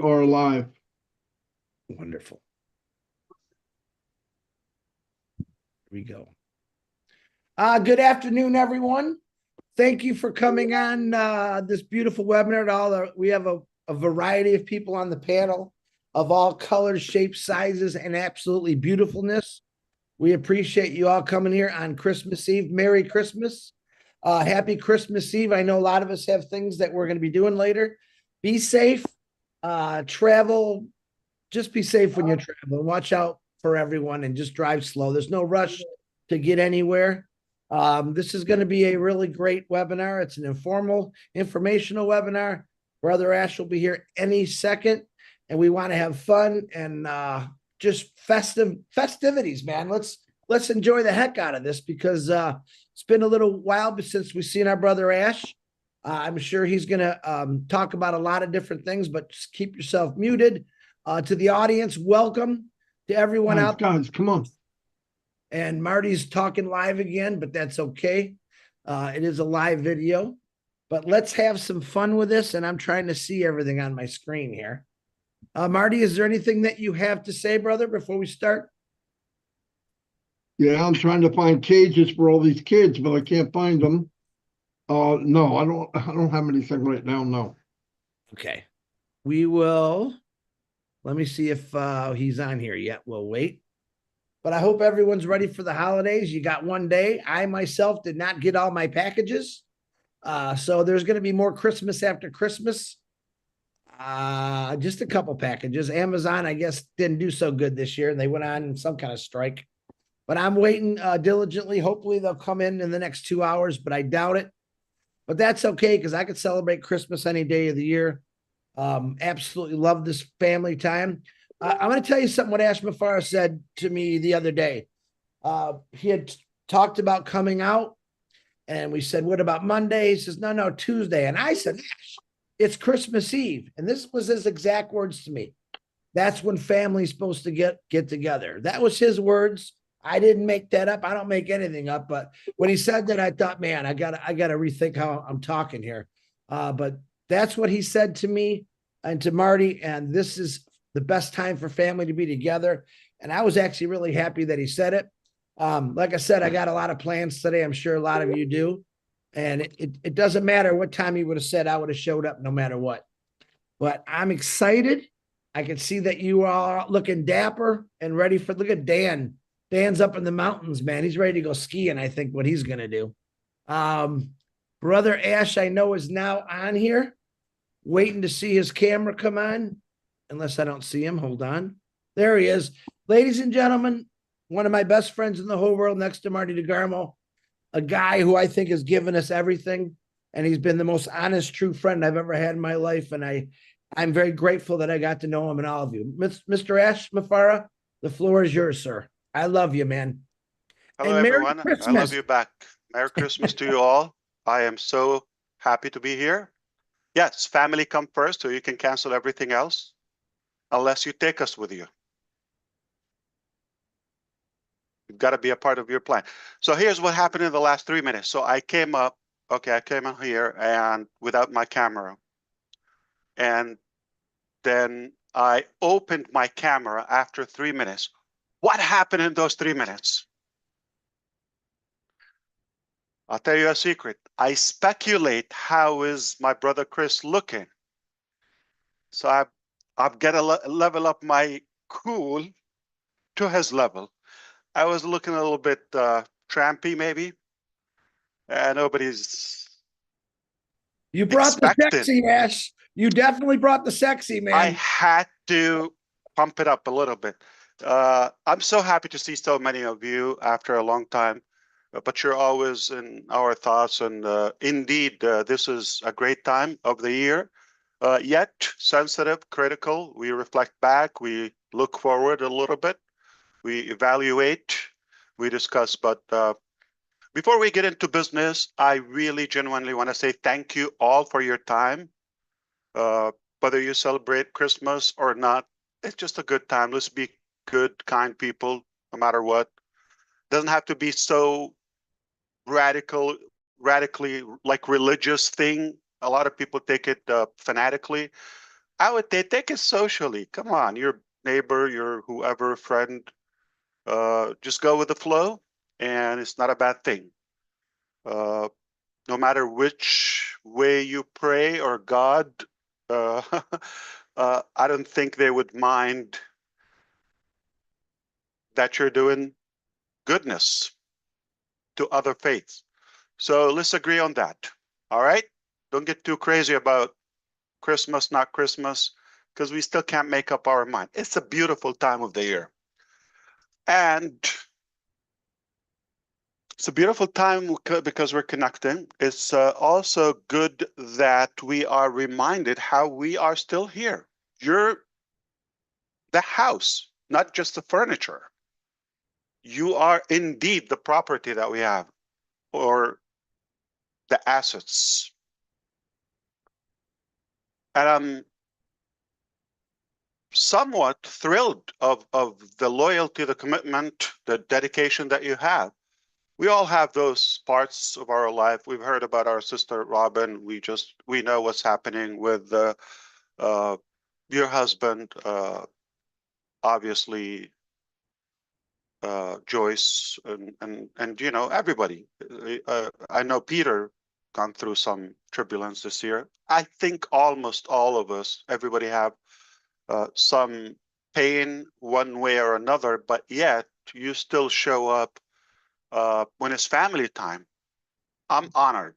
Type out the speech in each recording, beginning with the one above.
are live. Wonderful. Here we go. Good afternoon, everyone. Thank you for coming on this beautiful webinar. We have a variety of people on the panel of all colors, shapes, sizes, and absolutely beautifulness. We appreciate you all coming here on Christmas Eve. Merry Christmas. Happy Christmas Eve. I know a lot of us have things that we're going to be doing later. Be safe. Travel. Just be safe when you're traveling. Watch out for everyone and just drive slow. There's no rush to get anywhere. This is going to be a really great webinar. It's an informal, informational webinar. Brother Ash will be here any second, and we want to have fun and just festivities, man. Let's enjoy the heck out of this because it's been a little while since we've seen our brother Ash. I'm sure he's going to talk about a lot of different things, but just keep yourself muted. To the audience, welcome to everyone out. Guys, come on. And Marty's talking live again, but that's okay. It is a live video, but let's have some fun with this. And I'm trying to see everything on my screen here. Marty, is there anything that you have to say, brother, before we start? Yeah, I'm trying to find cages for all these kids, but I can't find them. No, I don't have anything right now. No. Okay. We will. Let me see if he's on here yet. We'll wait. But I hope everyone's ready for the holidays. You got one day. I myself did not get all my packages. So there's going to be more Christmas after Christmas. Just a couple packages. Amazon, I guess, didn't do so good this year, and they went on some kind of strike. But I'm waiting diligently. Hopefully they'll come in the next 2 hours, but I doubt it. But that's okay because I could celebrate Christmas any day of the year. Absolutely love this family time. I'm going to tell you something what Ash Mufareh said to me the other day. He had talked about coming out, and we said, what about Monday? He says, no, Tuesday. And I said, Ash, it's Christmas Eve. And this was his exact words to me. That's when family's supposed to get together. That was his words. I didn't make that up. I don't make anything up. But when he said that, I thought, man, I gotta rethink how I'm talking here. But that's what he said to me and to Marty. And this is the best time for family to be together. And I was actually really happy that he said it. Like I said, I got a lot of plans today. I'm sure a lot of you do. And it doesn't matter what time he would have said, I would have showed up no matter what. But I'm excited. I can see that you are looking dapper and ready for, look at Dan. Dan's up in the mountains, man. He's ready to go skiing, I think, what he's going to do. Brother Ash, I know, is now on here, waiting to see his camera come on, unless I don't see him. Hold on. There he is. Ladies and gentlemen, one of my best friends in the whole world next to Marty DeGarmo, a guy who I think has given us everything, and he's been the most honest, true friend I've ever had in my life, and I'm very grateful that I got to know him and all of you. Mr. Ash Mufareh, the floor is yours, sir. I love you, man. Hello, everyone. I love you back. Merry Christmas to you all. I am so happy to be here. Yes, family come first, so you can cancel everything else, unless you take us with you. You've got to be a part of your plan. So here's what happened in the last 3 minutes. So I came up, okay, I came on here and without my camera. And then I opened my camera after 3 minutes. What happened in those 3 minutes? I'll tell you a secret. I speculate how is my brother Chris looking. So I've got to level up my cool to his level. I was looking a little bit trampy, maybe. Nobody's. You brought the sexy, Ash. You definitely brought the sexy, man. I had to pump it up a little bit. I'm so happy to see so many of you after a long time, but you're always in our thoughts. And indeed, this is a great time of the year, yet sensitive, critical. We reflect back, we look forward a little bit, we evaluate, we discuss. But before we get into business, I really genuinely want to say thank you all for your time. Whether you celebrate Christmas or not, it's just a good time. Let's be good, kind people, no matter what. Doesn't have to be so radically like religious thing. A lot of people take it fanatically. I would take it socially. Come on, your neighbor, your whoever, friend, just go with the flow, and it's not a bad thing. No matter which way you pray or God, uh, I don't think they would mind that you're doing goodness to other faiths. So let's agree on that. All right? Don't get too crazy about Christmas, not Christmas, because we still can't make up our mind. It's a beautiful time of the year. And it's a beautiful time because we're connecting. It's also good that we are reminded how we are still here. You're the house, not just the furniture. You are indeed the property that we have, or the assets. And I'm somewhat thrilled of the loyalty, the commitment, the dedication that you have. We all have those parts of our life. We've heard about our sister Robin. We know what's happening with your husband, obviously, Joyce, and you know, everybody. I know Peter gone through some turbulence this year. I think almost all of us, everybody have some pain one way or another, but yet you still show up when it's family time. I'm honored.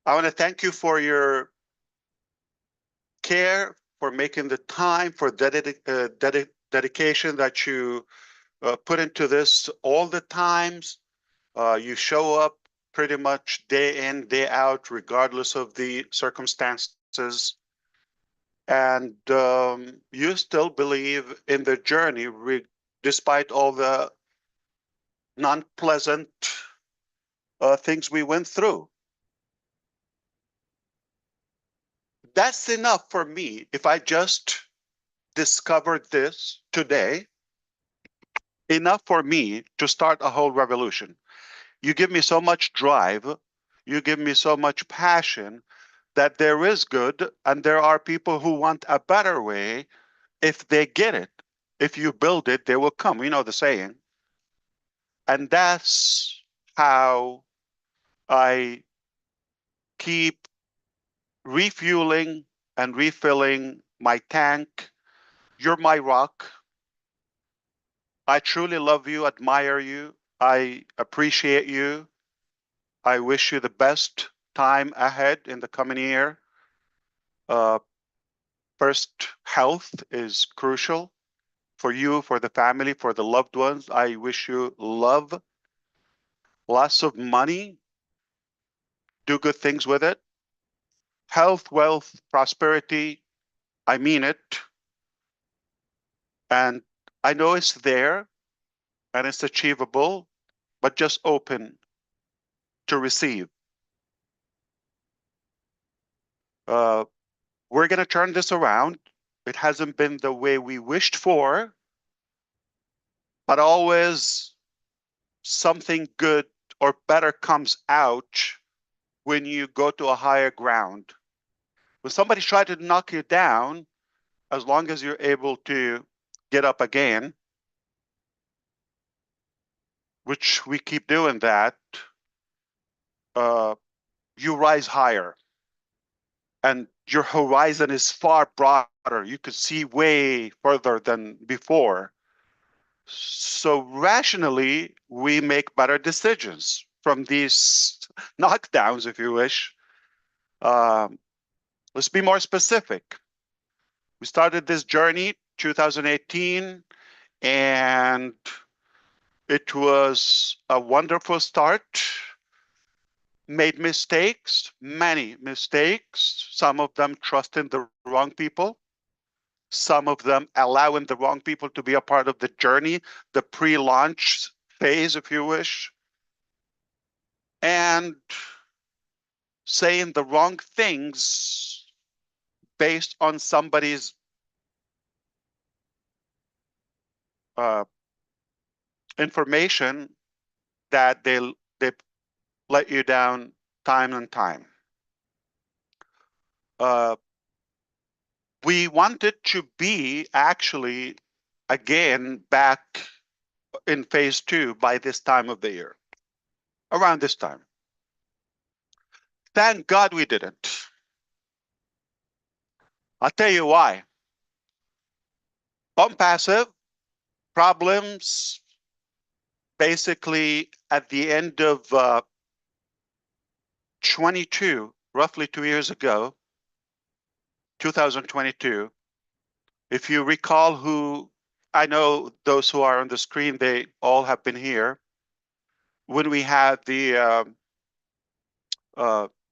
I want to thank you for your care, for making the time, for dedication that you put into this all the times. You show up pretty much day in, day out, regardless of the circumstances. And you still believe in the journey, despite all the non-pleasant things we went through. That's enough for me. If I just discovered this today, enough for me to start a whole revolution. You give me so much drive, you give me so much passion that there is good, and there are people who want a better way. If they get it, if you build it, they will come. You know the saying. And that's how I keep refueling and refilling my tank. You're my rock. I truly love you, admire you. I appreciate you. I wish you the best time ahead in the coming year. Uh, First, health is crucial for you, for the family, for the loved ones. I wish you love, lots of money, do good things with it. Health, wealth, prosperity, I mean it. And I know it's there and it's achievable, but just open to receive. Uh, we're going to turn this around. It hasn't been the way we wished for, but always something good or better comes out when you go to a higher ground. When somebody tries to knock you down, as long as you're able to get up again, which we keep doing that, you rise higher. And your horizon is far broader. You could see way further than before. So rationally, we make better decisions from these knockdowns, if you wish. Let's be more specific. We started this journey 2018, and it was a wonderful start. Made mistakes, many mistakes, some of them trusting the wrong people, some of them allowing the wrong people to be a part of the journey, the pre-launch phase, if you wish, and saying the wrong things based on somebody's information that they let you down time and time. we wanted to be actually again back in phase 2 by this time of the year, around this time. Thank God we didn't. I'll tell you why. ONPASSIVE problems basically at the end of 22, roughly 2 years ago, 2022. If you recall who, I know those who are on the screen, they all have been here. When we had the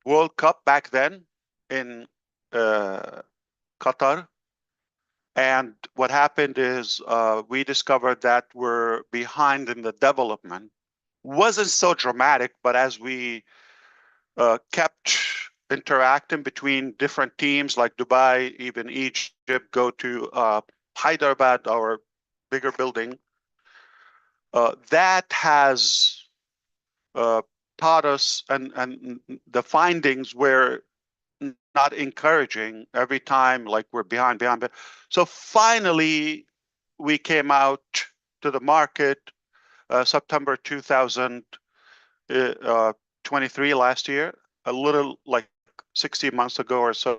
World Cup back then in Qatar, and what happened is we discovered that we're behind in the development. Wasn't so dramatic, but as we kept interacting between different teams like Dubai, even Egypt, go to Hyderabad, our bigger building, that has taught us, and the findings were not encouraging every time, like we're behind. So finally, we came out to the market September 2023 last year, a little like 60 months ago or so,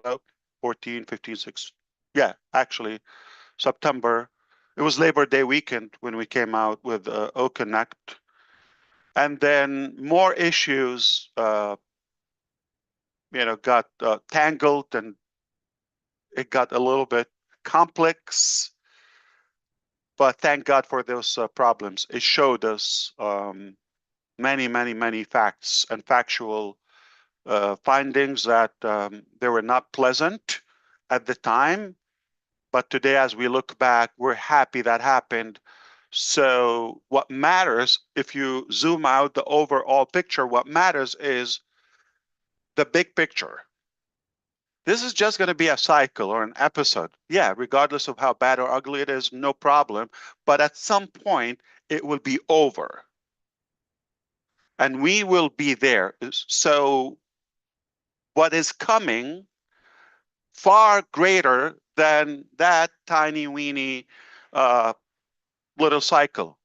14, 15, 6. Yeah, actually, September. It was Labor Day weekend when we came out with O Connect. And then more issues, got tangled, and it got a little bit complex. But thank God for those problems. It showed us many, many, many facts and factual findings that they were not pleasant at the time. But today, as we look back, we're happy that happened. So what matters, if you zoom out the overall picture, what matters is the big picture. This is just going to be a cycle or an episode. Yeah, regardless of how bad or ugly it is, no problem. But at some point, it will be over. And we will be there. So what is coming far greater than that tiny weeny little cycle.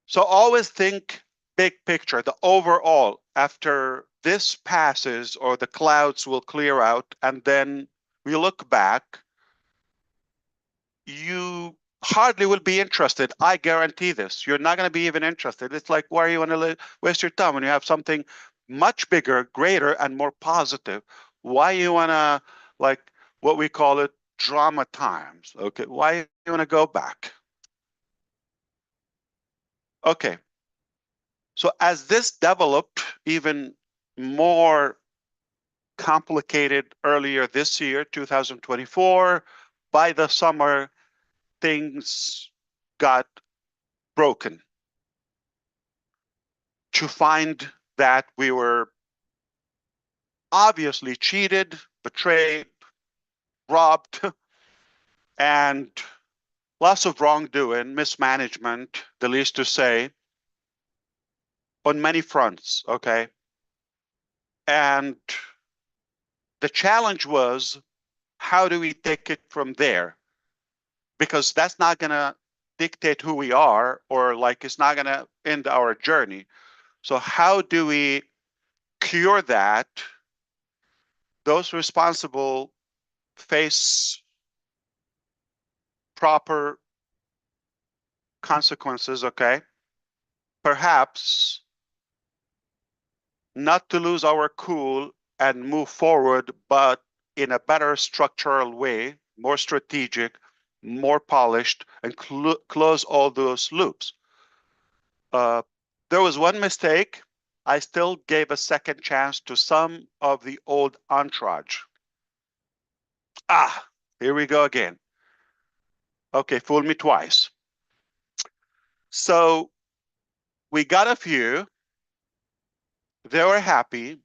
So always think big picture, the overall. After this passes, or the clouds will clear out, and then we look back, you hardly will be interested. I guarantee this. You're not going to be even interested. It's like, why are you going to waste your time when you have something much bigger, greater, and more positive? Why you want to, like, what we call it, drama times? Okay, why you want to go back? Okay. So as this developed even more complicated earlier this year, 2024, by the summer, things got broken. To find that we were obviously cheated, betrayed, robbed, and lots of wrongdoing, mismanagement, the least to say, on many fronts, okay? And the challenge was, how do we take it from there? Because that's not going to dictate who we are, or like it's not going to end our journey. So how do we cure that? Those responsible face proper consequences, okay? Perhaps not to lose our cool and move forward, but in a better structural way, more strategic, more polished, and close all those loops. There was one mistake. I still gave a second chance to some of the old entourage. Here we go again. Okay, fool me twice. So we got a few. They were happy,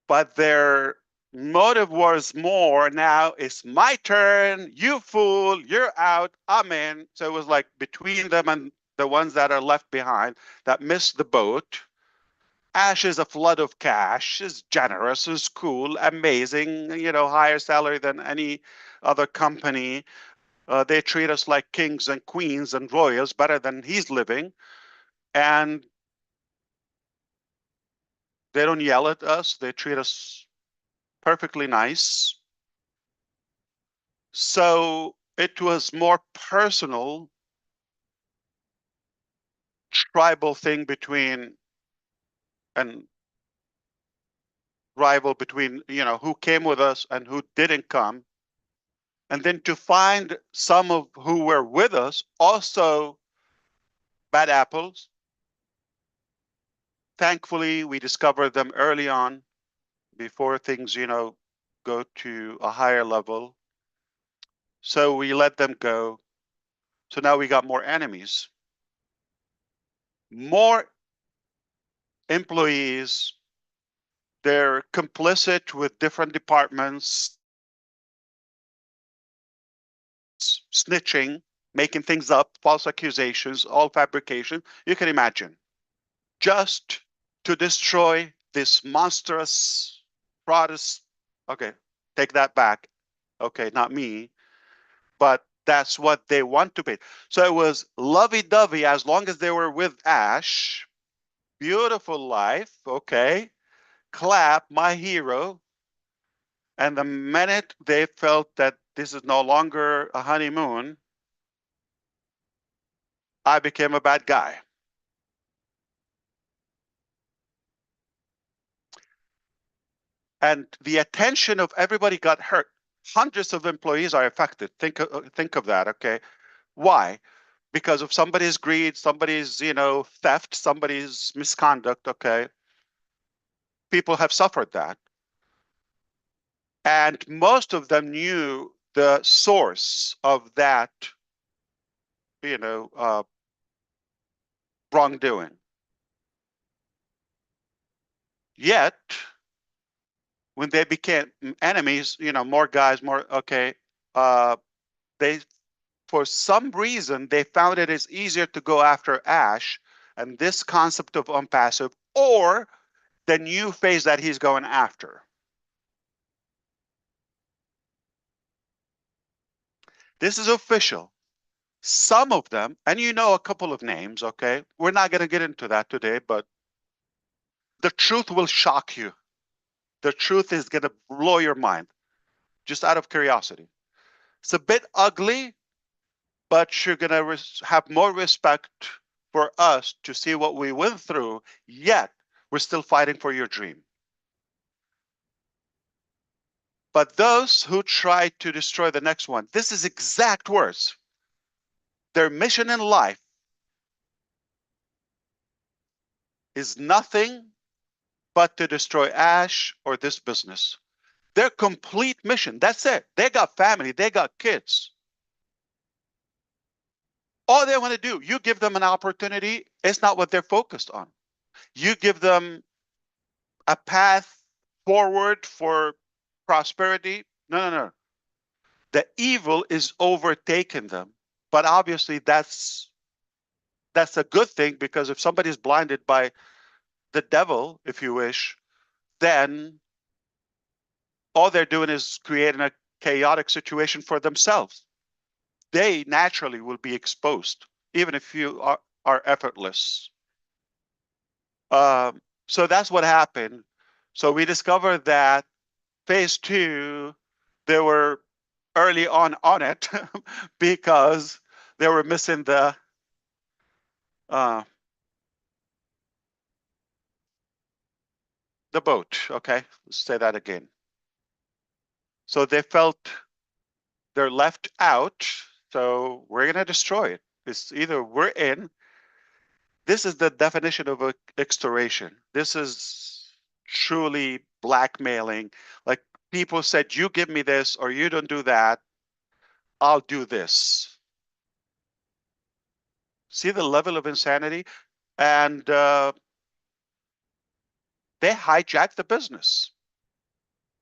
but their motive was more, now it's my turn, you fool, you're out, I'm in. So it was like between them and the ones that are left behind that missed the boat. Ash is a flood of cash, is generous, is cool, amazing, higher salary than any other company. They treat us like kings and queens and royals, better than he's living. And they don't yell at us. They treat us perfectly nice. So it was more personal, tribal thing between and rival between, who came with us and who didn't come. And then to find some of who were with us also bad apples. Thankfully, we discovered them early on before things, go to a higher level. So we let them go. So now we got more enemies, more employees. They're complicit with different departments, snitching, making things up, false accusations, all fabrication. You can imagine. Just to destroy this monstrous Protestant. Okay, take that back. Okay, not me, but that's what they want to be. So it was lovey-dovey as long as they were with Ash. Beautiful life. Okay, clap, my hero. And the minute they felt that this is no longer a honeymoon, I became a bad guy. And the attention of everybody got hurt. Hundreds of employees are affected. Think of that, okay? Why? Because of somebody's greed, somebody's, theft, somebody's misconduct, okay? People have suffered that. And most of them knew the source of that, wrongdoing. Yet, when they became enemies, more guys, more, okay, they, for some reason, they found it is easier to go after Ash and this concept of unpassive or the new phase that he's going after. This is official. Some of them, and a couple of names, okay? We're not going to get into that today, but the truth will shock you. The truth is going to blow your mind, just out of curiosity. It's a bit ugly, but you're going to have more respect for us to see what we went through, yet we're still fighting for your dream. But those who try to destroy the next one, this is exact words. Their mission in life is nothing but to destroy Ash or this business. Their complete mission, that's it. They got family, they got kids. All they want to do, you give them an opportunity, it's not what they're focused on. You give them a path forward for prosperity. No. The evil is overtaking them. But obviously that's a good thing, because if somebody's blinded by the devil, if you wish, then all they're doing is creating a chaotic situation for themselves. They naturally will be exposed, even if you are effortless. So that's what happened. So we discovered that phase 2, they were early on it because they were missing the boat. Okay, let's say that again. So they felt they're left out. So we're gonna destroy it. It's either we're in. This is the definition of extortion. This is truly blackmailing. Like, people said, you give me this or you don't do that, I'll do this. See the level of insanity? And they hijack the business.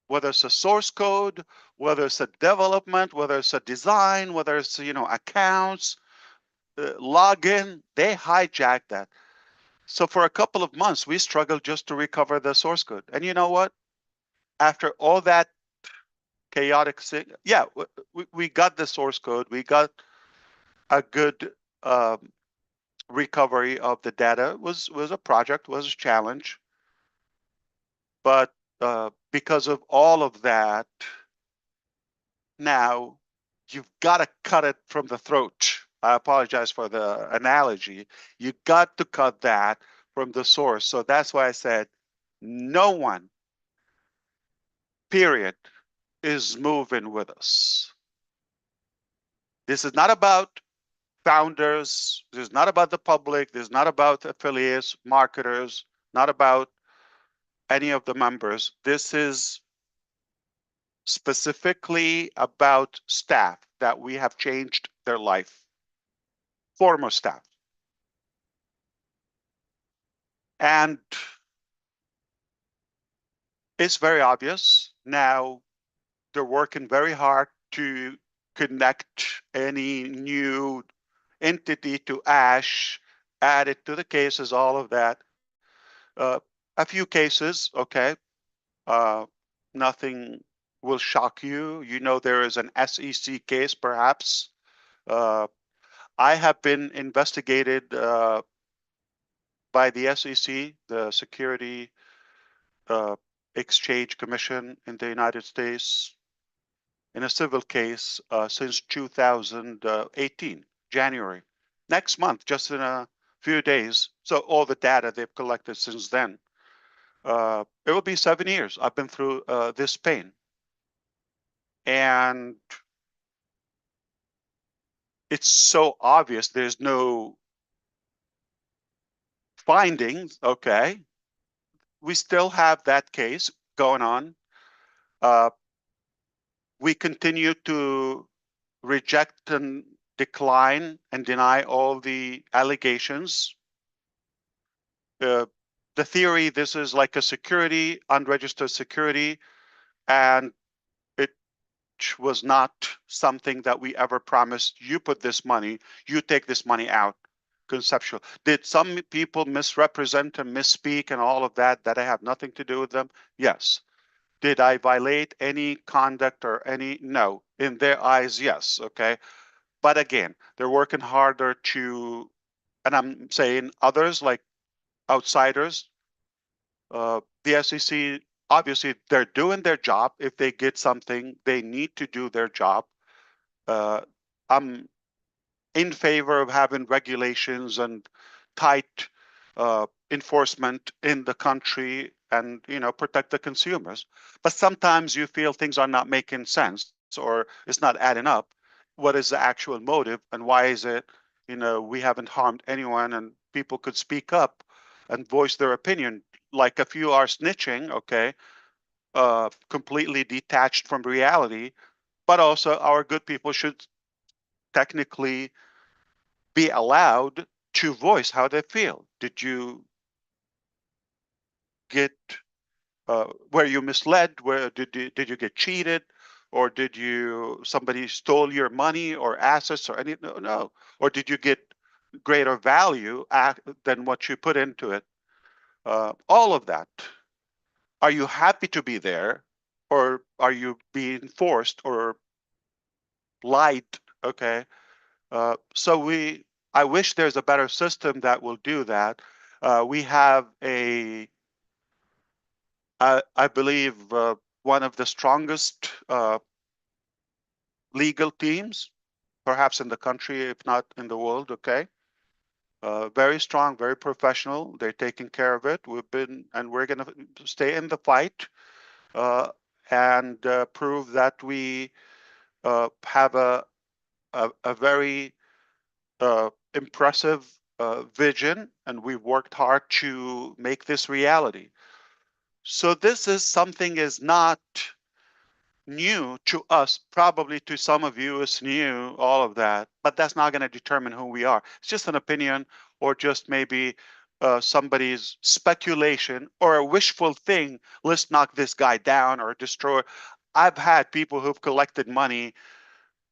Whether it's a source code, whether it's a development, whether it's a design, whether it's, accounts, login, they hijack that. So for a couple of months, we struggled just to recover the source code. And you know what? After all that chaotic, yeah, we got the source code. We got a good recovery of the data. Was a project, was a challenge, but because of all of that, now you've got to cut it from the throat. I apologize for the analogy. You got to cut that from the source. So that's why I said no one, period, is moving with us. This is not about founders. This is not about the public. This is not about affiliates, marketers, not about any of the members. This is specifically about staff that we have changed their life, former staff. And it's very obvious now they're working very hard to connect any new entity to Ash, add it to the cases, all of that. A few cases, okay. Nothing will shock you. You know there is an SEC case, perhaps. I have been investigated by the SEC, the Security Exchange Commission in the United States, in a civil case since 2018, January. Next month, just in a few days. So all the data they've collected since then. It will be 7 years. I've been through this pain. And it's so obvious there's no findings, okay. We still have that case going on. We continue to reject and decline and deny all the allegations. The theory, this is like a security, unregistered security, and it was not something that we ever promised. You put this money, you take this money out. Conceptual. Did some people misrepresent and misspeak and all of that I have nothing to do with them? Yes. Did I violate any conduct or any? No. In their eyes, yes. Okay. But again, they're working harder to, and I'm saying others like outsiders, the SEC, obviously they're doing their job. If they get something, they need to do their job. I'm in favor of having regulations and tight enforcement in the country and protect the consumers. But sometimes you feel things are not making sense or it's not adding up. What is the actual motive and why is it we haven't harmed anyone and people could speak up and voice their opinion, like if you are snitching, okay, completely detached from reality. But also our good people should technically be allowed to voice how they feel. Did you get were you misled? Where did you get cheated, or did somebody stole your money or assets or any? No. Or did you get greater value than what you put into it? All of that. Are you happy to be there, or are you being forced or lied? Okay. So I wish there's a better system that will do that. We have I believe, one of the strongest legal teams, perhaps in the country, if not in the world. Okay, very strong, very professional. They're taking care of it. We're going to stay in the fight and prove that we have a very impressive vision, and we've worked hard to make this reality. So this is something is not new to us. Probably to some of you it's new, all of that, but that's not going to determine who we are. It's just an opinion or just maybe somebody's speculation or a wishful thing. Let's knock this guy down or destroy. I've had people who've collected money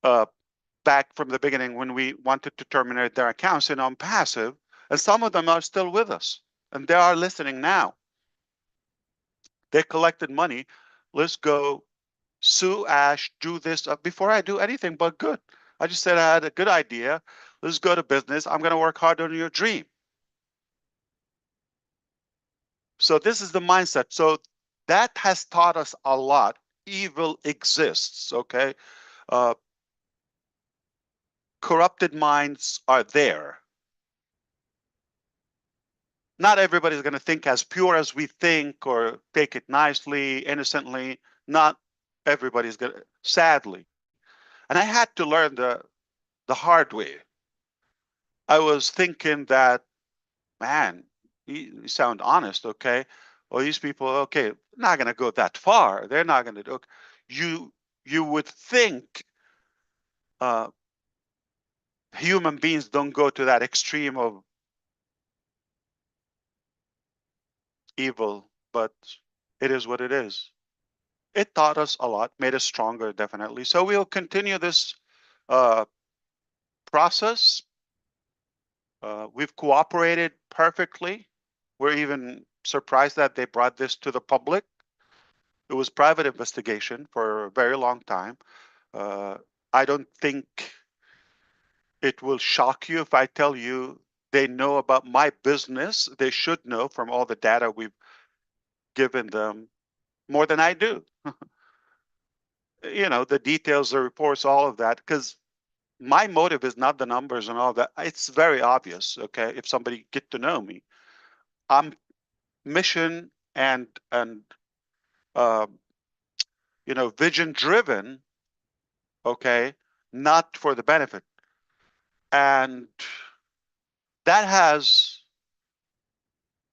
back from the beginning when we wanted to terminate their accounts in ONPASSIVE, and some of them are still with us. and they are listening now. They collected money. Let's go sue Ash, do this before I do anything but good. I just said I had a good idea. Let's go to business. I'm going to work hard on your dream. So this is the mindset. So that has taught us a lot. Evil exists, okay? Corrupted minds are there. Not everybody's going to think as pure as we think or take it nicely, innocently. Not everybody's going to, sadly. And I had to learn the hard way. I was thinking that, man, you sound honest, okay? Well, these people, okay, not going to go that far. They're not going to do. You would think human beings don't go to that extreme of evil, but it is what it is. It taught us a lot, made us stronger, definitely. So we'll continue this uh, process. We've cooperated perfectly. We're even surprised that they brought this to the public. It was private investigation for a very long time. I don't think it will shock you if I tell you they know about my business. They should know from all the data we've given them more than I do. You know, the details, the reports, all of that, because my motive is not the numbers and all that. It's very obvious, okay, if somebody get to know me. I'm mission and uh, you know, vision driven, okay, not for the benefit. And that has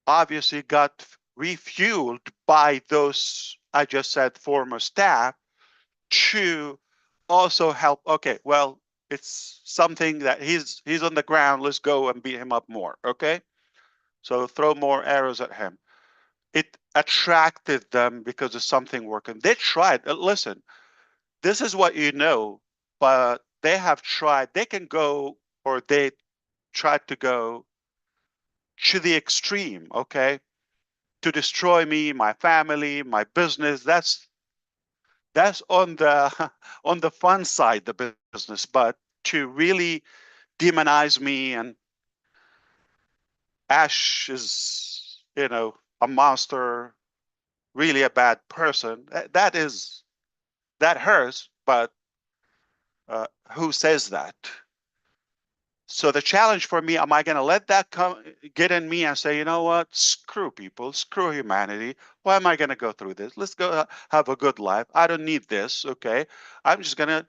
obviously got refueled by those, I just said, former staff to also help. Okay, well, it's something that he's on the ground. Let's go and beat him up more. Okay, so throw more arrows at him. It attracted them because of something working. They tried. Listen, this is what you know, but they have tried. They can go, or they tried to go to the extreme. Okay, to destroy me, my family, my business. That's on the on the fun side, the business. But to really demonize me and Ash is, you know, a monster, really a bad person. That hurts. But who says that? So the challenge for me, am I going to let that get in me and say, you know what, screw people, screw humanity. Why am I going to go through this? Let's go have a good life. I don't need this. Okay, I'm just going to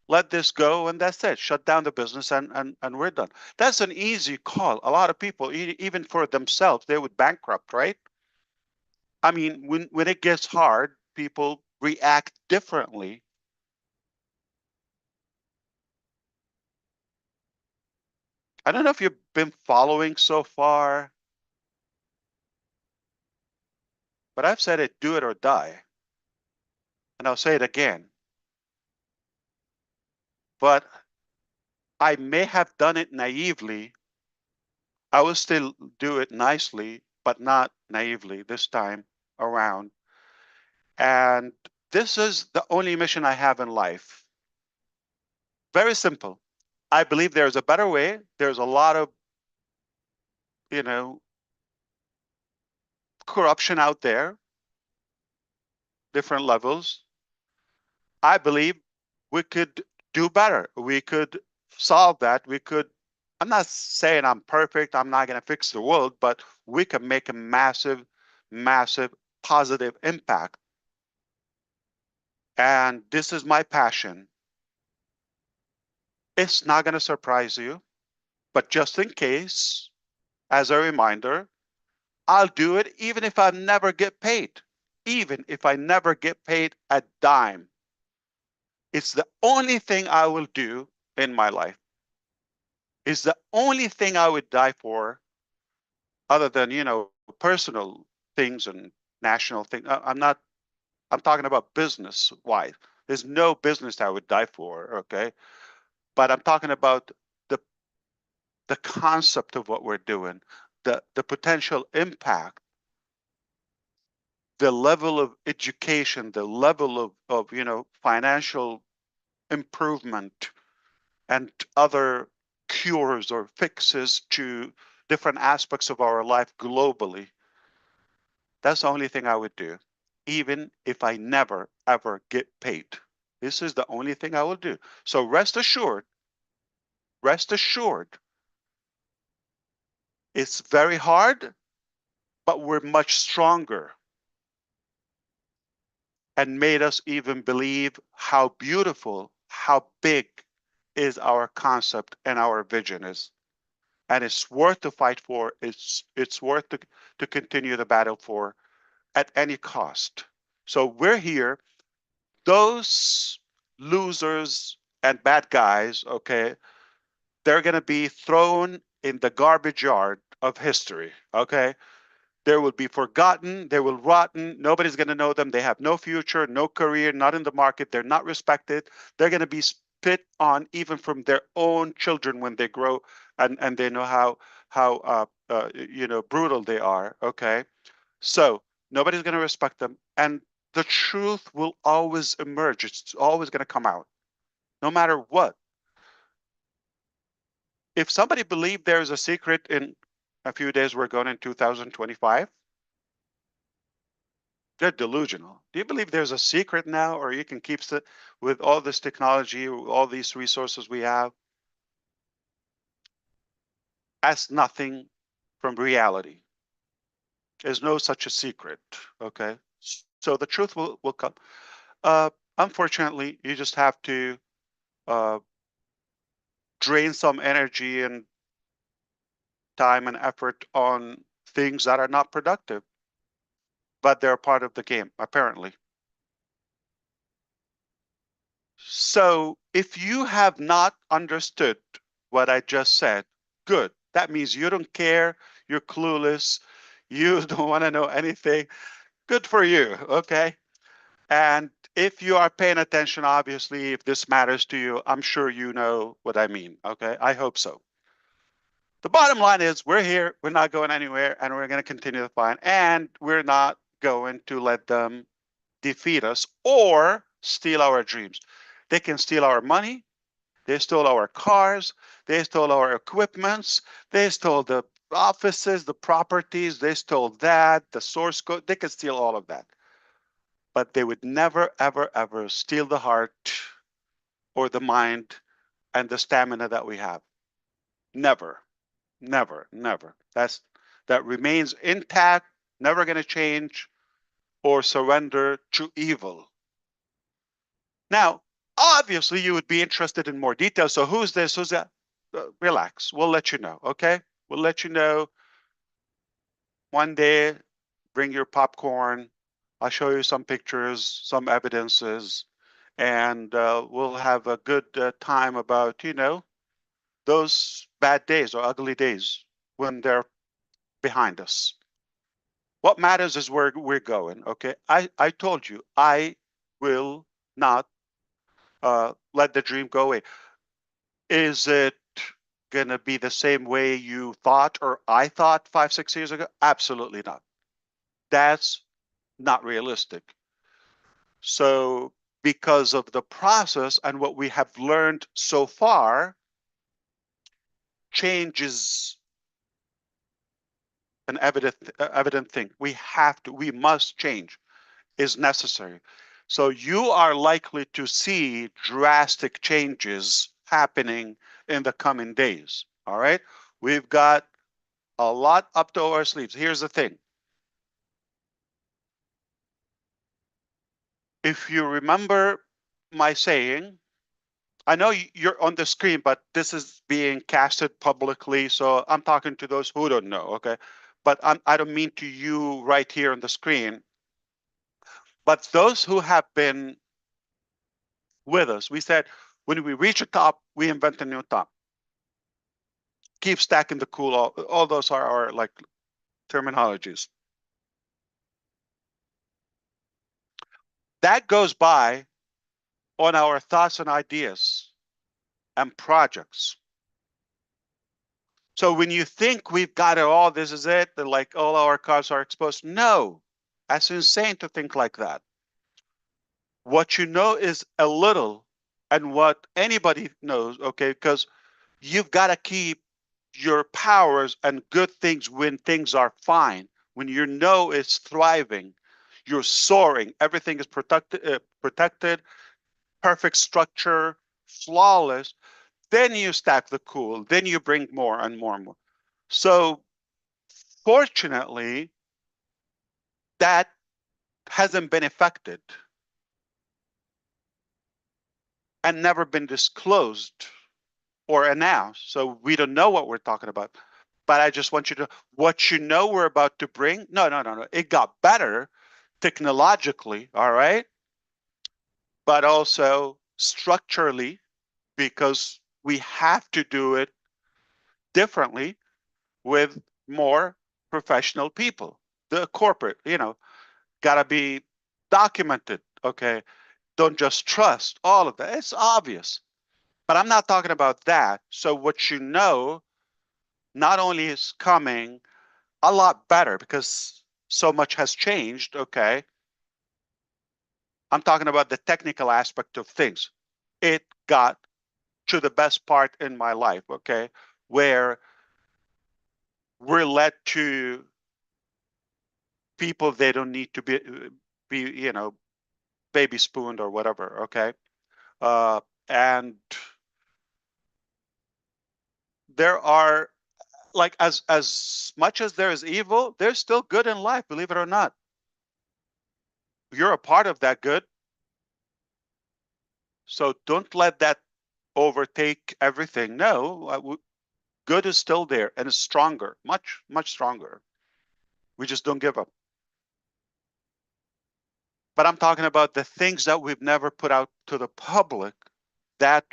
let this go, and that's it. Shut down the business, and we're done. That's an easy call. A lot of people, even for themselves, they would bankrupt, right? I mean, when it gets hard, people react differently. I don't know if you've been following so far, but I've said it: do it or die. And I'll say it again. But I may have done it naively. I will still do it nicely, but not naively this time around. And this is the only mission I have in life. Very simple. I believe there's a better way. There's a lot of, you know, corruption out there, different levels. I believe we could do better. We could solve that. We could, I'm not saying I'm perfect. I'm not going to fix the world, but we can make a massive, massive positive impact. And this is my passion. It's not going to surprise you, but just in case, as a reminder, I'll do it even if I never get paid. Even if I never get paid a dime. It's the only thing I will do in my life. It's the only thing I would die for, other than, you know, personal things and national things. I'm talking about business wise. There's no business I would die for, okay? But I'm talking about the the concept of what we're doing, the potential impact, the level of education, the level of financial improvement and other cures or fixes to different aspects of our life globally, that's the only thing I would do, even if I never ever get paid. This is the only thing I will do. So rest assured, it's very hard, but we're much stronger, and made us even believe how beautiful, how big is our concept and our vision is. And it's worth to fight for. It's worth to continue the battle for at any cost. So we're here. Those losers and bad guys, okay, they're going to be thrown in the garbage yard of history, okay? They will be forgotten. They will rotten. Nobody's going to know them. They have no future, no career, not in the market. They're not respected. They're going to be spit on even from their own children when they grow and they know how brutal they are. Okay, so nobody's going to respect them, and the truth will always emerge. It's always going to come out, no matter what. If somebody believed there's a secret in a few days, we're going in 2025. They're delusional. Do you believe there's a secret now, or you can keep with all this technology, all these resources we have, as nothing from reality? There's no such a secret. Okay, so the truth will come. Unfortunately, you just have to uh, drain some energy and time and effort on things that are not productive, but they're part of the game, apparently. So if you have not understood what I just said, good. That means you don't care, you're clueless, you don't want to know anything. Good for you, okay? And if you are paying attention, obviously, if this matters to you, I'm sure you know what I mean, okay? I hope so. The bottom line is we're here, we're not going anywhere, and we're going to continue to fight, and we're not going to let them defeat us or steal our dreams. They can steal our money. They stole our cars. They stole our equipments. They stole the offices, the properties. They stole that, the source code. They could steal all of that. But they would never, ever, ever steal the heart or the mind and the stamina that we have. Never, never, never. That remains intact, never going to change or surrender to evil. Now, obviously, you would be interested in more details. So who's this? Who's that? Relax. We'll let you know, okay? We'll let you know one day. Bring your popcorn. I'll show you some pictures, some evidences, and we'll have a good time about, those bad days or ugly days when they're behind us. What matters is where we're going, okay? I told you, I will not let the dream go away. Is it going to be the same way you thought or I thought 5, 6 years ago? Absolutely not. That's not realistic. So because of the process and what we have learned so far, change is an evident thing. We must change, is necessary. So you are likely to see drastic changes happening in the coming days. All right. We've got a lot up to our sleeves. Here's the thing. If you remember my saying, I know you're on the screen, but this is being casted publicly. So I'm talking to those who don't know. Okay. But I don't mean to you right here on the screen. But those who have been with us, we said, when we reach a top, we invent a new top. Keep stacking the cool. All those are our like terminologies. That goes by on our thoughts and ideas and projects. So when you think we've got it all, this is it, that like all our cards are exposed. No, that's insane to think like that. What you know is a little, and what anybody knows, okay, because you've got to keep your powers and good things when things are fine. When you know it's thriving, you're soaring, everything is protected, perfect structure, flawless. Then you stack the cool. Then you bring more and more and more. So fortunately, that hasn't been affected and never been disclosed or announced. So we don't know what we're talking about. But I just want you to, what you know we're about to bring, no. It got better technologically, all right? But also structurally, because we have to do it differently with more professional people. The corporate, gotta be documented, okay? Don't just trust all of that. It's obvious. But I'm not talking about that. So what you know not only is coming a lot better because so much has changed, okay? I'm talking about the technical aspect of things. It got to the best part in my life, okay? Where we're led to people they don't need to be baby spooned or whatever, okay? And there are, like, as much as there is evil, there's still good in life, believe it or not. You're a part of that good. So don't let that overtake everything. No, good is still there and is stronger, much, much stronger. We just don't give up. But I'm talking about the things that we've never put out to the public that,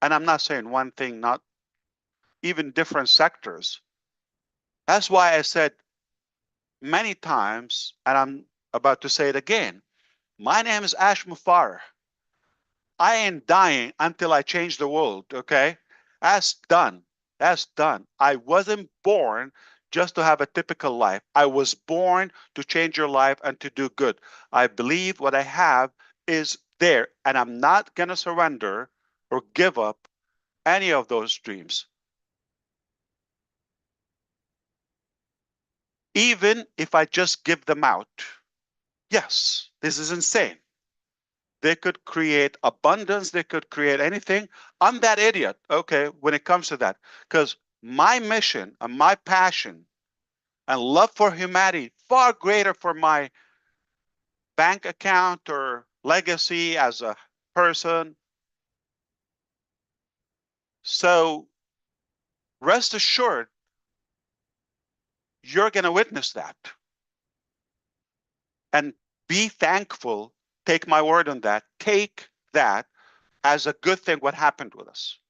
and I'm not saying one thing, not even different sectors. That's why I said many times, and I'm about to say it again, my name is Ash Mufareh. I ain't dying until I change the world, okay? That's done. That's done. I wasn't born just to have a typical life. I was born to change your life and to do good. I believe what I have is there, and I'm not going to surrender or give up any of those dreams. Even if I just give them out. Yes, this is insane. They could create abundance. They could create anything. I'm that idiot, okay, when it comes to that. Because my mission and my passion and love for humanity, far greater for my bank account or legacy as a person. So rest assured, you're going to witness that. And be thankful. Take my word on that. Take that as a good thing, what happened with us.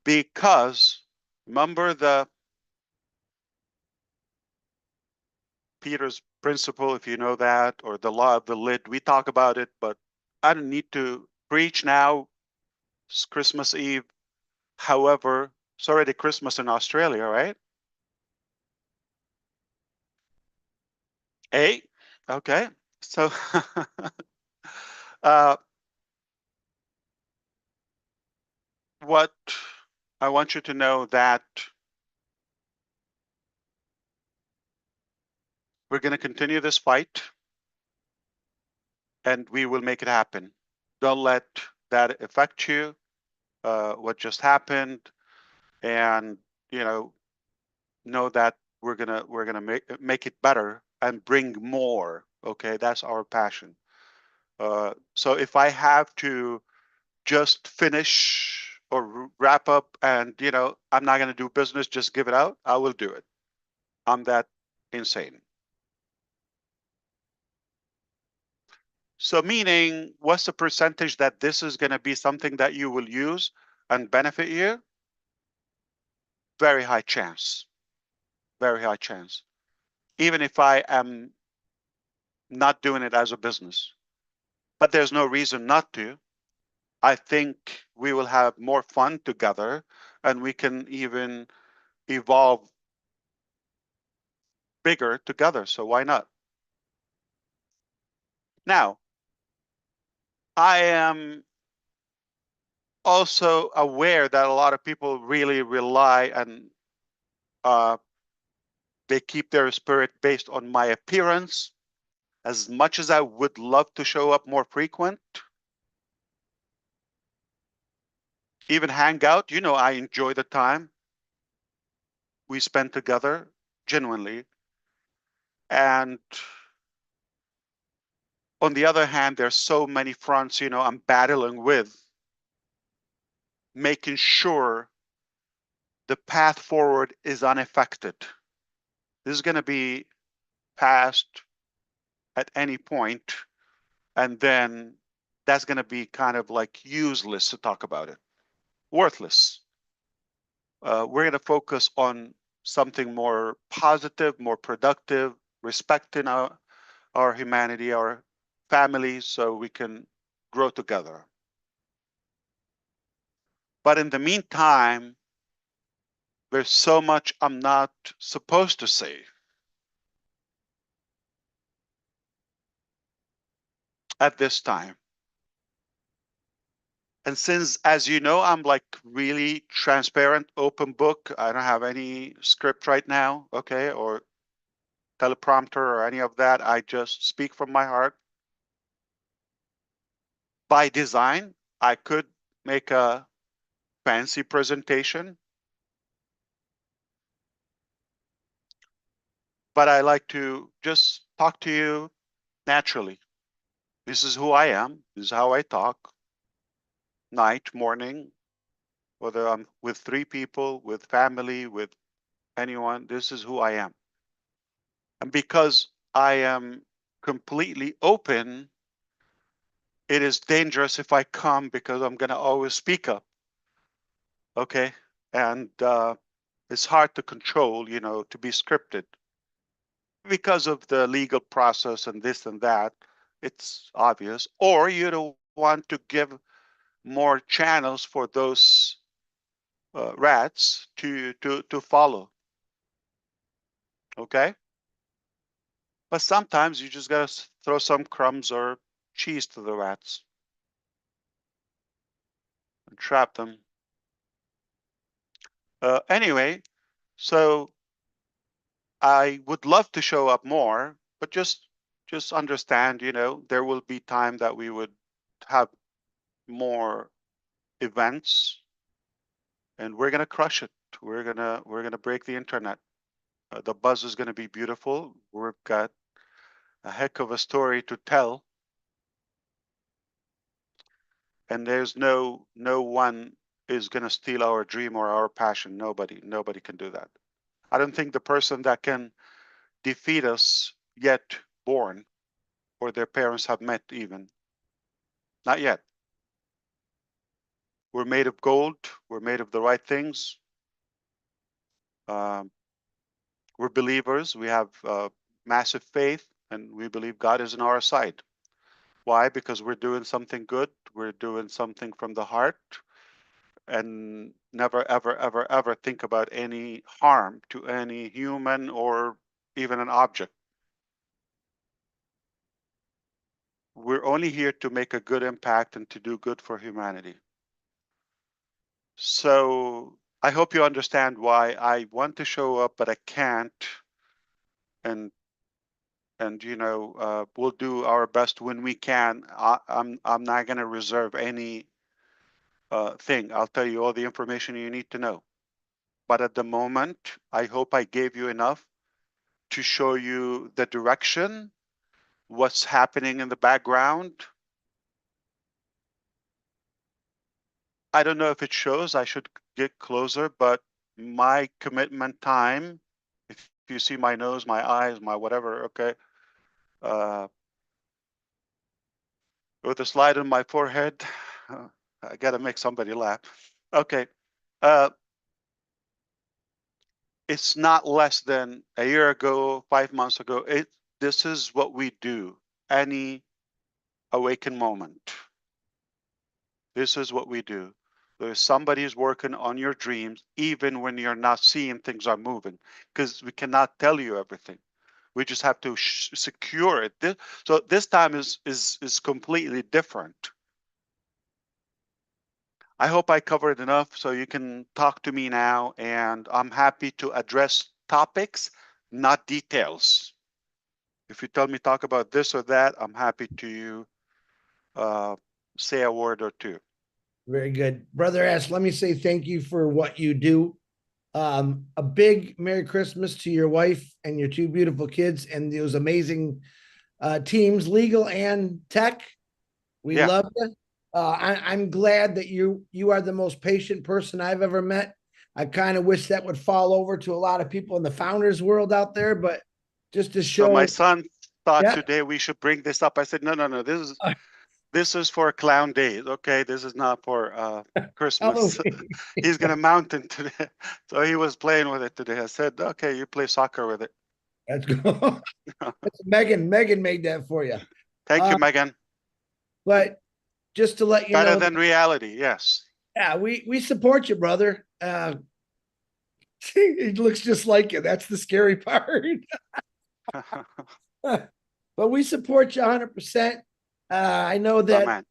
Because remember the Peter's principle, if you know that, or the law of the lid. We talk about it, but I don't need to preach now. It's Christmas Eve. However, it's already Christmas in Australia, right? Hey, okay. So uh, what I want you to know that we're going to continue this fight and we will make it happen. Don't let that affect you, what just happened, and know that we're gonna make it better and bring more. Okay, that's our passion. So if I have to just finish or wrap up and I'm not gonna do business, just give it out, I will do it. I'm that insane. So meaning, what's the percentage that this is gonna be something that you will use and benefit you? Very high chance. Very high chance. Even if I am not doing it as a business. But there's no reason not to. I think we will have more fun together and we can even evolve bigger together. So why not? Now, I am also aware that a lot of people really rely and they keep their spirit based on my appearance. As much as I would love to show up more frequent, even hang out, I enjoy the time we spend together genuinely. And on the other hand, there's so many fronts, I'm battling with, making sure the path forward is unaffected. This is going to be passed at any point, and then that's going to be kind of like useless to talk about it, worthless. We're going to focus on something more positive, more productive, respecting our humanity, our families, so we can grow together. But in the meantime, there's so much I'm not supposed to say. At this time. And since, as you know, I'm like really transparent, open book, I don't have any script right now, okay, or teleprompter or any of that. I just speak from my heart. By design, I could make a fancy presentation, but I like to just talk to you naturally. This is who I am. This is how I talk. Night, morning, whether I'm with 3 people, with family, with anyone, this is who I am. And because I am completely open, it is dangerous if I come because I'm going to always speak up. Okay. And it's hard to control, to be scripted because of the legal process and this and that. It's obvious. Or you don't want to give more channels for those rats to follow. Okay. But sometimes you just got to throw some crumbs or cheese to the rats and trap them. Anyway, so I would love to show up more, but just understand, there will be time that we would have more events, and we're gonna crush it. We're gonna break the internet. The buzz is gonna be beautiful. We've got a heck of a story to tell, and there's no one is gonna steal our dream or our passion. Nobody can do that. I don't think the person that can defeat us yet born or their parents have met even. Not yet. We're made of gold. We're made of the right things. Um, we're believers. We have massive faith, and we believe God is on our side. Why? Because we're doing something good. We're doing something from the heart, and never, ever, ever, ever think about any harm to any human or even an object. We're only here to make a good impact and to do good for humanity. So I hope you understand why I want to show up, but I can't. And we'll do our best when we can. I'm not going to reserve any thing. I'll tell you all the information you need to know. But at the moment, I hope I gave you enough to show you the direction, what's happening in the background. I don't know if it shows. I should get closer, but my commitment time, if you see my nose, my eyes, my whatever, okay, with a slide on my forehead, I gotta make somebody laugh. Okay, it's not less than a year ago, 5 months ago. This is what we do. Any awakened moment. This is what we do. There's somebody who's working on your dreams, even when you're not seeing things are moving, because we cannot tell you everything. We just have to secure it. So this time is completely different. I hope I covered enough so you can talk to me now, and I'm happy to address topics, not details. If you tell me talk about this or that, I'm happy to say a word or two. Very good. Brother Ash, let me say thank you for what you do. A big Merry Christmas to your wife and your two beautiful kids and those amazing teams, legal and tech. We love you. I'm glad that you are the most patient person I've ever met. I kind of wish that would fall over to a lot of people in the founders world out there, but just to show. So my son thought today we should bring this up. I said, no, this is for clown days. Okay, this is not for Christmas. He's gonna mountain today, so he was playing with it today. I said, okay, you play soccer with it. That's cool. That's Megan made that for you. Thank you, Megan. But just to let you know, better know, than reality. Yes. Yeah, we support you, brother. It looks just like you. That's the scary part. But we support you 100%. I know that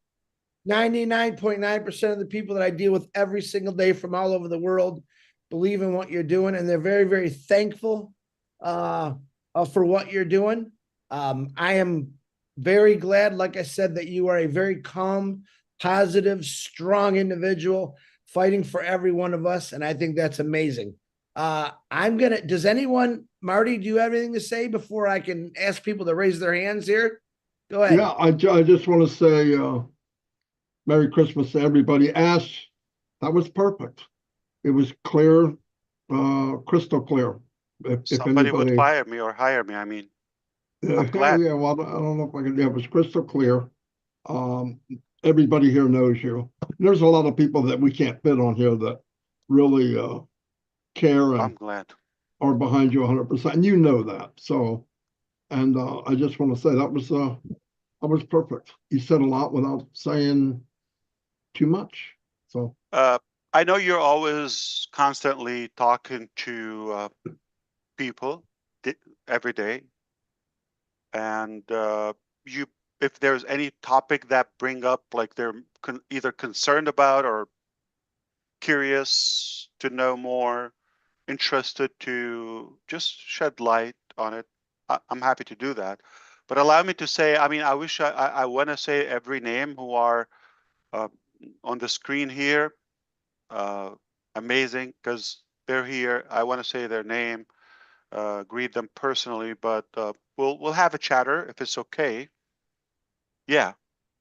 99.9% of the people that I deal with every single day from all over the world believe in what you're doing, and they're very, very thankful for what you're doing. I am very glad, like I said, that you are a very calm, positive, strong individual fighting for every one of us, and I think that's amazing. Does anyone, Marty, do you have anything to say before I can ask people to raise their hands here? Go ahead. Yeah, I just want to say Merry Christmas to everybody. Ash, that was perfect. It was clear, crystal clear. If somebody would fire me or hire me, I mean, I'm glad. Yeah, well, I don't know if I can. Yeah, it was crystal clear. Everybody here knows you. There's a lot of people that we can't fit on here that really care and I'm glad are behind you 100%, and you know that. So, and I just want to say that was perfect. You said a lot without saying too much. So I know you're always constantly talking to people every day, and if there's any topic that bring up, like they're either concerned about or curious to know more, interested to just shed light on it, I'm happy to do that. But allow me to say, I mean, I wish I want to say every name who are on the screen here. Amazing, because they're here. I want to say their name, greet them personally, but we'll have a chatter if it's okay. Yeah,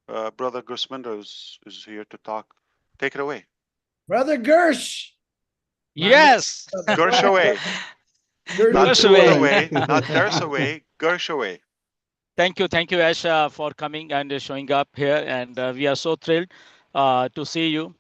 Brother Gusmundo is here to talk. Take it away. Brother Gersh. Yes. Gersh away. Gersh away. Not Gersh away. Gersh away. Thank you, Ash, for coming and showing up here, and we are so thrilled to see you.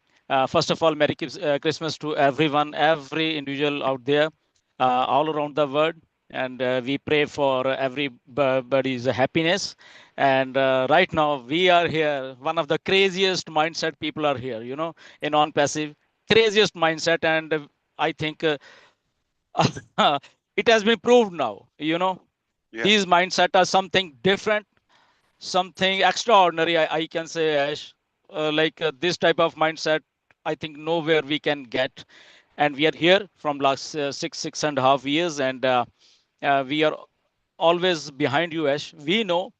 First of all, Merry Christmas to everyone, every individual out there, all around the world, and we pray for everybody's happiness. And right now, we are here. One of the craziest mindset people are here, you know, in ONPASSIVE, craziest mindset, and I think it has been proved now, you know. Yeah. These mindset are something different, something extraordinary, I can say, Ash. This type of mindset, I think nowhere we can get. And we are here from last 6.5 years, and we are always behind you, Ash. We know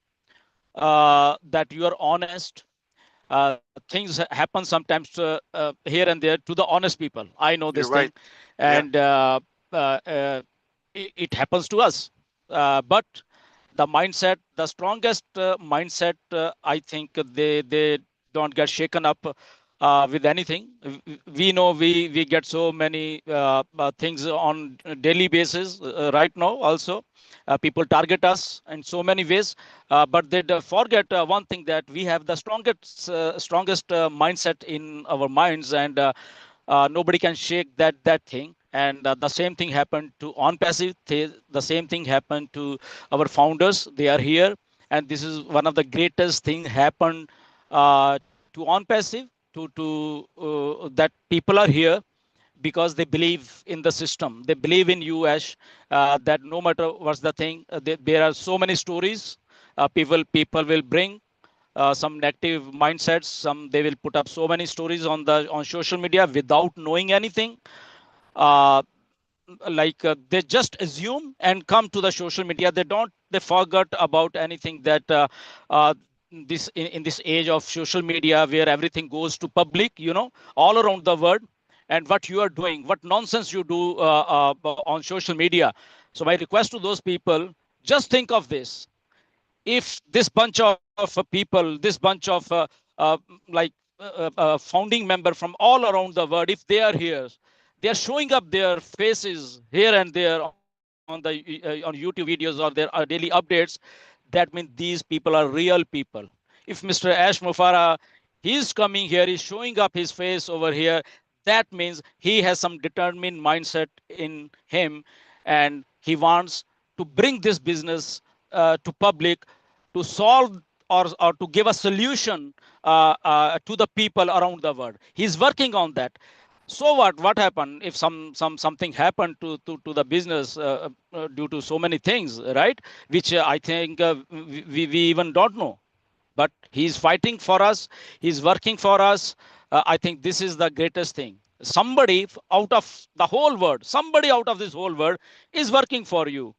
that you are honest. Things happen sometimes here and there to the honest people. I know this thing. And it happens to us. But the mindset, the strongest mindset, I think they don't get shaken up with anything. We know we get so many things on a daily basis right now also. People target us in so many ways, but they forget one thing, that we have the strongest mindset in our minds, and nobody can shake that thing. And the same thing happened to ONPASSIVE. The same thing happened to our founders. They are here, and this is one of the greatest thing happened to ONPASSIVE. that people are here because they believe in the system. They believe in you, Ash, that no matter what's the thing, there are so many stories. People will bring some negative mindsets. They will put up so many stories on social media without knowing anything. They just assume and come to the social media. They forgot about anything that in this age of social media where everything goes to public, all around the world, and what you are doing, what nonsense you do on social media. So my request to those people, just think of this. If this bunch of people, this bunch of like founding member from all around the world, if they are here, they are showing up their faces here and there on YouTube videos or their daily updates, that means these people are real people. If Mr. Ash Mufareh, he's coming here, he's showing up his face over here, that means he has some determined mindset in him, and he wants to bring this business to public, to solve or to give a solution to the people around the world. He's working on that. So what happened if something happened to the business due to so many things, right? Which I think we even don't know. But he's fighting for us. He's working for us. I think this is the greatest thing. Somebody out of the whole world, somebody out of this whole world is working for you.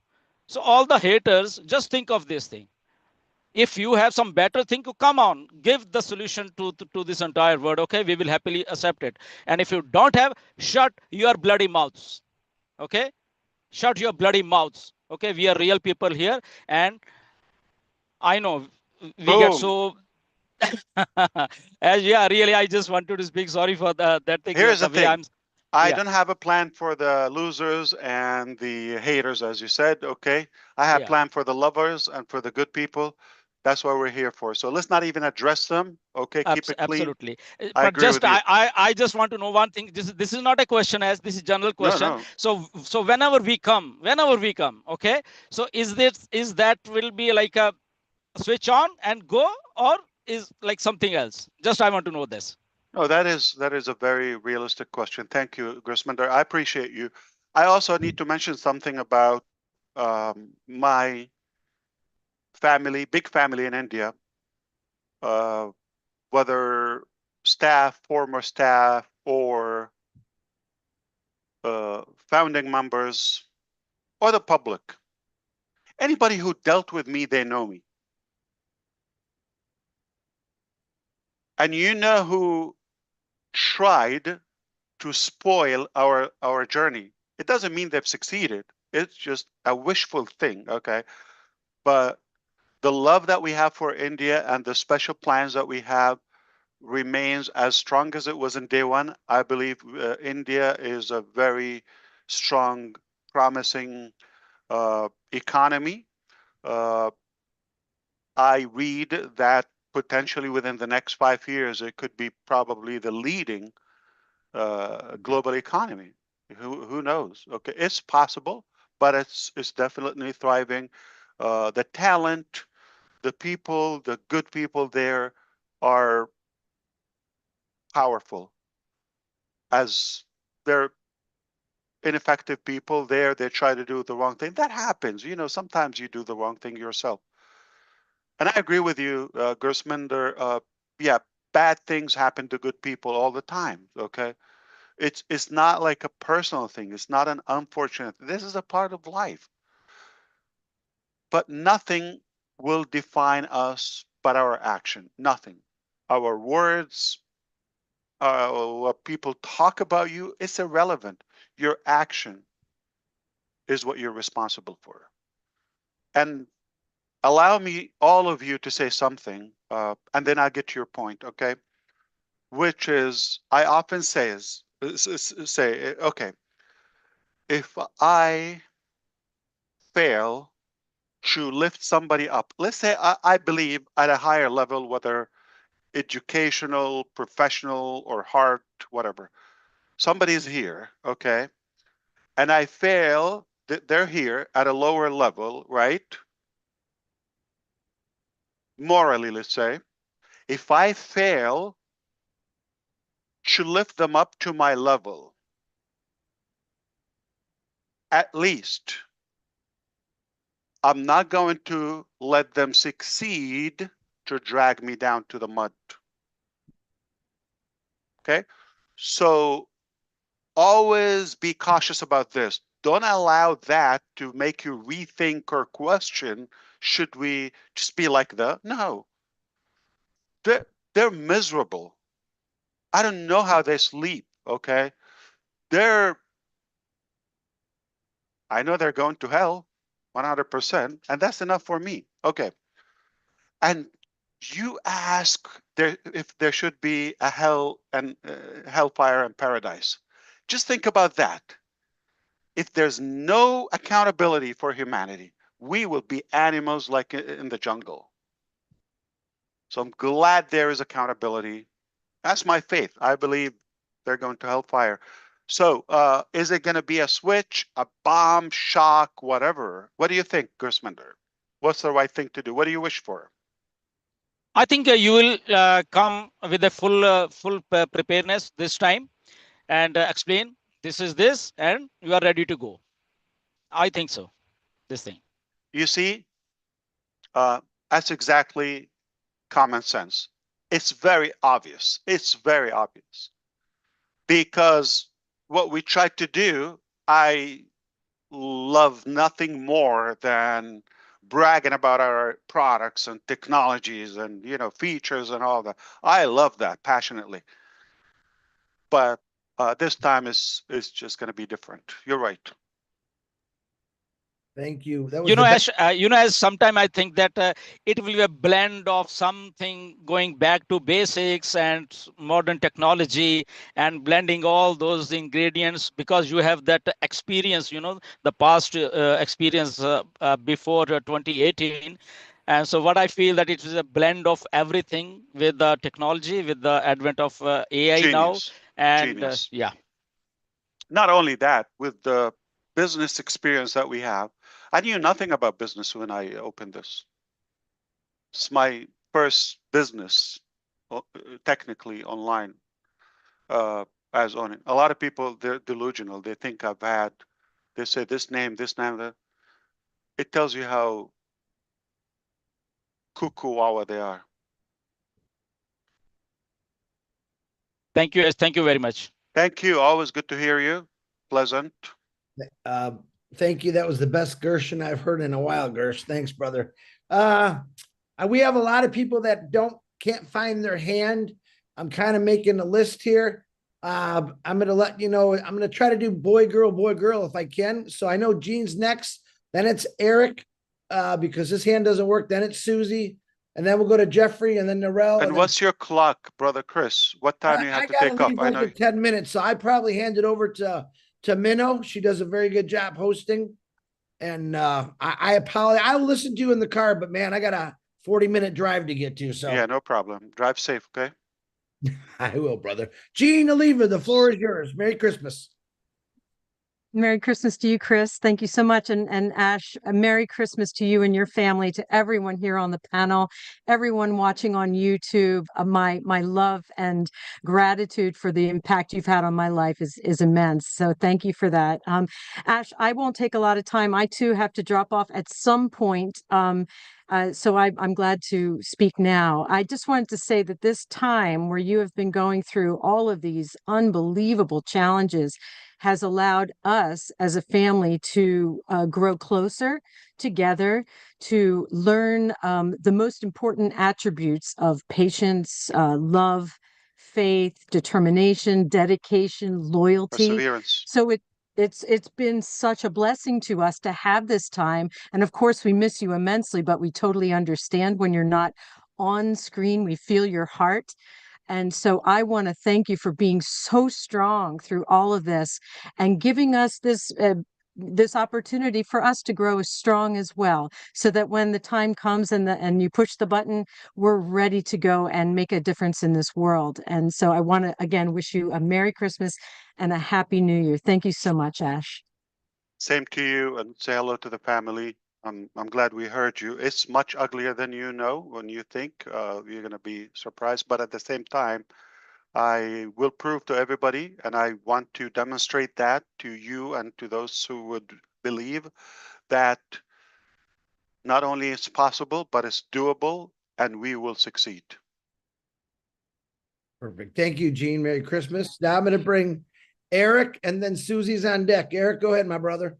So all the haters, just think of this thing. If you have some better thing, to come on, give the solution to this entire world. Okay, we will happily accept it. And if you don't have, shut your bloody mouths. Okay, shut your bloody mouths. Okay, we are real people here, and I know we get Boom. so as yeah, really, I just wanted to speak. Sorry for that thing. Here's The the way thing. I yeah, don't have a plan for the losers and the haters, as you said. Okay. I have yeah. plan for the lovers and for the good people. That's what we're here for. So let's not even address them. Okay. Keep it clean. Absolutely. I But agree just with you. I just want to know one thing. This is not a question, as this is general No, question. no. So whenever we come, okay. So is that will be like a switch on and go, or is like something else? Just I want to know this. No, that is a very realistic question. Thank you, Grisminder. I appreciate you. I also need to mention something about my family, big family in India, uh, whether staff, former staff, or founding members, or the public. Anybody who dealt with me, they know me. And you know who tried to spoil our journey. It doesn't mean they've succeeded. It's just a wishful thing, okay? But the love that we have for India and the special plans that we have remains as strong as it was in day one. I believe India is a very strong, promising economy. Uh, I read that potentially within the next 5 years, it could be probably the leading global economy. Who knows? Okay, it's possible, but it's definitely thriving. The talent, the people, the good people there are powerful. As they're ineffective people there, they try to do the wrong thing. That happens. You know, sometimes you do the wrong thing yourself. And I agree with you, Gersminder. Yeah, bad things happen to good people all the time. Okay, it's not like a personal thing. It's not an unfortunate. This is a part of life. But nothing will define us but our action. Nothing. Our words, what people talk about you, it's irrelevant. Your action is what you're responsible for. And allow me, all of you, to say something, and then I'll get to your point, okay? Which is, I often say, okay, if I fail to lift somebody up, let's say I believe at a higher level, whether educational, professional, or heart, whatever, somebody's here, okay? And I fail, they're here at a lower level, right? Morally, let's say. If I fail to lift them up to my level. At least. I'm not going to let them succeed to drag me down to the mud. Okay? So always be cautious about this. Don't allow that to make you rethink or question, should we just be like that? No. They're miserable. I don't know how they sleep, okay? I know they're going to hell, 100%, and that's enough for me. Okay. And you ask if there should be a hell and hellfire and paradise. Just think about that. If there's no accountability for humanity, we will be animals like in the jungle. So I'm glad there is accountability. That's my faith. I believe they're going to hellfire. So is it going to be a switch, a bomb, shock, whatever? What do you think, Gersmender? What's the right thing to do? What do you wish for? I think you will come with a full preparedness this time and explain this is this, and you are ready to go. I think so. This thing. You see, that's exactly common sense. It's very obvious. It's very obvious. Because what we try to do, I love nothing more than bragging about our products and technologies and features and all that. I love that passionately. But this time is just going to be different. You're right. Thank you. That was Ash, as sometime I think that it will be a blend of something going back to basics and modern technology and blending all those ingredients, because you have that experience, the past experience before 2018. And so what I feel that it is a blend of everything with the technology, with the advent of AI Genius. now. And Genius. yeah. Not only that, with the business experience that we have, I knew nothing about business when I opened this. It's my first business, technically online, as owning. A lot of people, they're delusional. They think they say this name, that. It tells you how cuckoo they are. Thank you. Thank you very much. Thank you. Always good to hear you. Pleasant. Thank you. That was the best Gershon I've heard in a while, Gersh. Thanks, brother. We have a lot of people that can't find their hand. I'm kind of making a list here. I'm going to let you know, I'm going to try to do boy, girl if I can. So I know Gene's next. Then it's Eric, because his hand doesn't work. Then it's Susie. And then we'll go to Jeffrey and then Narelle. And what's your clock, brother Chris? What time do you have to take off? I know 10 minutes. So I probably hand it over to Minnow. She does a very good job hosting. And I apologize. I'll listen to you in the car, but man, I got a 40-minute drive to get to. So yeah, no problem. Drive safe, okay? I will, brother. Gene Oliva, the floor is yours. Merry Christmas. Merry Christmas to you, Chris. Thank you so much. And Ash, a Merry Christmas to you and your family, to everyone here on the panel, everyone watching on YouTube. My love and gratitude for the impact you've had on my life is immense. So thank you for that. Ash, I won't take a lot of time. I too have to drop off at some point. So I'm glad to speak now. I just wanted to say that this time where you have been going through all of these unbelievable challenges has allowed us as a family to grow closer together, to learn the most important attributes of patience, love, faith, determination, dedication, loyalty. Perseverance. So it's been such a blessing to us to have this time. And of course, we miss you immensely, but we totally understand when you're not on screen. We feel your heart. And so I want to thank you for being so strong through all of this and giving us this opportunity for us to grow as strong as well, so that when the time comes and you push the button, we're ready to go and make a difference in this world. And so I want to again wish you a Merry Christmas and a Happy New Year. Thank you so much, Ash. Same to you, and say hello to the family. I'm glad we heard you. It's much uglier than when you think. You're going to be surprised, but at the same time, I will prove to everybody, and I want to demonstrate that to you and to those who would believe that not only it's possible, but it's doable, and we will succeed. Perfect. Thank you, Gene. Merry Christmas. Now I'm going to bring Eric, and then Susie's on deck. Eric, go ahead, my brother.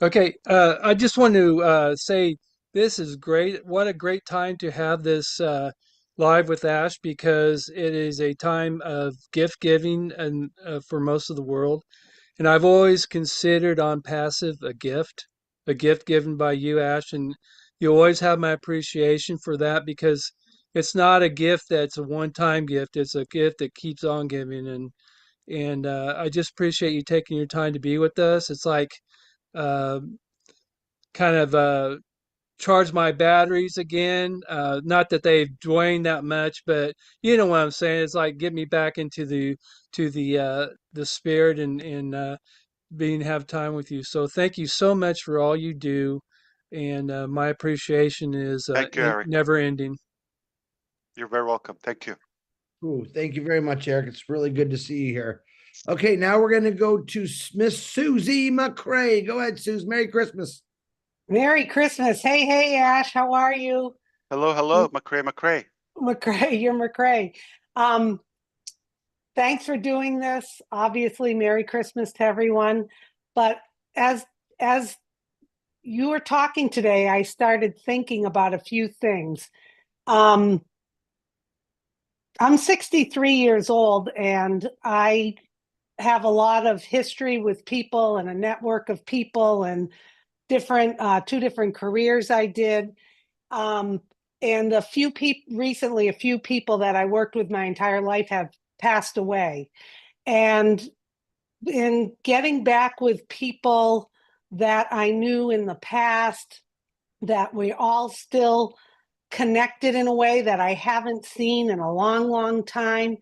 Okay, I just want to say this is great. What a great time to have this live with Ash, because it is a time of gift giving and for most of the world. And I've always considered ONPASSIVE a gift given by you, Ash, and you always have my appreciation for that, because it's not a gift that's a one-time gift. It's a gift that keeps on giving, and I just appreciate you taking your time to be with us. It's like uh, kind of charge my batteries again. Not that they've drained that much, but you know what I'm saying. It's like get me back into the spirit and being have time with you. So thank you so much for all you do, and my appreciation is Thank you, Eric. never ending. You're very welcome. Thank you. Ooh, thank you very much, Eric. It's really good to see you here. Okay, now we're going to go to Miss Susie McCray. Go ahead, Suze. Merry Christmas. Merry Christmas. Hey, hey, Ash, how are you? Hello, hello, McCray. McCray, you're McCray. Thanks for doing this. Obviously, Merry Christmas to everyone. But as you were talking today, I started thinking about a few things. I'm 63 years old, and I have a lot of history with people and a network of people and different two different careers I did. And a few people that I worked with my entire life have passed away. And in getting back with people that I knew in the past, that we all still connected in a way that I haven't seen in a long, long time,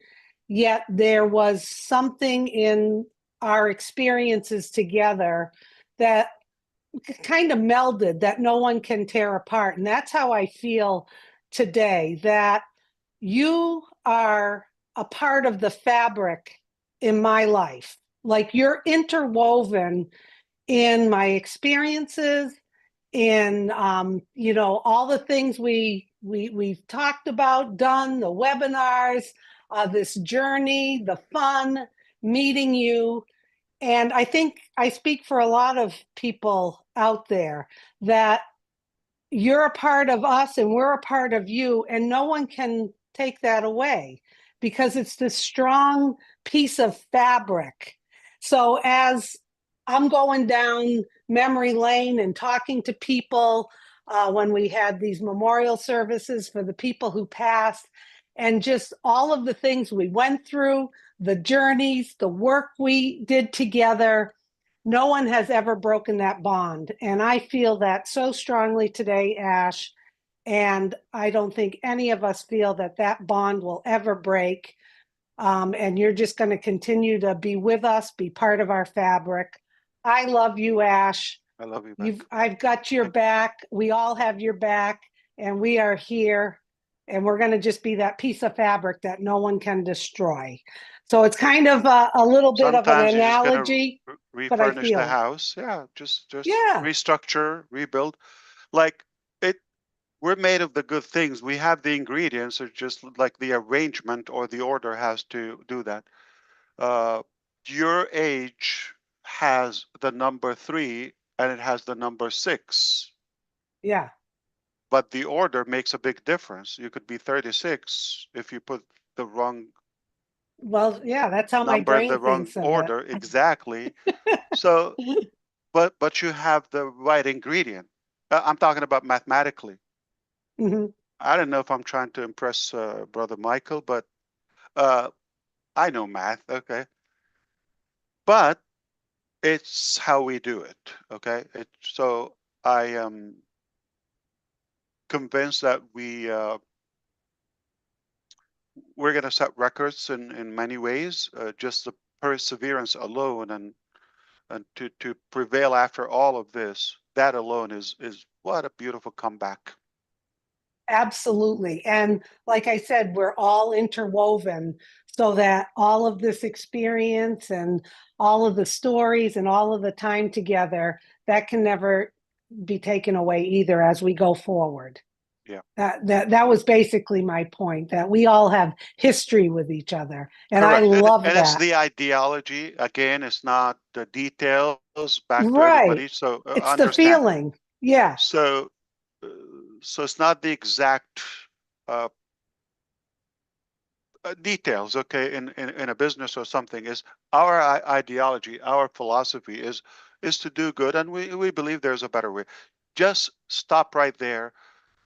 yet there was something in our experiences together that kind of melded that no one can tear apart. And that's how I feel today, that you are a part of the fabric in my life. Like you're interwoven in my experiences, in all the things we've talked about, done, the webinars, this journey, the fun, meeting you. And I think I speak for a lot of people out there that you're a part of us and we're a part of you, and no one can take that away because it's this strong piece of fabric. So as I'm going down memory lane and talking to people when we had these memorial services for the people who passed, and just all of the things we went through, the journeys, the work we did together, no one has ever broken that bond. And I feel that so strongly today, Ash. And I don't think any of us feel that that bond will ever break. And you're just going to continue to be with us, be part of our fabric. I love you, Ash. I love you back. I've got your back. We all have your back, and we are here. And we're going to just be that piece of fabric that no one can destroy. So it's kind of a little bit of an analogy. Refurnish but I feel the house. Yeah, just Yeah. restructure, rebuild. Like we're made of the good things. We have the ingredients, or just like the arrangement or the order has to do that. Your age has the number 3 and it has the number 6. Yeah. But the order makes a big difference. You could be 36 if you put the wrong Well, yeah, that's how my number in brain the wrong thinks of order. it. Exactly. So, but you have the right ingredient. I'm talking about mathematically. Mhm. I don't know if I'm trying to impress Brother Michael, but I know math. Okay. But it's how we do it. Okay. So I am convinced that we're going to set records in many ways. Just the perseverance alone, and to prevail after all of this, that alone is what a beautiful comeback. Absolutely. And like I said, we're all interwoven so that all of this experience and all of the stories and all of the time together, that can never be taken away either as we go forward. Yeah. That was basically my point, that we all have history with each other. And I Correct. love And it's that. the ideology. Again, it's not the details back to Right. everybody. So It's the understand. feeling. Yeah. So, so it's not the exact details, okay, in a business or something. Is our ideology, our philosophy is to do good, and we believe there's a better way. Just stop right there,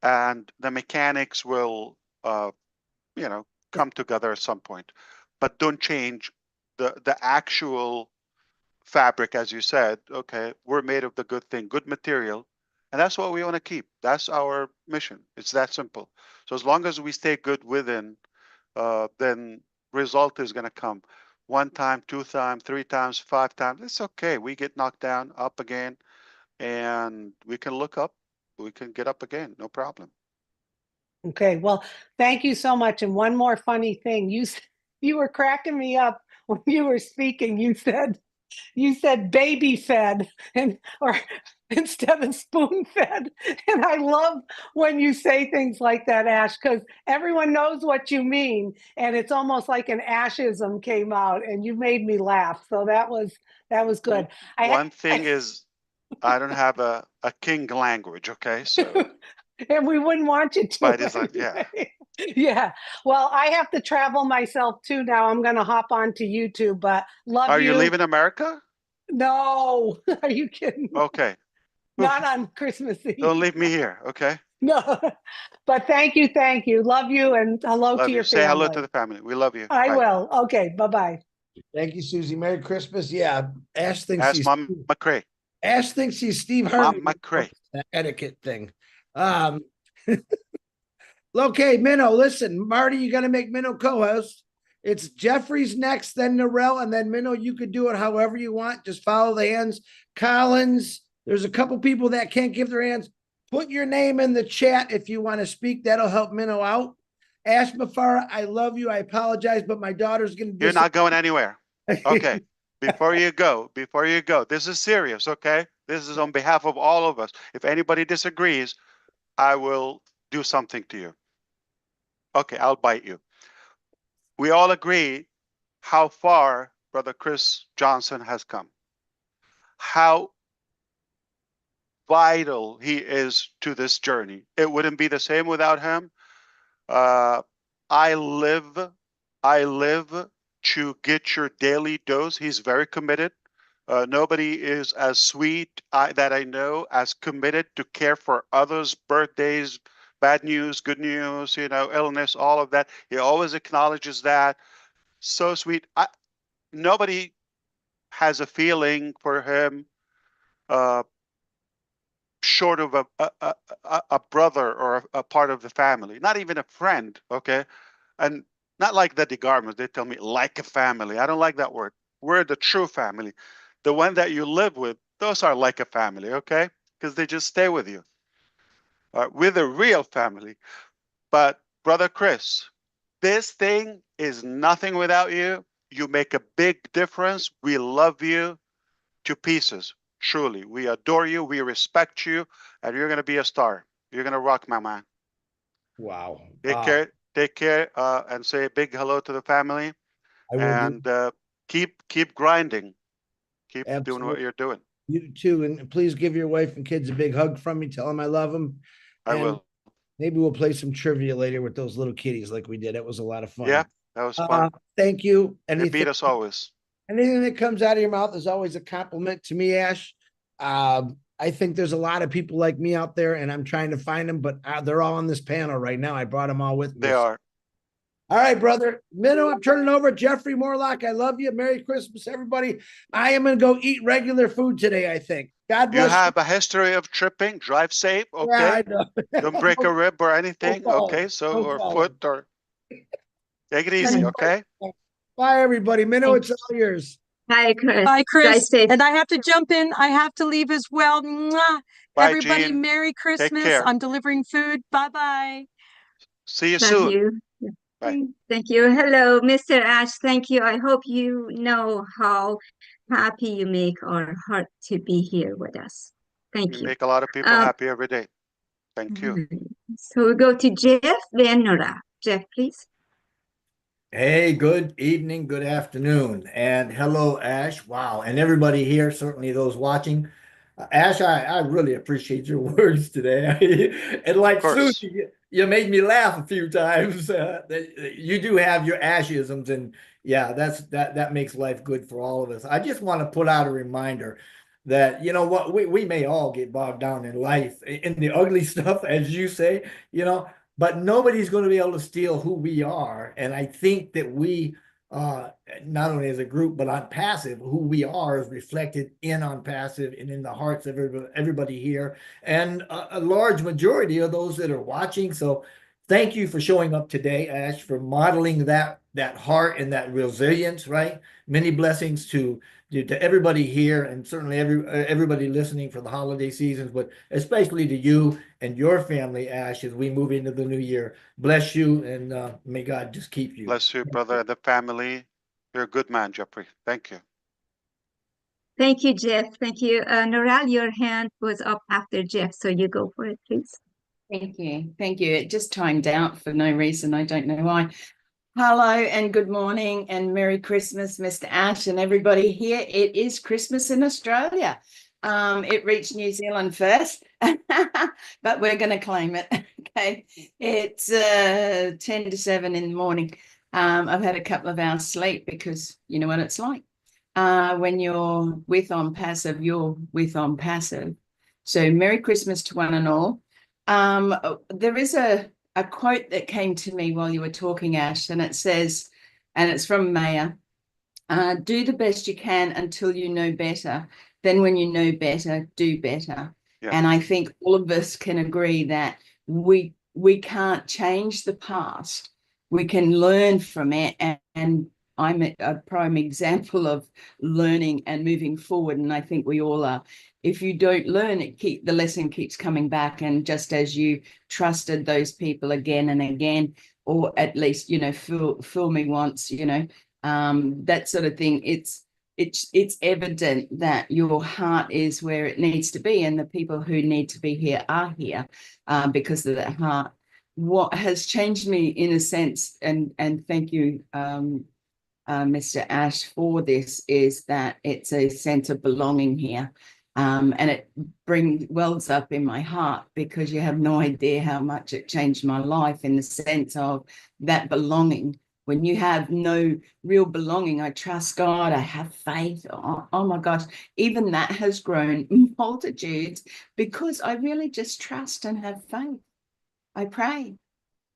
and the mechanics will, you know, come together at some point. But don't change the actual fabric, as you said. Okay, we're made of the good thing, good material, and that's what we want to keep. That's our mission. It's that simple. So as long as we stay good within, then result is going to come. 1 time, 2 times, 3 times, 5 times. It's okay. We get knocked down, up again, and we can look up. We can get up again. No problem. Okay, well, thank you so much. And one more funny thing, you were cracking me up when you were speaking. You said baby fed or instead of spoon fed. And I love when you say things like that, Ash, because everyone knows what you mean. And it's almost like an Ashism came out and you made me laugh. So that was good. One thing is, I don't have a king language, okay? So, and we wouldn't want you to. but it's like, yeah. Yeah. Well, I have to travel myself too now. I'm going to hop onto YouTube, but love Are you. you leaving America? No. Are you kidding? Okay. Not on Christmas Eve. Don't leave me here, okay? No. But thank you. Thank you. Love you and hello Love to you. your Say family. hello to the family. We love you. I Bye. will. Okay. Bye-bye. Thank you, Susie. Merry Christmas. Yeah, Ash thinks Ask he's Mom McCrae. Ash thinks he's Steve Harvey. Mom McCrae. That etiquette thing. Okay, Minnow, listen, Marty, you got to make Minnow co-host. It's Jeffrey's next, then Narelle, and then Minnow, you could do it however you want. Just follow the hands. Collins, there's a couple people that can't give their hands. Put your name in the chat if you want to speak. That'll help Minnow out. Ash Mufareh, I love you. I apologize, but my daughter's going to. You're not going anywhere. Okay. Before you go, this is serious, okay? This is on behalf of all of us. If anybody disagrees, I will do something to you. Okay, I'll bite you. We all agree how far Brother Chris Johnson has come. How vital he is to this journey. It wouldn't be the same without him. I live to get your daily dose. He's very committed. Nobody is as sweet that I know as committed to care for others' birthdays, bad news, good news, you know, illness, all of that. He always acknowledges that. So sweet. Nobody has a feeling for him short of a brother or a part of the family, not even a friend, okay? And not like the DeGarmos. They tell me like a family. I don't like that word. We're the true family. The one that you live with, those are like a family, okay? Because they just stay with you. We're the real family. But Brother Chris, this thing is nothing without you. You make a big difference. We love you to pieces. Truly, we adore you. We respect you. And you're going to be a star. You're going to rock, my man. Wow. Take care, and say a big hello to the family. I will And keep grinding. Keep doing Absolutely. what you're doing. You too. And please give your wife and kids a big hug from me. Tell them I love them. I will. Maybe we'll play some trivia later with those little kitties like we did. It was a lot of fun. Yeah, that was fun. Thank you. They beat us always. Anything that comes out of your mouth is always a compliment to me, Ash. I think there's a lot of people like me out there, and I'm trying to find them, but they're all on this panel right now. I brought them all with me. They are. All right, brother. Minnow, I'm turning over. Jeffrey Morlock, I love you. Merry Christmas, everybody. I am going to go eat regular food today, I think. God bless you. Have a history of tripping. Drive safe, okay? Yeah, I know. Don't break a rib or anything, okay? So, or foot, or take it easy, okay? Bye, everybody. Minnow, it's all yours. Hi, Chris. Bye, Drive Chris. safe. And I have to jump in. I have to leave as well. Mwah. Bye, Everybody, Jean. Merry Christmas. care. I'm delivering food. Bye-bye. See you Love soon. you. Bye. Thank you. Hello, Mr. Ash. Thank you. I hope you know how happy you make our heart to be here with us. Thank You you. make a lot of people happy every day. Thank you. So we go to Jeff, then Nora. Jeff, please. Hey, good evening, good afternoon, and hello, Ash. Wow, and everybody here, certainly those watching. Ash, I really appreciate your words today. And like Of course. Susie, you made me laugh a few times. You do have your Ashisms, and yeah, that makes life good for all of us. I just want to put out a reminder that, you know what, we may all get bogged down in life, in the ugly stuff, as you say, but nobody's going to be able to steal who we are. And I think that we, not only as a group, but on Passive, who we are is reflected in on Passive and in the hearts of everybody here, and a large majority of those that are watching. So thank you for showing up today, Ash, for modeling that heart and that resilience, right? Many blessings to everybody here, and certainly everybody listening for the holiday seasons, but especially to you and your family, Ash, as we move into the new year. Bless you, and may God just keep you. Bless you, brother, and the family. You're a good man, Jeffrey. Thank you. Thank you, Jeff. Thank you. Noral, your hand was up after Jeff, so you go for it, please. Thank you. Thank you. It just timed out for no reason. I don't know why. Hello and good morning and Merry Christmas, Mr. Ash and everybody here. It is Christmas in Australia. It reached New Zealand first, but we're going to claim it. Okay. It's 10 to 7 in the morning. I've had a couple of hours sleep because you know what it's like. When you're with ONPASSIVE, you're with ONPASSIVE. So Merry Christmas to one and all. There is a quote that came to me while you were talking, Ash, and it says, and it's from Maya, do the best you can until you know better. Then when you know better, do better. Yeah. And I think all of us can agree that we can't change the past. We can learn from it, and I'm a prime example of learning and moving forward, and I think we all are. If you don't learn, the lesson keeps coming back, and just as you trusted those people again and again, or at least, fool me once, that sort of thing, it's evident that your heart is where it needs to be, and the people who need to be here are here because of that heart. What has changed me in a sense, and thank you, Mr. Ash, for this, is that it's a sense of belonging here. And it wells up in my heart, because you have no idea how much it changed my life, in the sense of that belonging. When you have no real belonging, I trust God, I have faith. Oh my gosh, even that has grown multitudes, because I really just trust and have faith. I pray.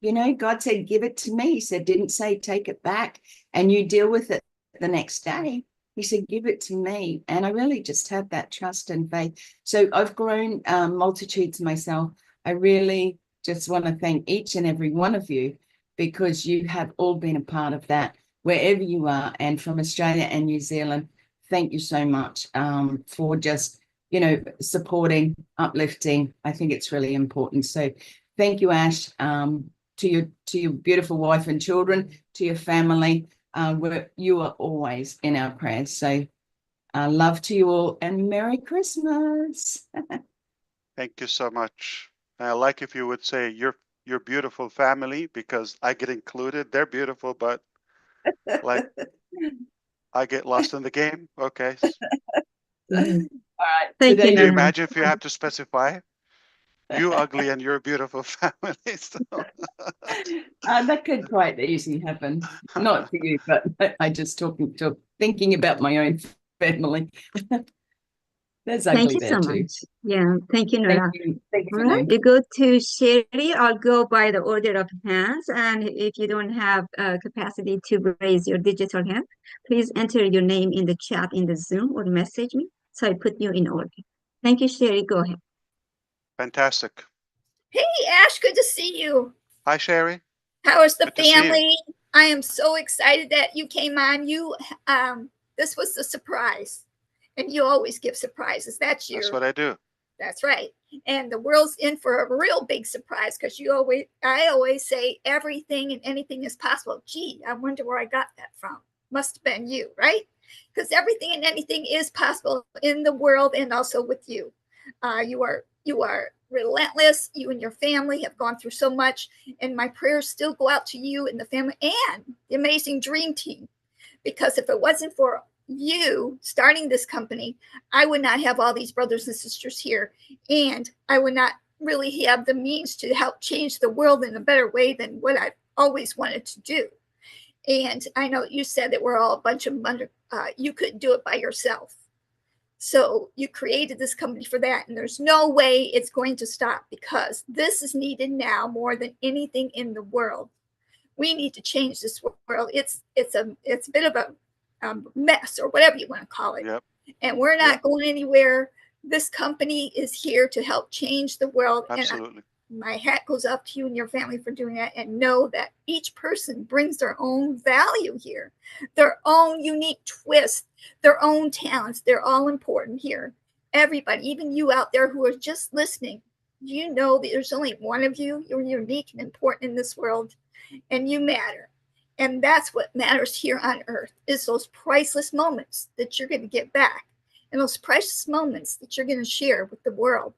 God said, give it to me. He said, didn't say take it back and you deal with it the next day. He said, give it to me. And I really just have that trust and faith. So I've grown multitudes myself. I really just want to thank each and every one of you, because you have all been a part of that, wherever you are. And from Australia and New Zealand, thank you so much for just, supporting, uplifting. I think it's really important. So thank you, Ash, to your beautiful wife and children, to your family. You are always in our prayers. So love to you all, and Merry Christmas. Thank you so much. I like if you would say your beautiful family, because I get included. They're beautiful, but like I get lost in the game. Okay. All right. Thank you. Can you imagine if you have to specify? You ugly and your beautiful family. So. That could quite easily happen. Not for you, but I just thinking about my own family. There's ugly Thank you there so too. much. Yeah, thank you, Nora. Thank you. All right, we go to Sherry. I'll go by the order of hands, and if you don't have capacity to raise your digital hand, please enter your name in the chat in the Zoom or message me, so I put you in order. Thank you, Sherry. Go ahead. Fantastic. Hey, Ash, good to see you. Hi, Sherry. How is the Good family? I am so excited that you came on. You This was the surprise. And you always give surprises. That's what I do. That's right. And the world's in for a real big surprise because I always say everything and anything is possible. Gee, I wonder where I got that from. Must have been you, right? Because everything and anything is possible in the world and also with you. You are relentless. You and your family have gone through so much, and my prayers still go out to you and the family and the amazing dream team. Because if it wasn't for you starting this company, I would not have all these brothers and sisters here, and I would not really have the means to help change the world in a better way than what I've always wanted to do. And I know you said that we're all a bunch of you couldn't do it by yourself. So you created this company for that, and there's no way it's going to stop because this is needed now more than anything in the world. We need to change this world. It's a bit of a mess or whatever you want to call it. Yep. And we're not going anywhere. This company is here to help change the world. Absolutely. And my hat goes up to you and your family for doing that, and know that each person brings their own value here, their own unique twist, their own talents. They're all important here. Everybody, even you out there who are just listening, you know that there's only one of you. You're unique and important in this world, and you matter. And that's what matters here on earth, is those priceless moments that you're going to get back, and those priceless moments that you're going to share with the world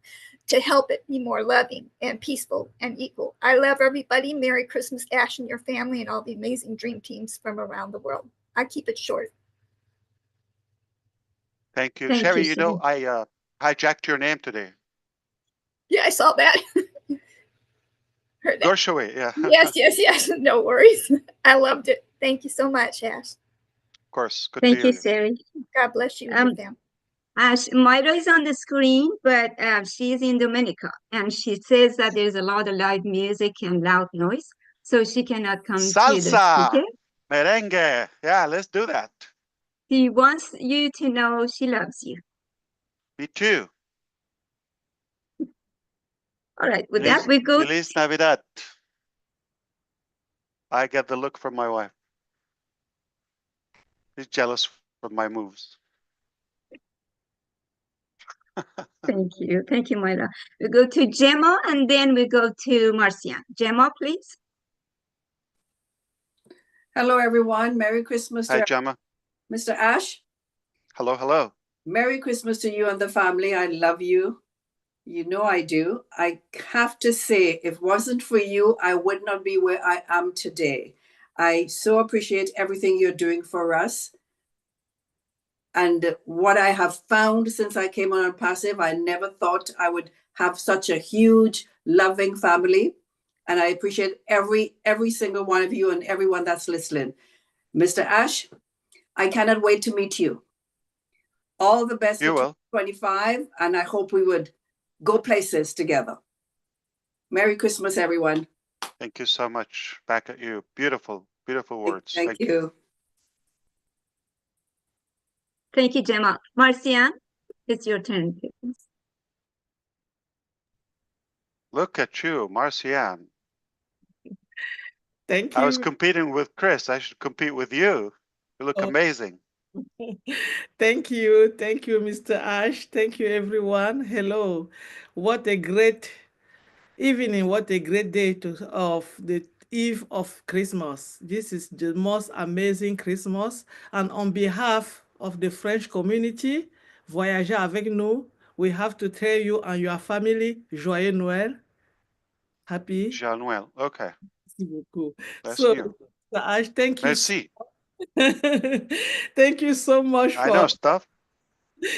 to help it be more loving and peaceful and equal. I love everybody. Merry Christmas, Ash and your family, and all the amazing dream teams from around the world. I keep it short. Thank you. Sherry, you know, I hijacked your name today. Yeah, I saw that. Heard that. Dorshaway, yeah. Yes. No worries. I loved it. Thank you so much, Ash. Of course. Good Thank to hear you, Sherry. God bless you and your family. Myra is on the screen, but she's in Dominica, and she says that there's a lot of loud music and loud noise, so she cannot come to the Salsa, speaker. merengue. Yeah, let's do that. She wants you to know she loves you. Me too. All right, with that, we go. Feliz Navidad. I get the look from my wife. She's jealous of my moves. Thank you, Myra. We go to Gemma, and then we go to Marcian. Gemma, please. Hello, everyone. Merry Christmas. Hi, Gemma. Mr. Ash. Hello. Merry Christmas to you and the family. I love you. You know I do. I have to say, if it wasn't for you, I would not be where I am today. I so appreciate everything you're doing for us. And what I have found since I came on Passive, I never thought I would have such a huge, loving family. And I appreciate every single one of you and everyone that's listening. Mr. Ash, I cannot wait to meet you. All the best for 2025, and I hope we would go places together. Merry Christmas, everyone. Thank you so much. Back at you. Beautiful words. Thank you. Thank you, Gemma. Marcian, it's your turn, please. Look at you, Marcian. Thank you. I was competing with Chris. I should compete with you. You look amazing. Thank you, Mr. Ash. Thank you, everyone. Hello. What a great evening. What a great day of the eve of Christmas. This is the most amazing Christmas. And on behalf of the French community, Voyagez avec nous, we have to tell you and your family, Joyeux Noël. Happy. Joyeux Noël. Okay. Merci beaucoup. Bless So, you. Mr. Ash, thank you. Merci. Thank you so much. I know stuff.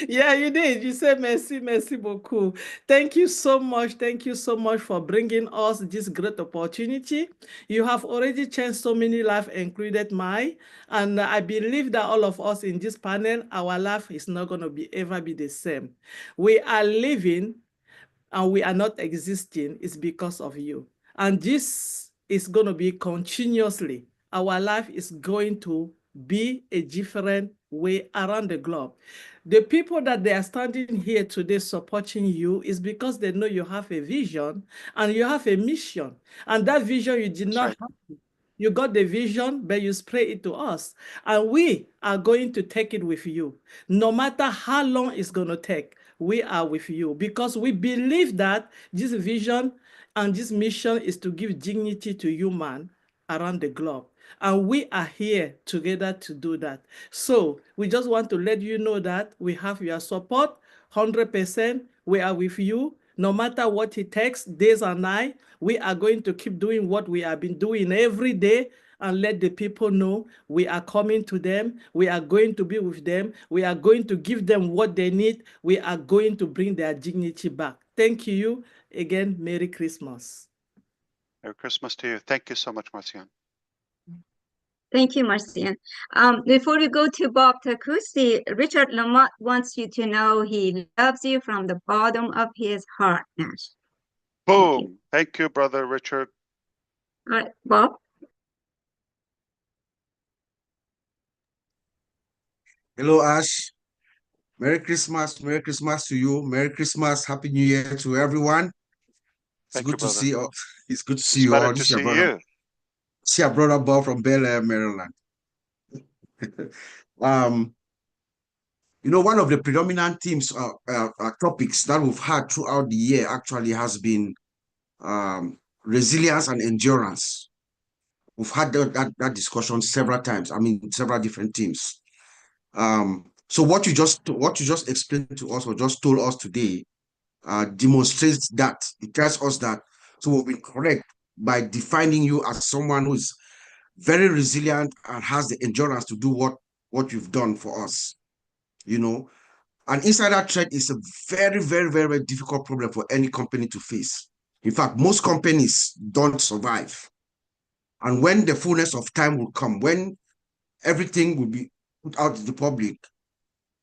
Yeah, you did. You said merci beaucoup. Thank you so much. Thank you so much for bringing us this great opportunity. You have already changed so many lives, included mine. And I believe that all of us in this panel, our life is not going to ever be the same. We are living and we are not existing. It's because of you. And this is going to be continuously. Our life is going to be a different way around the globe. The people that they are standing here today supporting you is because they know you have a vision and you have a mission. And that vision you did not have You got the vision, but you spray it to us. And we are going to take it with you. No matter how long it's going to take, we are with you because we believe that this vision and this mission is to give dignity to human around the globe. And we are here together to do that. So we just want to let you know that we have your support 100%. We are with you. No matter what it takes, days and night, we are going to keep doing what we have been doing every day and let the people know we are coming to them. We are going to be with them. We are going to give them what they need. We are going to bring their dignity back. Thank you again. Merry Christmas. Merry Christmas to you. Thank you so much, Marcian. Thank you, Marcian. Before we go to Bob Takusi, Richard Lamott wants you to know he loves you from the bottom of his heart, Nash. Boom. Thank you, brother Richard. All right, Bob? Hello, Ash. Merry Christmas to you. Merry Christmas, Happy New Year to everyone. It's good to see you. It's good to see you all. Better to see you. See our brother Bob from Bel Air, Maryland. One of the predominant themes, topics that we've had throughout the year actually has been resilience and endurance. We've had that discussion several times. I mean, several different teams. So what you just explained to us or just told us today demonstrates that. It tells us that. So we've been correct by defining you as someone who is very resilient and has the endurance to do what you've done for us. An insider threat is a very, very, very, very difficult problem for any company to face. In fact, most companies don't survive. And when the fullness of time will come, when everything will be put out to the public,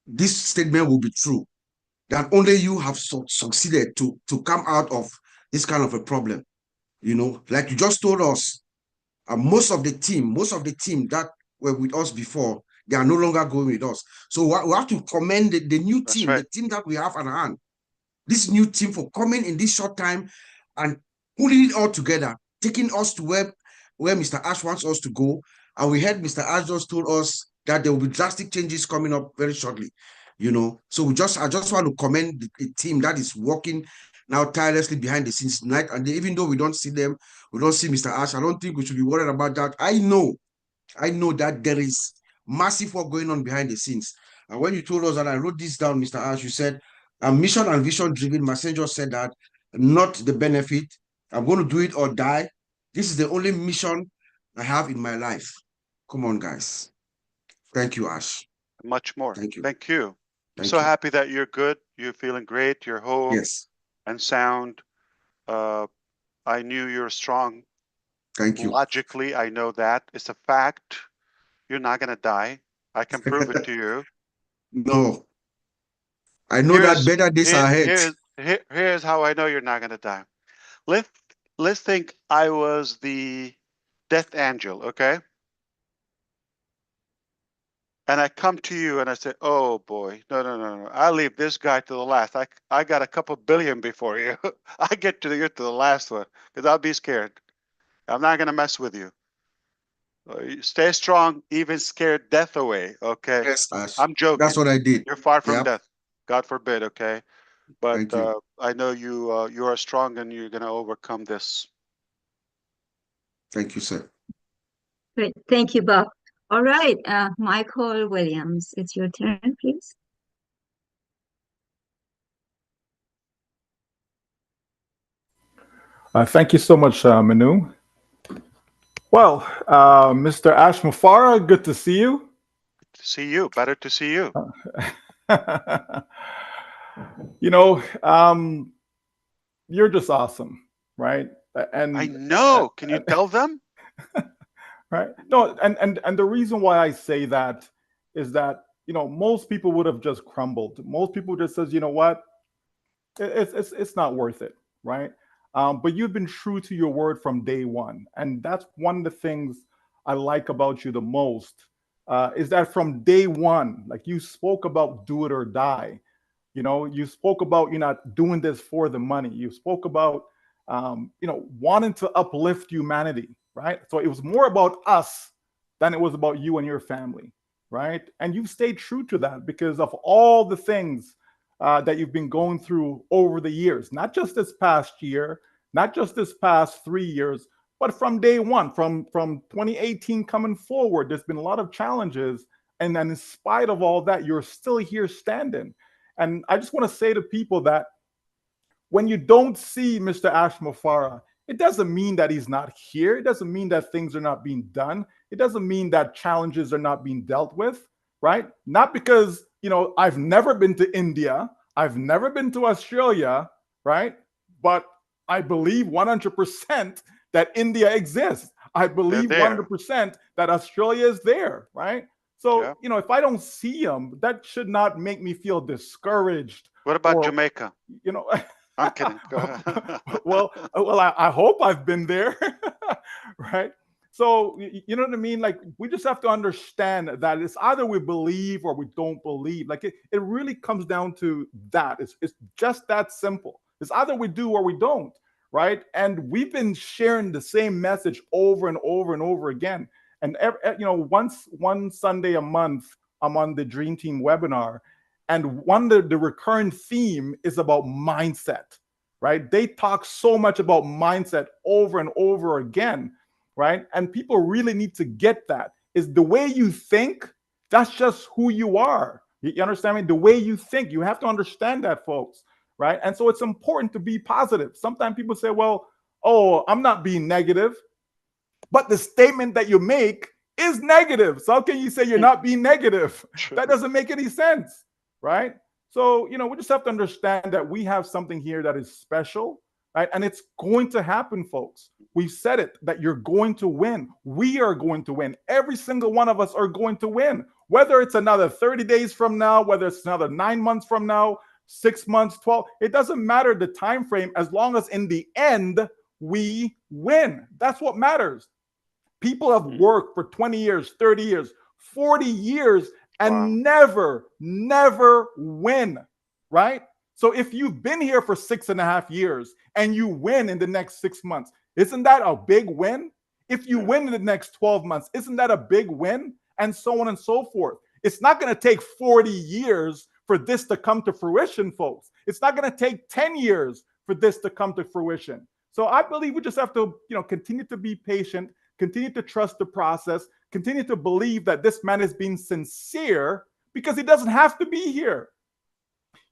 this statement will be true, that only you have succeeded to come out of this kind of a problem. Like you just told us, most of the team that were with us before, they are no longer going with us. So we have to commend the new team, the team that we have at hand. This new team for coming in this short time and putting it all together, taking us to where Mr. Ash wants us to go. And we heard Mr. Ash just told us that there will be drastic changes coming up very shortly. So I just want to commend the team that is working now tirelessly behind the scenes tonight. And even though we don't see them, we don't see Mr. Ash, I don't think we should be worried about that. I know that there is massive work going on behind the scenes. And when you told us that, I wrote this down, Mr. Ash, you said, I'm mission and vision driven. Messenger said that, not the benefit. I'm going to do it or die. This is the only mission I have in my life. Come on, guys. Thank you, Ash. Much more. Thank you. Thank you. I'm so happy that you're good. You're feeling great. You're home and sound. I knew you're strong. Thank you. Logically, I know that. It's a fact. You're not going to die. I can prove it to you. No. I know that better days are ahead. Here's how I know you're not going to die. Let's think I was the death angel, okay? And I come to you and I say, oh boy, no. I'll leave this guy to the last. I got a couple billion before you. I get to the last one because I'll be scared. I'm not going to mess with you. Stay strong, even scared death away, okay? Yes, Ash. I'm joking. That's what I did. You're far from death. God forbid, okay? But I know you are strong and you're going to overcome this. Thank you, sir. Great. Thank you, Bob. All right, Michael Williams, it's your turn, please. Thank you so much, Manu. Well, Mr. Ash Mufareh, good to see you. Good to see you. Better to see you. You're just awesome, right? And I know. Can you tell them? Right. No, and the reason why I say that is that, most people would have just crumbled. Most people just says, you know what, it's not worth it, right? But you've been true to your word from day one. And that's one of the things I like about you the most, is that from day one, like you spoke about do it or die. You spoke about you're not doing this for the money. You spoke about, wanting to uplift humanity, right? So it was more about us than it was about you and your family, right? And you've stayed true to that because of all the things that you've been going through over the years, not just this past year, not just this past 3 years, but from day one, from 2018 coming forward, there's been a lot of challenges. And then in spite of all that, you're still here standing. And I just want to say to people that when you don't see Mr. Ash Mufareh, it doesn't mean that he's not here. It doesn't mean that things are not being done. It doesn't mean that challenges are not being dealt with, right? Not because, I've never been to India. I've never been to Australia, right? But I believe 100% that India exists. I believe 100% that Australia is there, right? So, if I don't see them, that should not make me feel discouraged. What about Jamaica? I'm kidding. Go ahead. well, I hope I've been there, right? So, you know what I mean? Like, we just have to understand that it's either we believe or we don't believe. Like, it really comes down to that. It's just that simple. It's either we do or we don't, right? And we've been sharing the same message over and over and over again. And, one Sunday a month, I'm on the Dream Team webinar. And one of the recurring theme is about mindset, right? They talk so much about mindset over and over again, right? And people really need to get that. Is the way you think, that's just who you are. You understand me? The way you think, you have to understand that, folks, right? And so it's important to be positive. Sometimes people say, well, I'm not being negative. But the statement that you make is negative. So how can you say you're not being negative? That doesn't make any sense. Right? So, we just have to understand that we have something here that is special, right? And it's going to happen, folks. We've said it, that you're going to win. We are going to win. Every single one of us are going to win. Whether it's another 30 days from now, whether it's another 9 months from now, 6 months, 12, it doesn't matter the time frame, as long as in the end, we win. That's what matters. People have worked for 20 years, 30 years, 40 years, and never win, right? So if you've been here for 6.5 years and you win in the next 6 months, isn't that a big win? If you win in the next 12 months, isn't that a big win? And so on and so forth. It's not going to take 40 years for this to come to fruition, folks. It's not going to take 10 years for this to come to fruition. So I believe we just have to, continue to be patient, continue to trust the process, continue to believe that this man is being sincere, because he doesn't have to be here.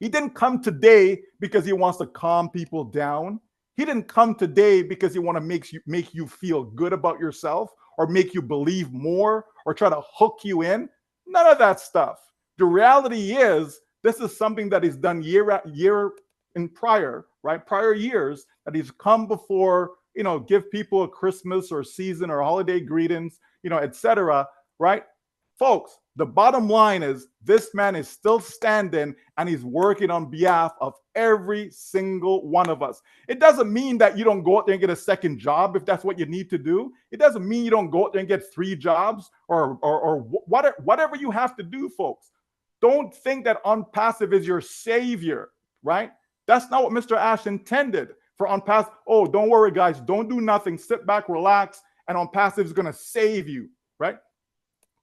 He didn't come today because he wants to calm people down. He didn't come today because he wants to make you feel good about yourself or make you believe more or try to hook you in. None of that stuff. The reality is, this is something that he's done year in prior years, that he's come before, give people a Christmas or season or holiday greetings, etc. Right? Folks, the bottom line is, this man is still standing and he's working on behalf of every single one of us. It doesn't mean that you don't go out there and get a second job if that's what you need to do. It doesn't mean you don't go out there and get 3 jobs or whatever you have to do, folks. Don't think that ONPASSIVE is your savior, right? That's not what Mr. Ash intended for ONPASSIVE. Oh, don't worry, guys. Don't do nothing. Sit back, relax, and ONPASSIVE is going to save you, right?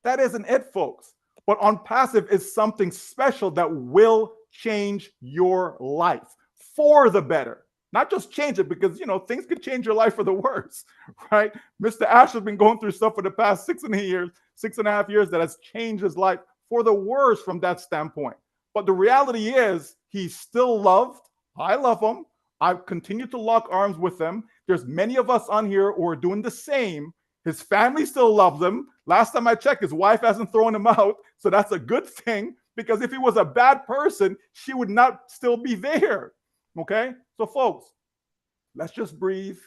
That isn't it, folks. But ONPASSIVE is something special that will change your life for the better. Not just change it, because, things could change your life for the worse, right? Mr. Ash has been going through stuff for the past 6.5 years that has changed his life for the worse from that standpoint. But the reality is, he's still loved. I love him. I continue to lock arms with him. There's many of us on here who are doing the same. His family still loves him. Last time I checked, his wife hasn't thrown him out. So that's a good thing, because if he was a bad person, she would not still be there. Okay? So folks, let's just breathe.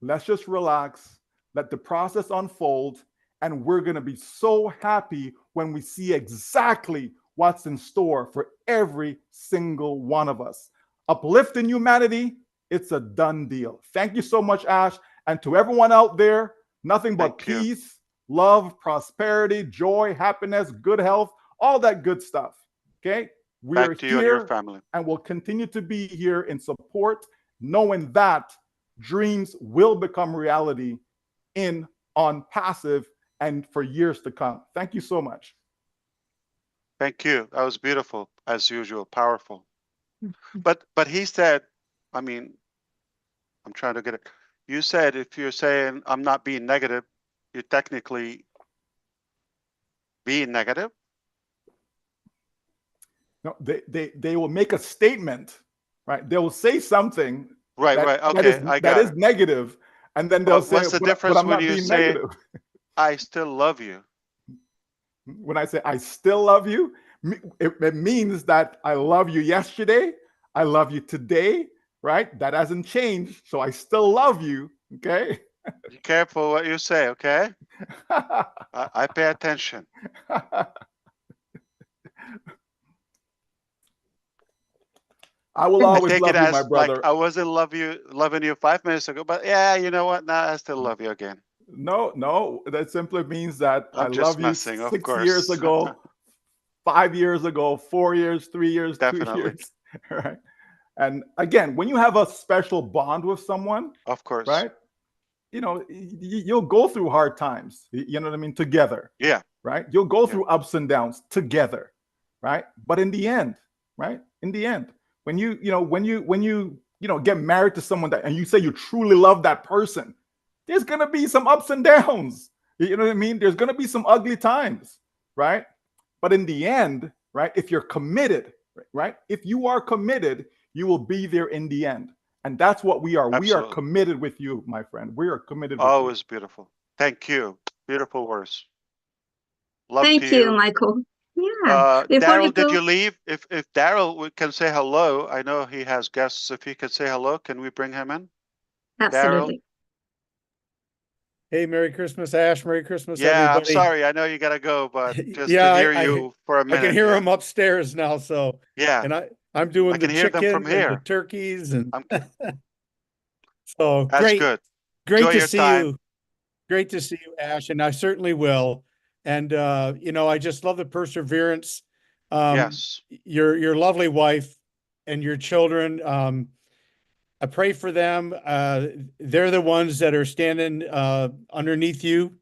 Let's just relax. Let the process unfold. And we're going to be so happy when we see exactly what's in store for every single one of us. Uplifting humanity, it's a done deal. Thank you so much, Ash. And to everyone out there, nothing but peace, love, prosperity, joy, happiness, good health, all that good stuff. Okay? We are to you and your family. And we'll continue to be here in support, knowing that dreams will become reality on passive and for years to come. Thank you so much. Thank you. That was beautiful, as usual, powerful. But he said, I mean, I'm trying to get it. You said if you're saying I'm not being negative, you're technically being negative. No, they will make a statement, right? They will say something Right, right. Okay, that is negative, and then they'll say, what's the but difference I'm when not you being say, negative. I still love you? When I say I still love you, it means that I love you yesterday, I love you today, right? That hasn't changed, so I still love you, okay? Be careful what you say, okay? I pay attention. I will always take love it you, as my brother. like I wasn't loving you 5 minutes ago, but yeah, you know what? Now I still love you again. No, that simply means that I I'm just love you messing, of 6 years course. ago, 5 years ago, 4 years, 3 years, Definitely. 2 years, right? And again, when you have a special bond with someone, of course, right? You know, you'll go through hard times, you know what I mean, together. Yeah. Right? You'll go through ups and downs together, right? But in the end, right? In the end, when you get married to someone and you say you truly love that person, there's gonna be some ups and downs. You know what I mean? There's gonna be some ugly times, right? But in the end, right? If you're committed, right? If you are committed, you will be there in the end. And that's what we are. Absolutely. We are committed with you, my friend. We are committed with Always beautiful. Thank you. Beautiful words. Love Thank to you, Michael. Yeah. Before Daryl, you did go, you leave? If Daryl can say hello, I know he has guests. If he can say hello, can we bring him in? absolutely. Daryl? Hey, Merry Christmas, Ash. Merry Christmas, Yeah, everybody. I'm sorry. I know you gotta go, but just Yeah, to hear you for a minute. I can hear yeah. them upstairs now. So Yeah. and I'm doing I the can hear them chicken from and the here. turkeys and so That's good. Great Enjoy to your see time. you. Great to see you, Ash, and I certainly will. And I just love the perseverance. Yes. Your lovely wife and your children. I pray for them. They're the ones that are standing underneath you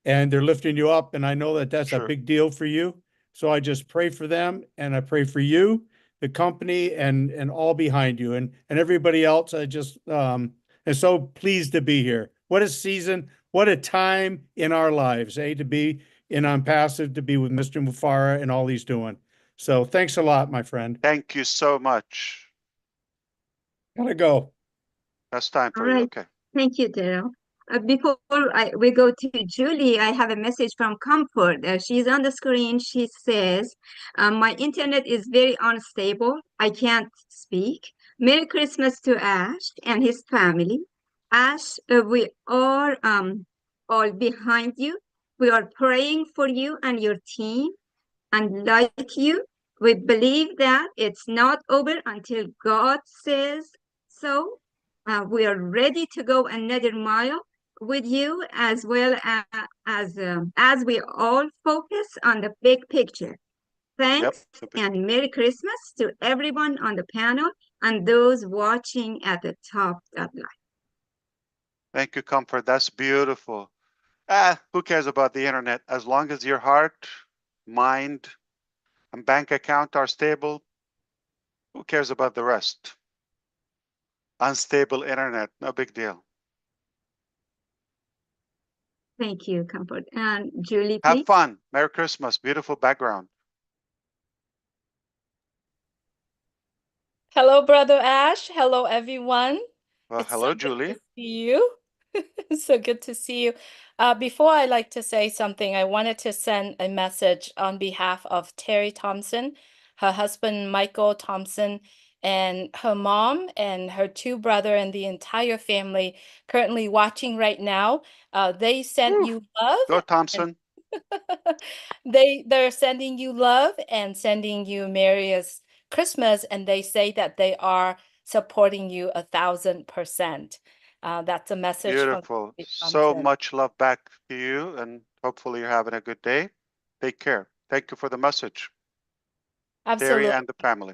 and they're lifting you up. And I know that that's a big deal for you. So I just pray for them and I pray for you, the company and all behind you and everybody else. I just am so pleased to be here. What a season, what a time in our lives, to be in ONPASSIVE, to be with Mr. Mufareh and all he's doing. So thanks a lot, my friend. Thank you so much. Gotta go. That's time for All you. right. Okay. Thank you, Daryl. Before we go to Julie, I have a message from Comfort. She's on the screen. She says, my internet is very unstable. I can't speak. Merry Christmas to Ash and his family. Ash, we are all behind you. We are praying for you and your team. And like you, we believe that it's not over until God says so. We are ready to go another mile with you as well as we all focus on the big picture. Thanks and Merry Christmas to everyone on the panel and those watching at the top of life. Thank you, Comfort. That's beautiful. Who cares about the internet? As long as your heart, mind, and bank account are stable, who cares about the rest? Unstable internet, no big deal. Thank you, Comfort. And Julie, please. Have fun. Merry Christmas. Beautiful background. Hello, Brother Ash. Hello, everyone. Well, It's hello, so good Julie. to see you. So good to see you. Before I like to say something, I wanted to send a message on behalf of Terry Thompson, her husband, Michael Thompson, and her mom and her two brothers and the entire family currently watching right now. They sent you love. Go, Thompson. They're sending you love and sending you Merriest Christmas, and they say that they are supporting you 1,000%. That's a message Beautiful. from So much love back to you, and hopefully you're having a good day. Take care. Thank you for the message. Absolutely. Terry and the family.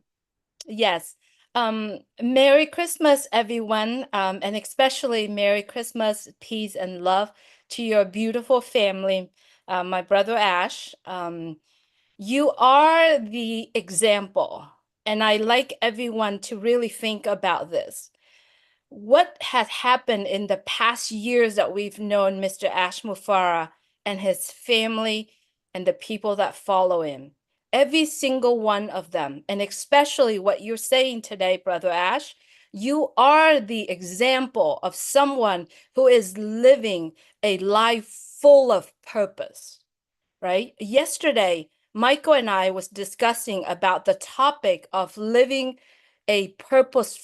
Yes. Merry Christmas, everyone, and especially Merry Christmas, peace, and love to your beautiful family. My brother Ash, you are the example, and I like everyone to really think about this. What has happened in the past years that we've known Mr. Ash Mufareh and his family and the people that follow him? Every single one of them, and especially what you're saying today, Brother Ash, you are the example of someone who is living a life full of purpose, right? Yesterday, Michael and I was discussing about the topic of living a purpose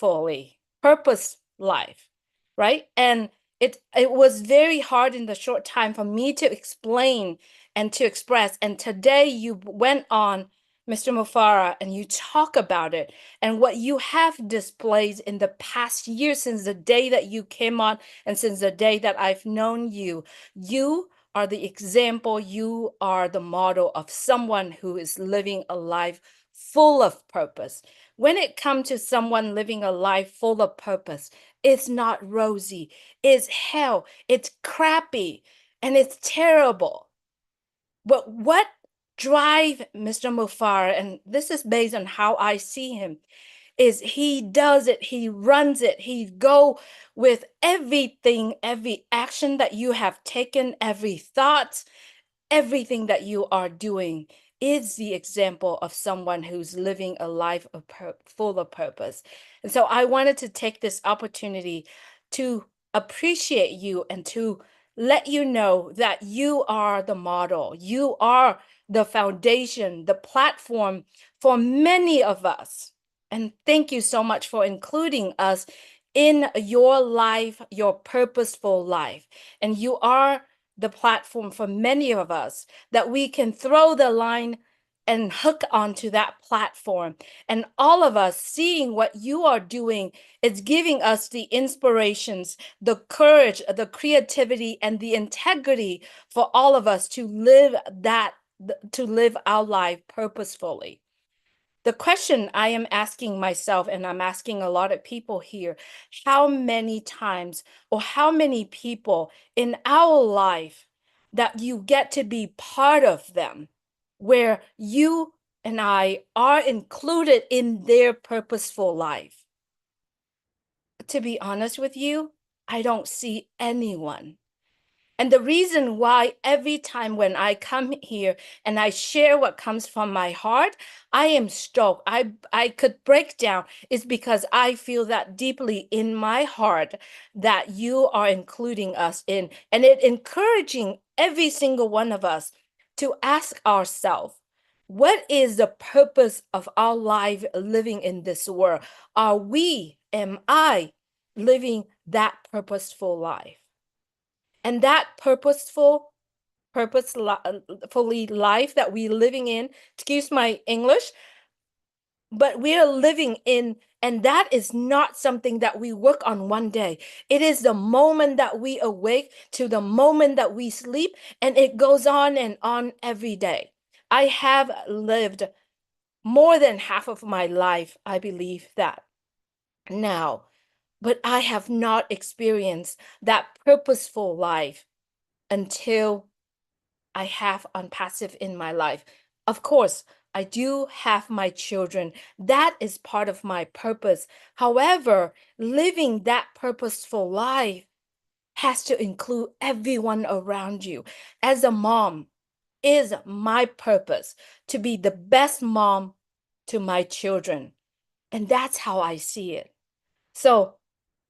life, right? And it was very hard in the short time for me to explain and to express. And today you went on, Mr. Mufareh, and you talk about it and what you have displayed in the past year since the day that you came on and since the day that I've known you. You are the example, you are the model of someone who is living a life full of purpose. When it comes to someone living a life full of purpose, it's not rosy, it's hell, it's crappy, and it's terrible. But what drives Mr. Mufareh, and this is based on how I see him, is he does it, he runs it, he go with everything, every action that you have taken, every thought, everything that you are doing is the example of someone who's living a life full of purpose. And so I wanted to take this opportunity to appreciate you and to let you know that you are the model. You are the foundation, the platform for many of us. And thank you so much for including us in your life, your purposeful life. And you are the platform for many of us that we can throw the line and hook onto that platform. And all of us seeing what you are doing is giving us the inspirations, the courage, the creativity, and the integrity for all of us to live our life purposefully. The question I am asking myself, and I'm asking a lot of people here, how many times or how many people in our life that you get to be part of them, where you and I are included in their purposeful life? To be honest with you, I don't see anyone. And the reason why every time when I come here and I share what comes from my heart, I am stoked. I could break down is because I feel that deeply in my heart that you are including us in, and it encouraging every single one of us to ask ourselves, what is the purpose of our life living in this world? Am I living that purposeful life? And that purposefully life that we're living in, excuse my English, but we are living in, and that is not something that we work on one day. It is the moment that we awake to the moment that we sleep, and it goes on and on every day. I have lived more than half of my life, I believe that now, but I have not experienced that purposeful life until I have unpassive in my life. Of course, I do have my children. That is part of my purpose. However, living that purposeful life has to include everyone around you. As a mom, is my purpose to be the best mom to my children. And that's how I see it. So,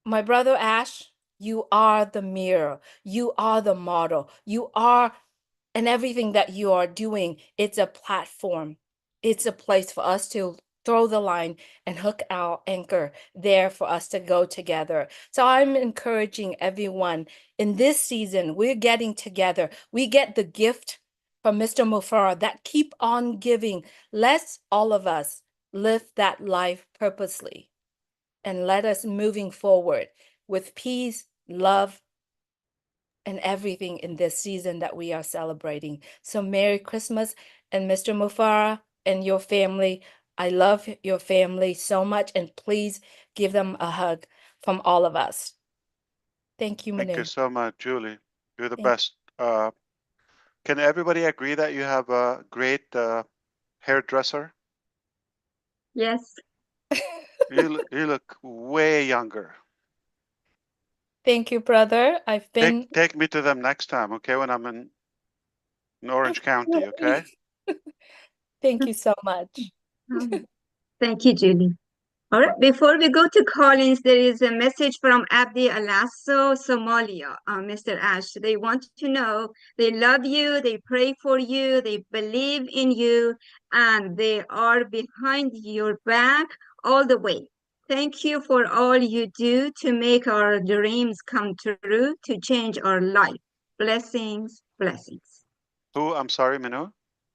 my brother Ash, you are the mirror. You are the model. You are, and everything that you are doing, it's a platform. It's a place for us to throw the line and hook our anchor there for us to go together. So I'm encouraging everyone in this season, we're getting together. We get the gift from Mr. Mufareh that keep on giving. Let's all of us live that life purposely. And let us moving forward with peace, love, and everything in this season that we are celebrating. So Merry Christmas, and Mr. Mufareh and your family, I love your family so much, and please give them a hug from all of us. Thank you, Manu. Thank you so much, Julie. You're the Thank best. Can everybody agree that you have a great hairdresser? Yes. You look way younger. Thank you, brother. I've been. Take me to them next time, okay? When I'm in Orange County, okay? Thank you so much. Thank you, Julie. All right, before we go to Collins, there is a message from Abdi Alasso, Somalia, Mr. Ash. They want to know they love you, they pray for you, they believe in you, and they are behind your back all the way. Thank you for all you do to make our dreams come true, to change our life. Blessings, blessings. Who? I'm sorry, Minu?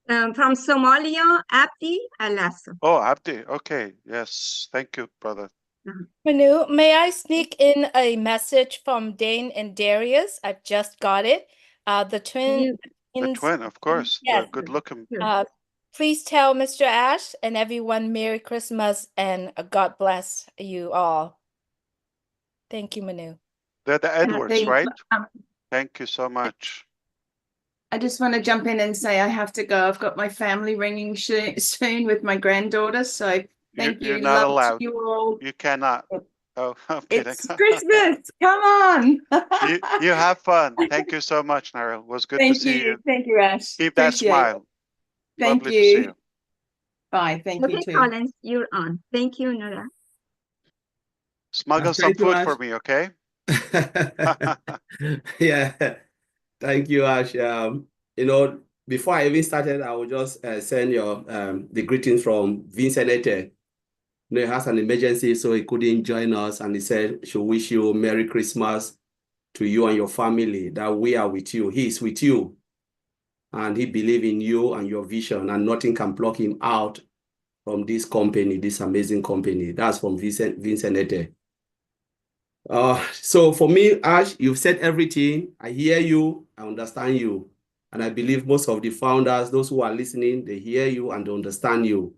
From Somalia, Abdi Alasso. Oh, Abdi. Okay. Yes. Thank you, brother. Manu, may I sneak in a message from Dane and Darius? I've just got it. The twins. The twin, of course. Yes. The good looking. Please tell Mr. Ash and everyone Merry Christmas and God bless you all. Thank you, Manu. They're the Edwards, Thank you. right? Thank you so much. I just want to jump in and say I have to go. I've got my family ringing soon with my granddaughter. So thank you. You're not Love to allowed. you all. You cannot. Oh, I'm kidding. It's Christmas. Come on. you have fun. Thank you so much, Naril. It was good to Thank see you. Thank you, Ash. Keep that Appreciate smile. it. Thank Lovely to see you. you. Bye. Thank you Okay, too. Collins, you're on. Thank you, Nora. Smuggle some Thank you, food Ash. for me, okay? Yeah, thank you, Ash. Before I even started, I will just send your the greetings from Vincent Ete. He has an emergency, so he couldn't join us, and he said, "Should wish you Merry Christmas to you and your family. That we are with you. He is with you, and he believes in you and your vision, and nothing can pluck him out from this company, this amazing company." That's from Vincent Ete. So for me, Ash, you've said everything. I hear you, I understand you. And I believe most of the founders, those who are listening, they hear you and they understand you.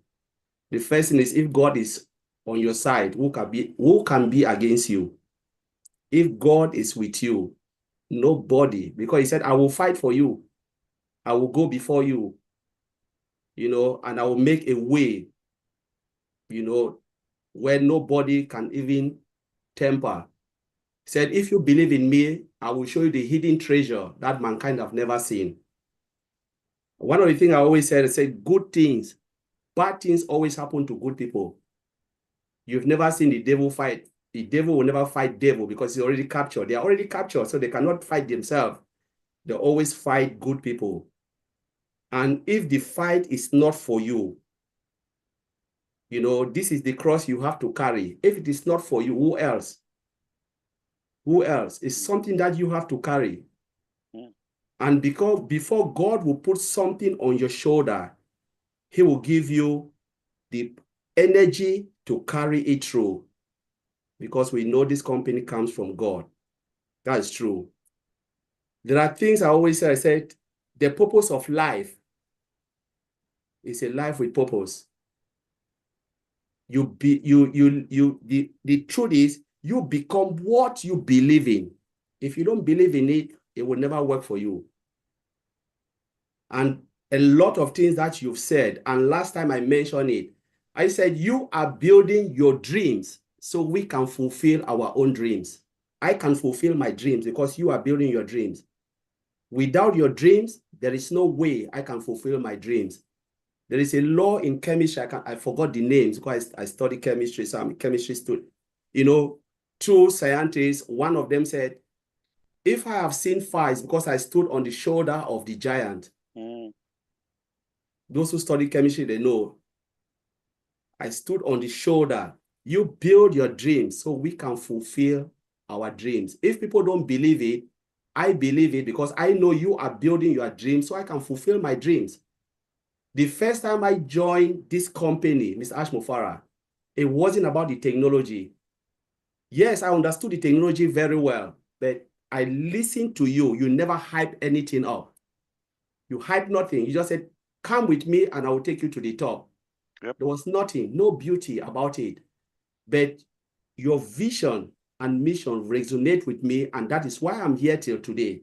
The first thing is, if God is on your side, who can be against you? If God is with you, nobody, because he said, I will fight for you. I will go before you, and I will make a way, where nobody can even temper. He said, if you believe in me, I will show you the hidden treasure that mankind have never seen. One of the things I always said, I said, good things, bad things always happen to good people. You've never seen the devil fight. The devil will never fight devil because he's already captured. They are already captured, so they cannot fight themselves. They always fight good people. And if the fight is not for you, this is the cross you have to carry. If it is not for you, who else? Who else? It's something that you have to carry. And because before God will put something on your shoulder, he will give you the energy to carry it through. Because we know this company comes from God. That is true. There are things I always say, I said, the purpose of life is a life with purpose. The truth is, you become what you believe in. If you don't believe in it, it will never work for you. And a lot of things that you've said, and last time I mentioned it, I said you are building your dreams so we can fulfill our own dreams. I can fulfill my dreams because you are building your dreams. Without your dreams, there is no way I can fulfill my dreams. There is a law in chemistry, I forgot the names because I study chemistry, so I'm a chemistry student. Two scientists, one of them said, if I have seen fire, it's because I stood on the shoulder of the giant. Those who study chemistry, they know. I stood on the shoulder. You build your dreams so we can fulfill our dreams. If people don't believe it, I believe it because I know you are building your dreams so I can fulfill my dreams. The first time I joined this company, Mr. Ash Mufareh, it wasn't about the technology. Yes, I understood the technology very well, but I listened to you. You never hype anything up. You hype nothing. You just said, come with me and I will take you to the top. There was nothing, no beauty about it. But your vision and mission resonate with me, and that is why I'm here till today.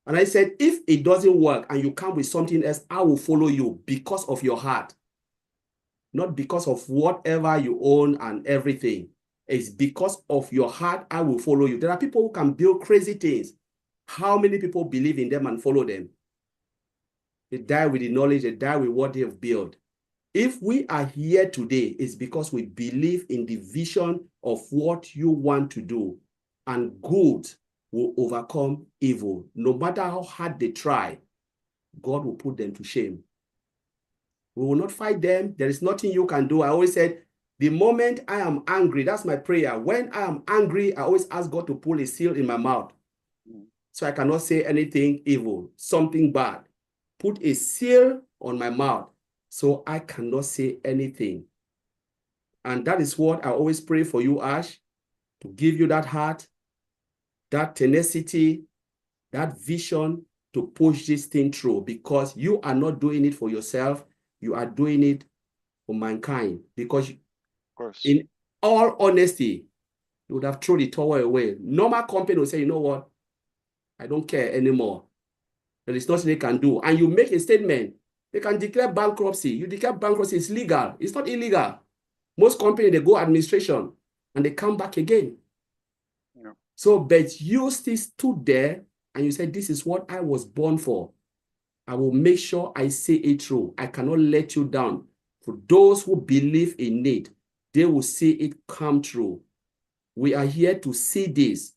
And I said, if it doesn't work and you come with something else, I will follow you because of your heart, not because of whatever you own and everything. It's because of your heart, I will follow you. There are people who can build crazy things. How many people believe in them and follow them? They die with the knowledge, they die with what they have built. If we are here today, it's because we believe in the vision of what you want to do, and good will overcome evil. No matter how hard they try, God will put them to shame. We will not fight them. There is nothing you can do. I always said, the moment I am angry, that's my prayer. When I am angry, I always ask God to pull a seal in my mouth, so I cannot say anything evil, something bad. Put a seal on my mouth, so I cannot say anything. And that is what I always pray for you, Ash, to give you that heart, that tenacity, that vision to push this thing through, because you are not doing it for yourself. You are doing it for mankind, because in all honesty, you would have thrown the towel away. Normal company will say, you know what? I don't care anymore. There is nothing they can do. And you make a statement. They can declare bankruptcy. You declare bankruptcy, it's legal. It's not illegal. Most companies, they go administration and they come back again. Yeah. So, but you still stood there and you said, this is what I was born for. I will make sure I say it through. I cannot let you down. For those who believe in it, they will see it come true. We are here to see this.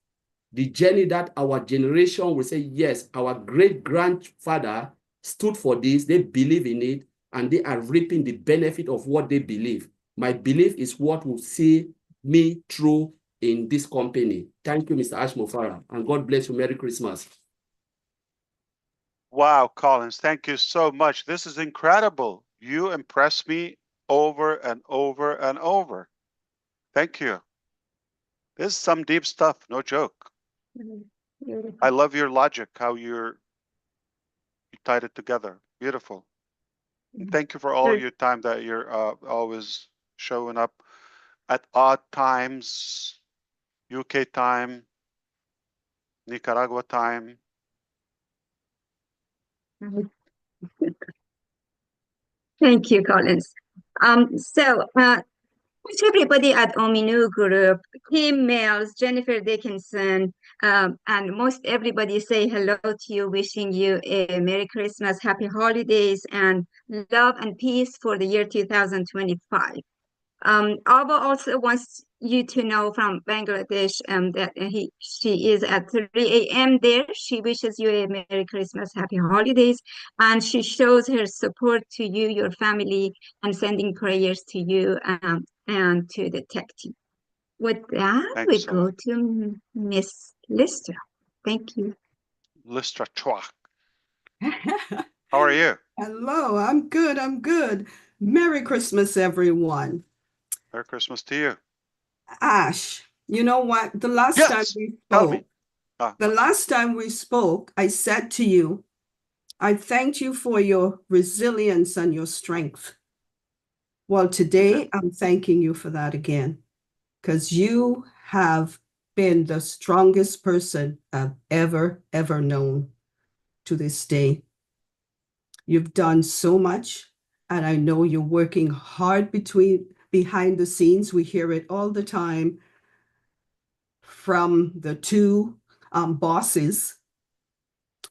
The journey that our generation will say, yes, our great-grandfather stood for this, they believe in it, and they are reaping the benefit of what they believe. My belief is what will see me through in this company. Thank you, Mr. Ash Mufareh, and God bless you. Merry Christmas. Wow, Collins, thank you so much. This is incredible. You impress me over and over and over. Thank you. This is some deep stuff, no joke. I love your logic, how you tied it together. Beautiful. And thank you for all your time that you're always showing up at odd times, UK time, Nicaragua time. Thank you, Collins. Wish everybody at Ominu Group, Kim Mills, Jennifer Dickinson, and most everybody say hello to you, wishing you a Merry Christmas, Happy Holidays, and love and peace for the year 2025. Alba also wants you to know from Bangladesh that she is at 3 a.m. there. She wishes you a Merry Christmas, Happy Holidays, and she shows her support to you, your family, and sending prayers to you and to the tech team. With that, we go to Miss Listra. Thank you. Listra Chua. How are you? Hello, I'm good. I'm good. Merry Christmas, everyone. Merry Christmas to you. Ash, you know what? The last time we spoke, I said to you, I thanked you for your resilience and your strength. Well, today I'm thanking you for that again, because you have been the strongest person I've ever known to this day. You've done so much, and I know you're working hard behind the scenes. We hear it all the time from the two bosses,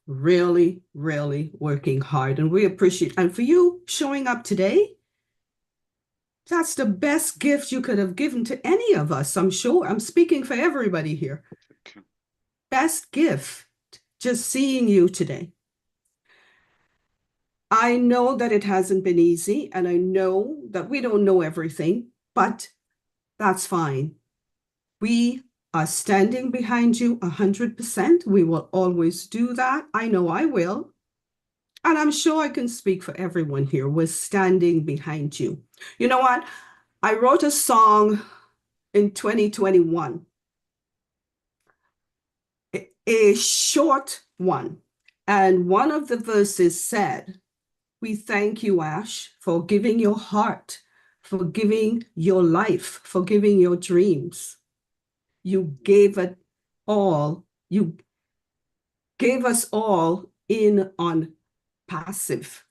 really working hard, and we appreciate. And for you showing up today, that's the best gift you could have given to any of us. I'm sure I'm speaking for everybody here. Best gift, just seeing you today. I know that it hasn't been easy, and I know that we don't know everything, but that's fine. We are standing behind you 100%. We will always do that. I know I will. And I'm sure I can speak for everyone here. We're standing behind you. You know what? I wrote a song in 2021, a short one. And one of the verses said, We thank you, Ash, for giving your heart, for giving your life, for giving your dreams. You gave it all. You gave us all in on passive.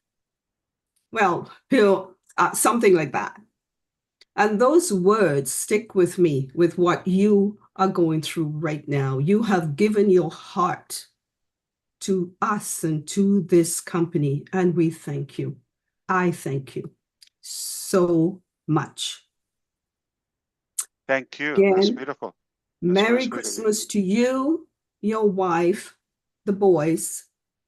Well, something like that. And those words stick with me with what you are going through right now. You have given your heart to us and to this company, and we thank you. I thank you so much. Thank you. Again, That's beautiful. That's Merry very sweet of you. Christmas to you, your wife, the boys.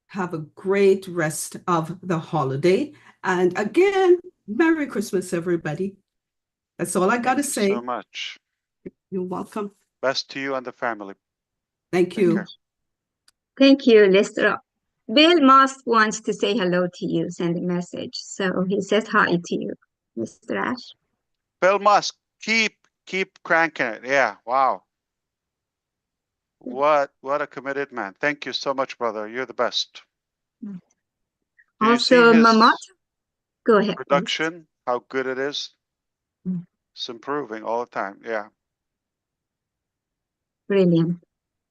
Have a great rest of the holiday. And again, Merry Christmas, everybody. That's all I got to Thank you say. so much. You're welcome. Best to you and the family. Thank Take you. care. Thank you, Lester. Bill Moss wants to say hello to you, send a message. So he says hi to you, Mr. Ash. Bill Musk, keep cranking it. Yeah. Wow. What a committed man. Thank you so much, brother. You're the best. Do you see Also, his Mamat, go ahead. Please. production? How good it is? Mm. It's improving all the time. Yeah. Brilliant.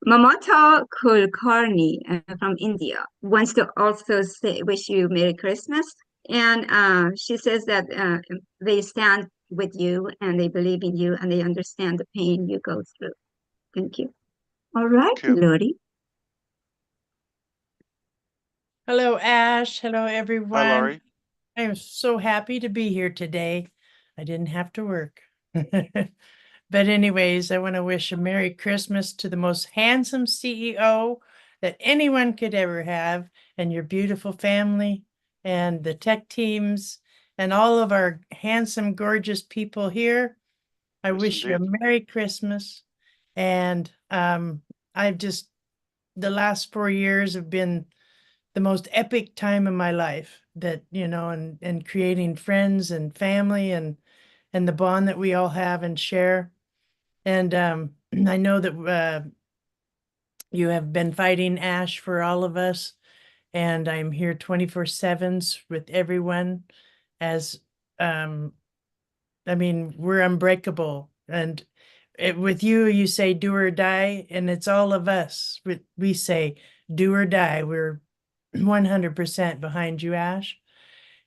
Mamata Kulkarni from India wants to also say, wish you Merry Christmas. And she says that they stand with you and they believe in you and they understand the pain you go through. Thank you. All right, Thank you. Lori. Hello, Ash. Hello, Hi, everyone. Laurie. I am so happy to be here today. I didn't have to work. But anyways, I want to wish a Merry Christmas to the most handsome CEO that anyone could ever have, and your beautiful family, and the tech teams, and all of our handsome, gorgeous people here. I Yes, wish you a indeed. Merry Christmas. And I've just, the last 4 years have been the most epic time of my life, that, you know, and creating friends and family and the bond that we all have and share. And I know that you have been fighting, Ash, for all of us, and I'm here 24/7 with everyone. As I mean, we're unbreakable, and with you, you say do or die, and it's all of us. We say do or die. We're 100% behind you, Ash.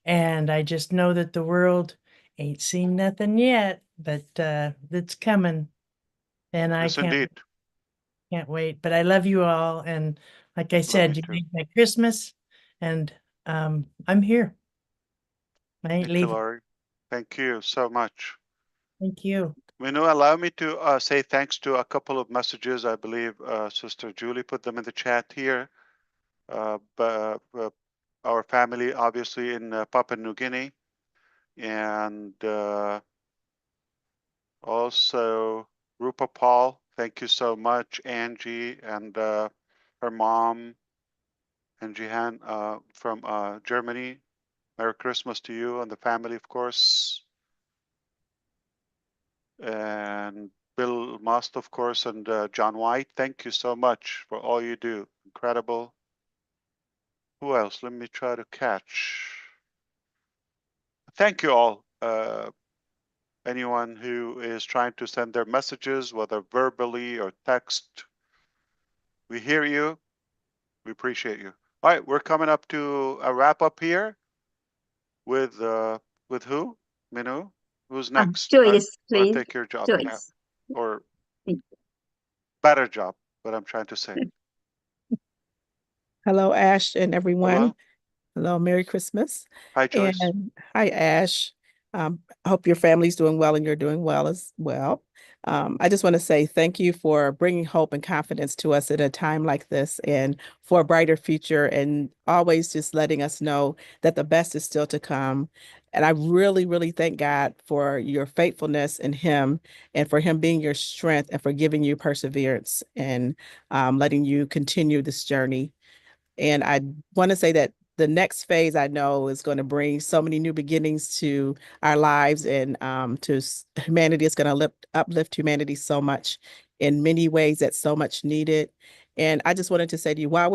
And I just know that the world ain't seen nothing yet, but it's coming. And I Yes, indeed. can't wait. But I love you all. And like I Love said, you you too. made my Christmas, and I'm here. I ain't Thank you, leaving. Laurie. Thank you so much. Thank you. Minu, allow me to say thanks to a couple of messages. I believe Sister Julie put them in the chat here. But our family, obviously, in Papua New Guinea, and also Rupa Paul. Thank you so much, Angie, and her mom, and Jihan from Germany. Merry Christmas to you and the family, of course. And Bill Must, of course, and John White. Thank you so much for all you do. Incredible. Who else? Let me try to catch. Thank you all. Anyone who is trying to send their messages, whether verbally or text, we hear you. We appreciate you. All right, we're coming up to a wrap up here with who? Minu? Who's next? Joyce, Want please. to take your job? Yeah. Joyce. Or better job, what I'm trying to say. Hello, Ash and everyone. Hello. Hello, Merry Christmas. Hi, Joyce. And hi, Ash. I hope your family's doing well and you're doing well as well. I just want to say thank you for bringing hope and confidence to us at a time like this and for a brighter future, and always just letting us know that the best is still to come. And I really, really thank God for your faithfulness in Him and for Him being your strength and for giving you perseverance and letting you continue this journey. And I want to say that the next phase I know is going to bring so many new beginnings to our lives, and humanity. Is going to uplift humanity so much in many ways that's so much needed. And I just wanted to say to you, while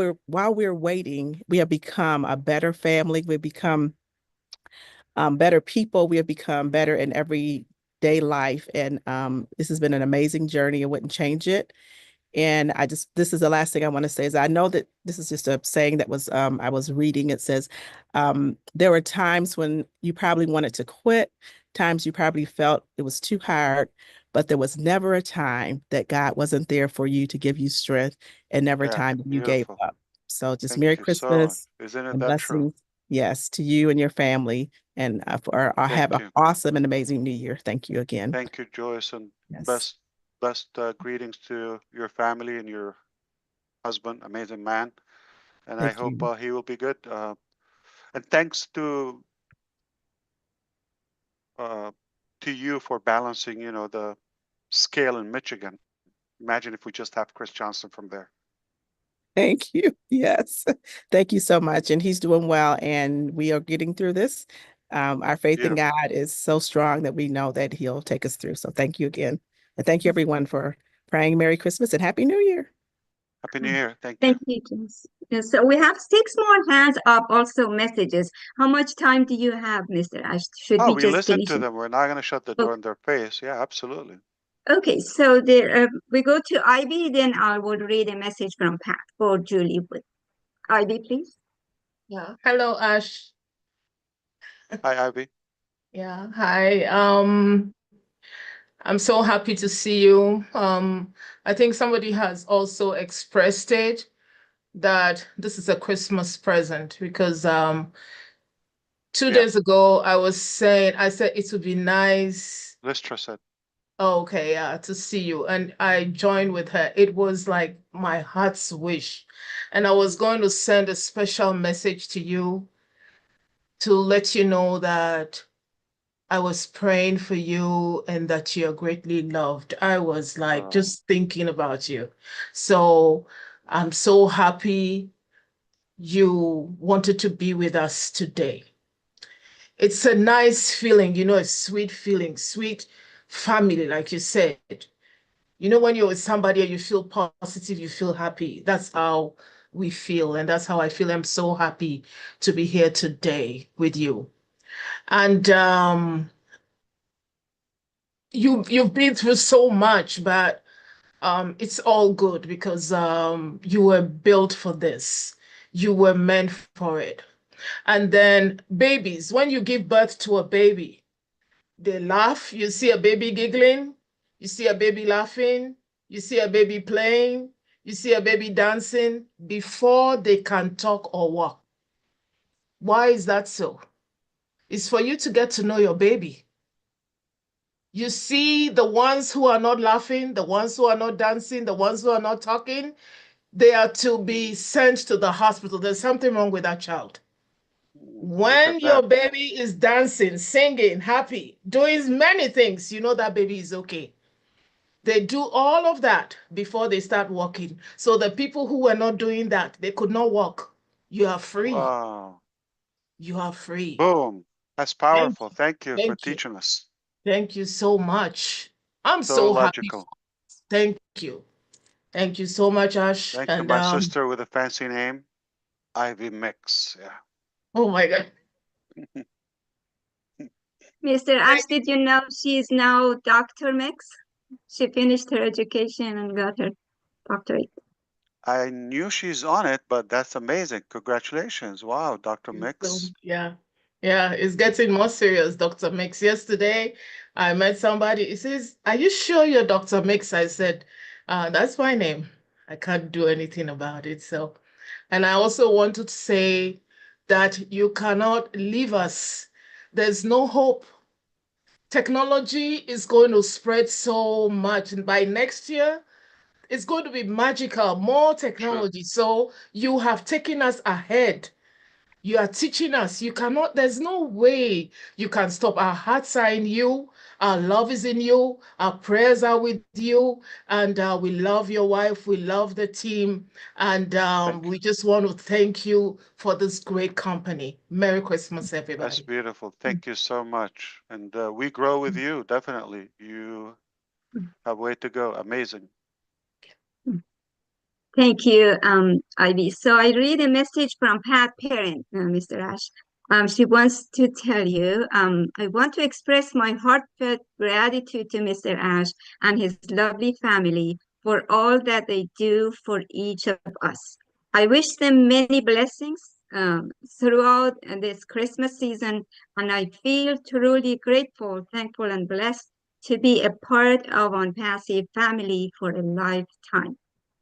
we're waiting, we have become a better family. We've become better people. We have become better in everyday life. And this has been an amazing journey. I wouldn't change it. And this is the last thing I want to say is I know that this is just a saying that was, I was reading. It says, there were times when you probably wanted to quit, times you probably felt it was too hard, but there was never a time that God wasn't there for you to give you strength, and never a Yeah, time that you gave beautiful. up. So just Thank Merry you so much. Christmas Isn't it and that true? blessings, yes, to you and your family. And have Thank an you. awesome and amazing New Year. Thank you again. Thank you, Joyce, and Yes. best greetings to your family and your husband, amazing man. And I Thank hope you. he will be good. And thanks to you for balancing, the scale in Michigan. Imagine if we just have Chris Johnson from there. Thank you. Yes. Thank you so much. And he's doing well, and we are getting through this. Our faith in Beautiful. God is so strong that we know that he'll take us through. So thank you again. And thank you everyone for praying Merry Christmas and Happy New Year. Happy New Year. Thank you. Thank you, Jess. Yes, so we have 6 more hands up, also messages. How much time do you have, Mr. Ash? Should Oh, we we just listen finish to it? them. We're not going to shut the Oh, door in their face. Yeah, absolutely. okay, so we go to Ivy, then I will read a message from Pat or Julie. Ivy, please. Yeah. Hello, Ash. Hi, Ivy. Yeah. Hi. I'm so happy to see you. I think somebody has also expressed it that this is a Christmas present because 2 days ago I said it would be nice. Listra said. Oh, okay, yeah, to see you. And I joined with her. It was like my heart's wish. And I was going to send a special message to you to let you know that I was praying for you and that you're greatly loved. I was like just thinking about you. So I'm so happy you wanted to be with us today. It's a nice feeling, a sweet feeling, sweet family, like you said. When you're with somebody and you feel positive, you feel happy. That's how we feel. And that's how I feel. I'm so happy to be here today with you. And you've been through so much, but it's all good because you were built for this. You were meant for it. And then babies, when you give birth to a baby, they laugh. You see a baby giggling. You see a baby laughing. You see a baby playing. You see a baby dancing before they can talk or walk. Why is that so? It's for you to get to know your baby. You see the ones who are not laughing, the ones who are not dancing, the ones who are not talking, they are to be sent to the hospital. There's something wrong with that child. When your baby is dancing, singing, happy, doing many things, you know that baby is okay. They do all of that before they start walking. So the people who were not doing that, they could not walk. You are free. Wow. You are free. Boom. That's powerful. Thank you for teaching us. Thank you so much. I'm So so happy. logical. Thank you. Thank you so much, Ash. Thank you, my sister with a fancy name, Ivy Mix. Yeah. Oh my God. Mr. Ash, did you know she is now Dr. Mix? She finished her education and got her doctorate. I knew she's on it, but that's amazing. Congratulations. Wow, Dr. Mix. Yeah. Yeah, it's getting more serious, Dr. Mix. Yesterday, I met somebody. He says, "Are you sure you're Dr. Mix?" I said, "That's my name. I can't do anything about it." So, and I also wanted to say that you cannot leave us. There's no hope. Technology is going to spread so much. And by next year, it's going to be magical, more technology. So you have taken us ahead. You are teaching us. There's no way you can stop. Our hearts are in you. Our love is in you. Our prayers are with you. And we love your wife. We love the team. And we just want to thank you for this great company. Merry Christmas, everybody. That's beautiful. Thank you so much. And we grow with you, definitely. You have way to go. Amazing. Thank you, Ivy. So I read a message from Pat Parent, Mr. Ash. She wants to tell you, I want to express my heartfelt gratitude to Mr. Ash and his lovely family for all that they do for each of us. I wish them many blessings throughout this Christmas season, and I feel truly grateful, thankful, and blessed to be a part of ONPASSIVE family for a lifetime.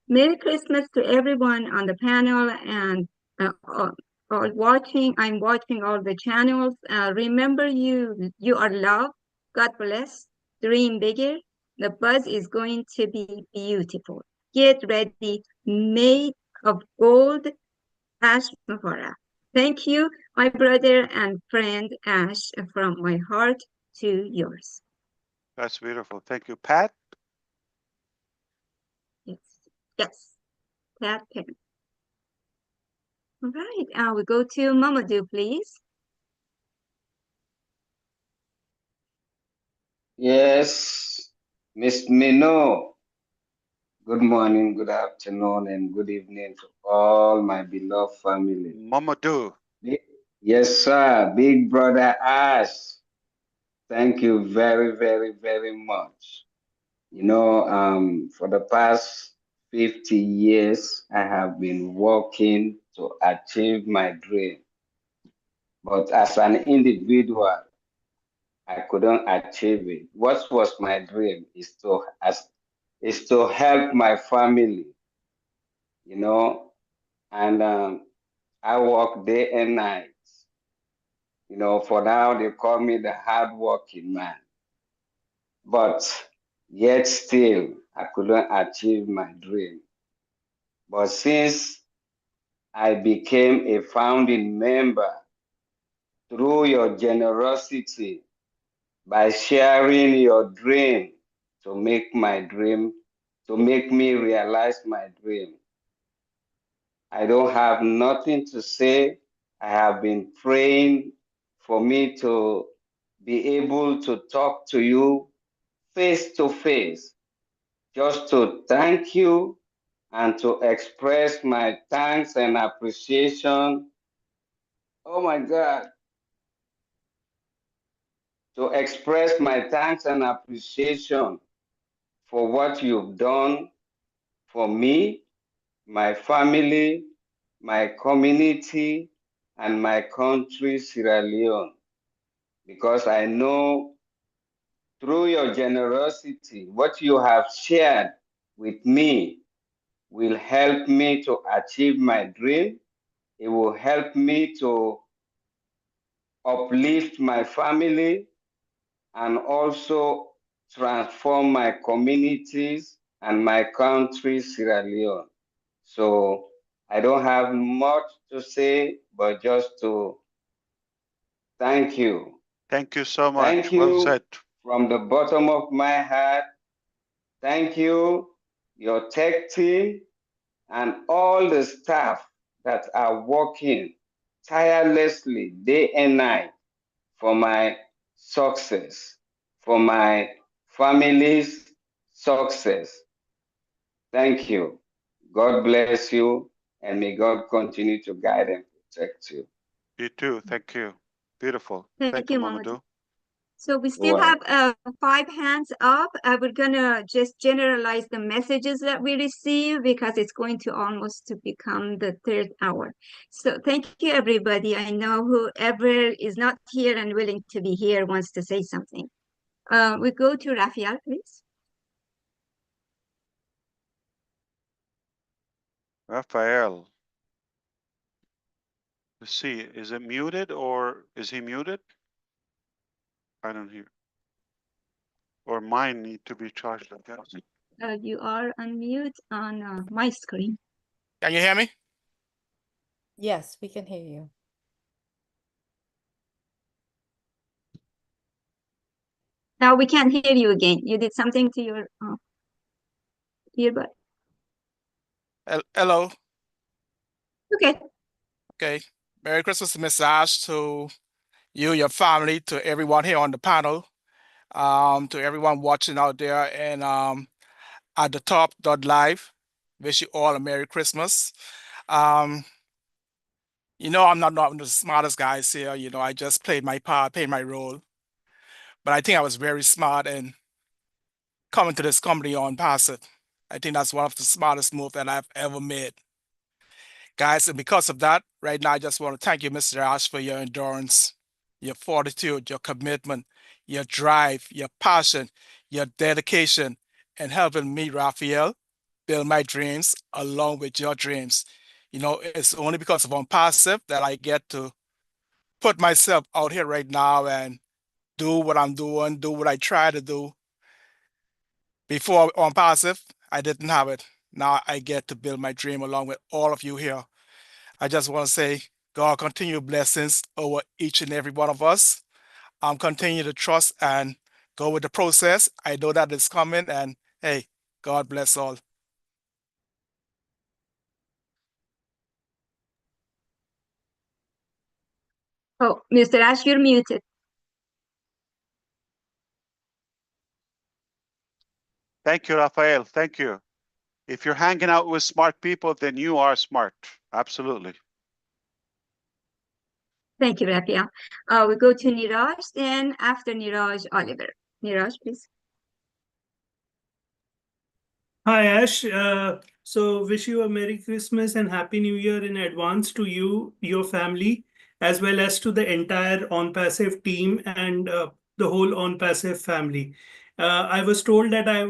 Merry Christmas to everyone on the panel and all watching. I'm watching all the channels. Remember, you are loved. God bless. Dream bigger. The buzz is going to be beautiful. Get ready. Made of gold. Ash Mufareh. Thank you, my brother and friend Ash, from my heart to yours. That's beautiful. Thank you, Pat. Yes. Yes. Pat Parent. All right, we go to Mamadou, please. Yes, Miss Mino. Good morning, good afternoon, and good evening to all my beloved family. Mamadou. Yes, sir. Big brother Ash. Thank you very, very, very much. You know, for the past 50 years, I have been working to achieve my dream. But as an individual, I couldn't achieve it. What was my dream is to help my family, you know, and I work day and night. You know, for now they call me the hardworking man. But yet still, I couldn't achieve my dream. But since I became a founding member through your generosity, by sharing your dream to make me realize my dream. I don't have nothing to say. I have been praying for me to be able to talk to you face to face, just to thank you and to express my thanks and appreciation. Oh my God. To express my thanks and appreciation for what you've done for me, my family, my community, and my country, Sierra Leone. Because I know through your generosity, what you have shared with me will help me to achieve my dream. It will help me to uplift my family and also transform my communities and my country, Sierra Leone. So I don't have much to say, but just to thank you. Thank you so much. Thank you well said. from the bottom of my heart. Thank you, your tech team, and all the staff that are working tirelessly day and night for my success, for my family's success. Thank you. God bless you, and may God continue to guide and protect you. You too. Thank you. Beautiful. Thank you, Mamadou. So we still Wow. have 5 hands up. We're gonna just generalize the messages that we receive because it's going to almost to become the 3rd hour. So thank you, everybody. I know whoever is not here and willing to be here wants to say something. We go to Raphael, please. Raphael. Let's see. Is it muted or is he muted? I don't hear. Or mine need to be charged, I guess. You are on mute on my screen. Can you hear me? Yes, we can hear you. Now we can't hear you again. You did something to your earbud. Hello. Okay. Okay. Merry Christmas, Miss Ash, to you, your family, to everyone here on the panel, to everyone watching out there and at the top.live. Wish you all a Merry Christmas. Um, I'm not the smartest guys here. I just played my part, played my role. But I think I was very smart in coming to this company on passive. I think that's one of the smartest moves that I've ever made. Guys, and because of that, right now, I just want to thank you, Mr. Ash, for your endurance, your fortitude, your commitment, your drive, your passion, your dedication, and helping me, Raphael, build my dreams along with your dreams. It's only because of ONPASSIVE that I get to put myself out here right now and do what I'm doing, do what I try to do. Before ONPASSIVE, I didn't have it. Now I get to build my dream along with all of you here. I just want to say, God, continue blessings over each and every one of us. Continue to trust and go with the process. I know that it's coming, and hey, God bless all. Oh, Mr. Ash, you're muted. Thank you, Raphael. Thank you. If you're hanging out with smart people, then you are smart. Absolutely. Thank you, Raphael. We go to Niraj, and after Niraj, Oliver. Niraj, please. Hi, Ash. So wish you a Merry Christmas and Happy New Year in advance to you, your family, as well as to the entire ONPASSIVE team and the whole ONPASSIVE family. I was told that I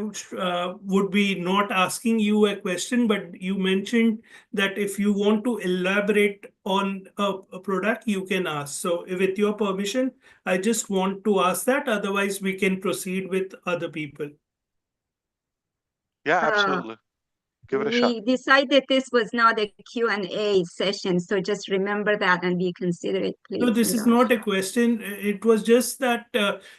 would be not asking you a question, but you mentioned that if you want to elaborate on a product, you can ask. So with your permission, I just want to ask that. Otherwise, we can proceed with other people. Yeah, absolutely. Give it a shot. We decided this was not a Q&A session, so just remember that and be considerate, please. No, this is not a question. It was just that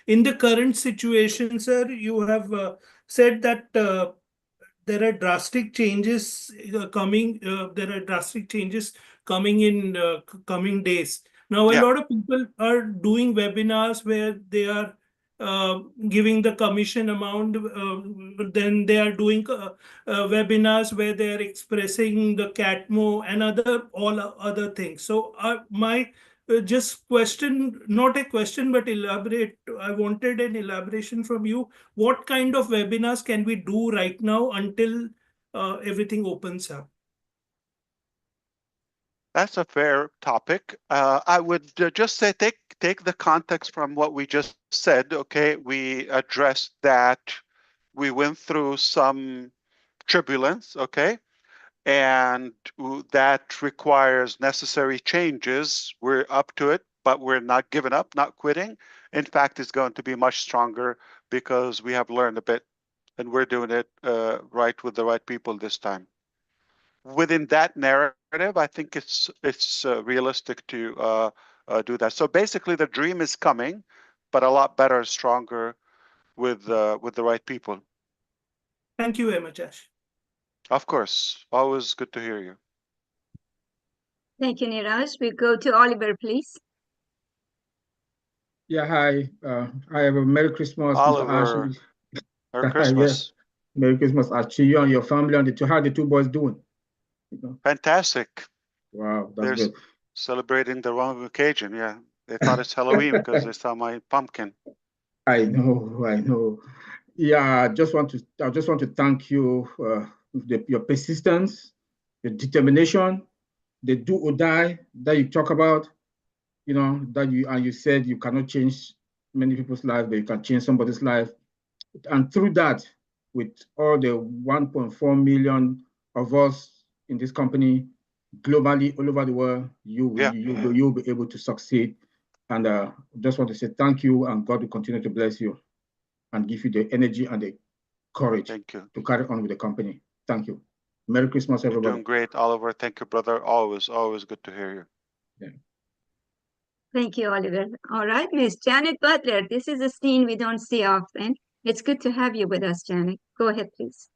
in the current situation, sir, you have said that there are drastic changes coming. There are drastic changes coming in coming days. Now, a lot of people are doing webinars where they are giving the commission amount. Then they are doing webinars where they are expressing the CATMO and all other things. So my just question, not a question, but elaborate. I wanted an elaboration from you. What kind of webinars can we do right now until everything opens up? That's a fair topic. I would just say take the context from what we just said. Okay, we addressed that we went through some turbulence. Okay, and that requires necessary changes. We're up to it, but we're not giving up, not quitting. In fact, it's going to be much stronger because we have learned a bit, and we're doing it right with the right people this time. Within that narrative, I think it's realistic to do that. So basically, the dream is coming, but a lot better, stronger, with the right people. Thank you very much, Ash. Of course, always good to hear you. Thank you, Niraj. We go to Oliver, please. Yeah, hi. I have a Merry Christmas, Oliver. Mr. Ash. Merry Christmas. Yeah. Merry Christmas, Ash, to you and your family, and how the two boys doing? Fantastic. Wow, that's They're good. celebrating the wrong occasion. Yeah, they thought it's Halloween because they saw my pumpkin. I know. Yeah, I just want to thank you your persistence, your determination, the do or die that you talk about. That you said you cannot change many people's lives, but you can change somebody's life. And through that, with all the 1.4 million of us in this company globally, all over the world, you'll be able to succeed. And just want to say thank you, and God will continue to bless you and give you the energy and the courage to carry on with the company. Thank you. Merry Christmas, everybody. You're doing great, Oliver. Thank you, brother. Always good to hear you. Yeah. Thank you, Oliver. All right, Miss Janet Butler. This is a scene we don't see often. It's good to have you with us, Janet. Go ahead, please.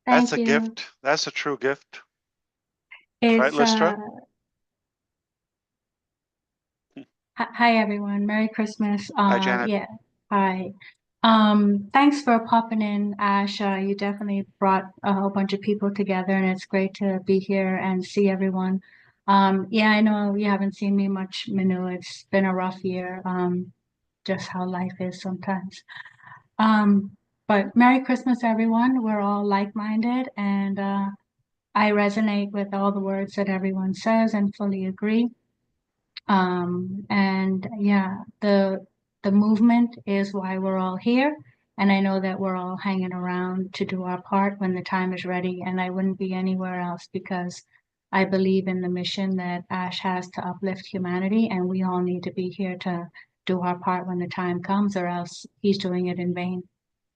That's a gift. That's a true gift. Right, It's Listra? Hi everyone. Merry Christmas. Hi, Janet. Yeah. Hi. Thanks for popping in, Ash. You definitely brought a whole bunch of people together, and it's great to be here and see everyone. Yeah, I know you haven't seen me much, Minu. It's been a rough year. Just how life is sometimes. But Merry Christmas, everyone. We're all like-minded, and I resonate with all the words that everyone says and fully agree. And yeah, the movement is why we're all here. And I know that we're all hanging around to do our part when the time is ready. And I wouldn't be anywhere else because I believe in the mission that Ash has to uplift humanity. And we all need to be here to do our part when the time comes, or else he's doing it in vain.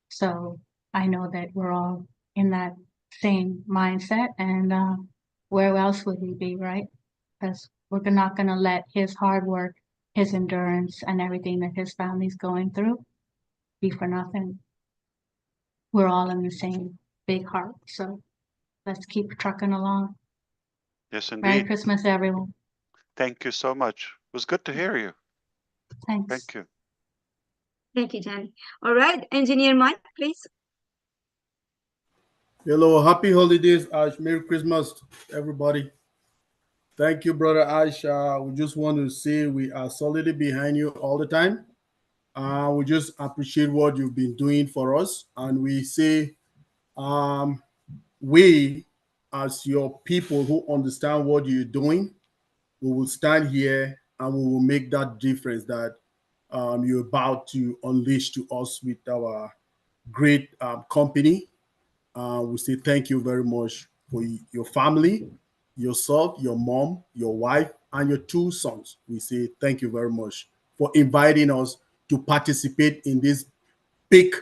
So I know that we're all in that same mindset. And where else would we be, right? Because we're not going to let his hard work, his endurance, and everything that his family's going through be for nothing. We're all in the same big heart. So let's keep trucking along. Yes, Merry indeed. Christmas, everyone. Thank you so much. It was good to hear you. Thanks. Thank you. Thank you, Jenny. All right, Engineer Mike, please. Hello, happy holidays, Ash. Merry Christmas, everybody. Thank you, brother Ash. We just want to say we are solidly behind you all the time. We just appreciate what you've been doing for us, and we say, we, as your people who understand what you're doing, we will stand here and we will make that difference that you're about to unleash to us with our great company. We say thank you very much for your family, yourself, your mom, your wife, and your two sons. We say thank you very much for inviting us to participate in this big,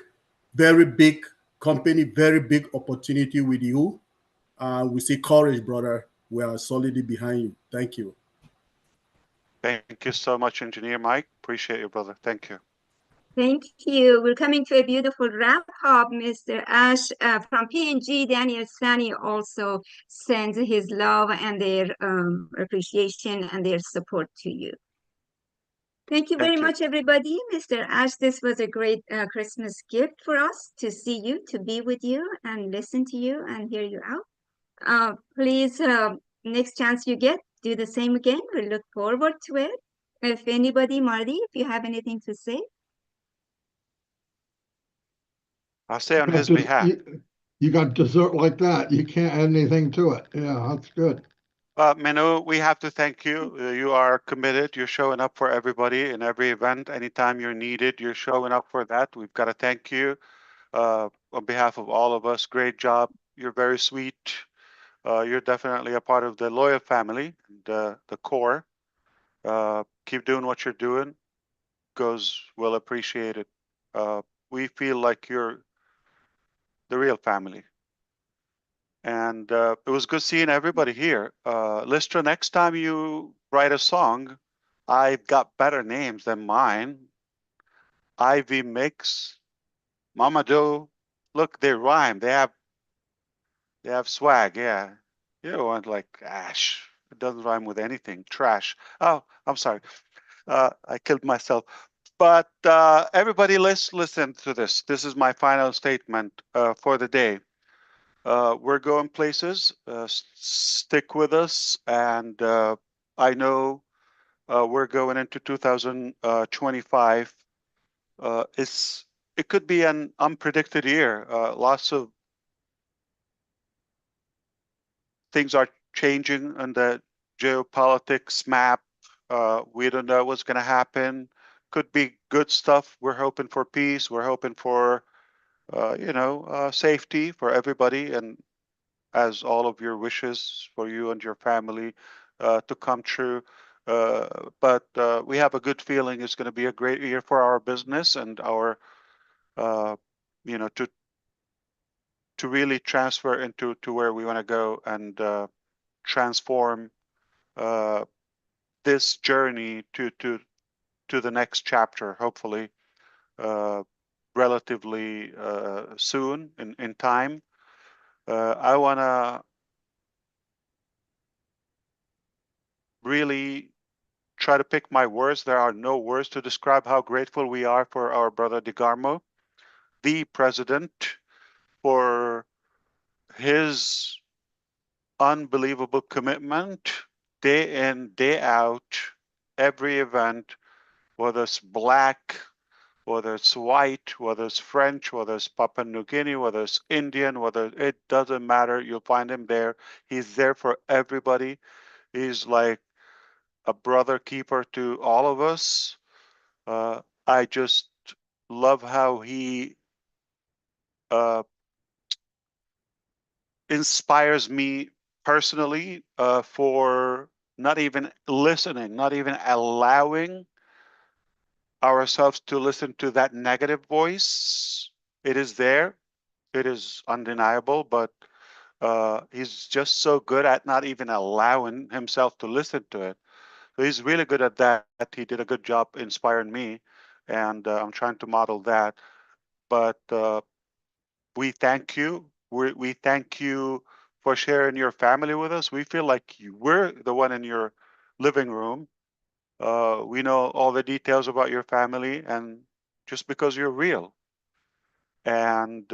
very big company, very big opportunity with you. We say courage, brother. We are solidly behind you. Thank you. Thank you so much, Engineer Mike. Appreciate you, brother. Thank you. Thank you. We're coming to a beautiful wrap up, Mr. Ash. From PNG, Daniel Sani also sends his love and their appreciation and their support to you. Thank you very much, everybody. Mr. Ash, this was a great Christmas gift for us to see you, to be with you and listen to you and hear you out. Please, next chance you get, do the same again. We look forward to it. If anybody, Marty, if you have anything to say. I'll say on his behalf. You got dessert like that. You can't add anything to it. Yeah, that's good. Manu, we have to thank you. You are committed. You're showing up for everybody in every event. Anytime you're needed, you're showing up for that. We've got to thank you on behalf of all of us. Great job. You're very sweet. You're definitely a part of the loyal family, the core. Keep doing what you're doing. Goes will appreciate it. We feel like you're the real family. And it was good seeing everybody here. Listra, next time you write a song, I've got better names than mine. Ivy Mix, Mama Joe. Look, they rhyme. They have swag. Yeah, you don't want like Ash. It doesn't rhyme with anything. Trash. Oh, I'm sorry. I killed myself. But everybody, listen to this. This is my final statement for the day. We're going places. Stick with us. And I know we're going into 2025. It could be an unpredicted year. Lots of things are changing on the geopolitics map. We don't know what's going to happen. Could be good stuff. We're hoping for peace. We're hoping for, safety for everybody, and as all of your wishes for you and your family to come true. But we have a good feeling it's going to be a great year for our business and our, to really transfer into where we want to go and transform this journey to the next chapter, hopefully relatively soon in time. I want to really try to pick my words. There are no words to describe how grateful we are for our brother DeGarmo. the president, for his unbelievable commitment day in, day out, every event, whether it's black, whether it's white, whether it's French, whether it's Papua New Guinea, whether it's Indian, whether it doesn't matter. You'll find him there. He's there for everybody. He's like a brother keeper to all of us. I just love how he inspires me personally for not even listening, not even allowing ourselves to listen to that negative voice. It is there. It is undeniable, but he's just so good at not even allowing himself to listen to it. So he's really good at that. He did a good job inspiring me, and I'm trying to model that. But we thank you. We thank you for sharing your family with us. We feel like we're the one in your living room. We know all the details about your family, and just because you're real. And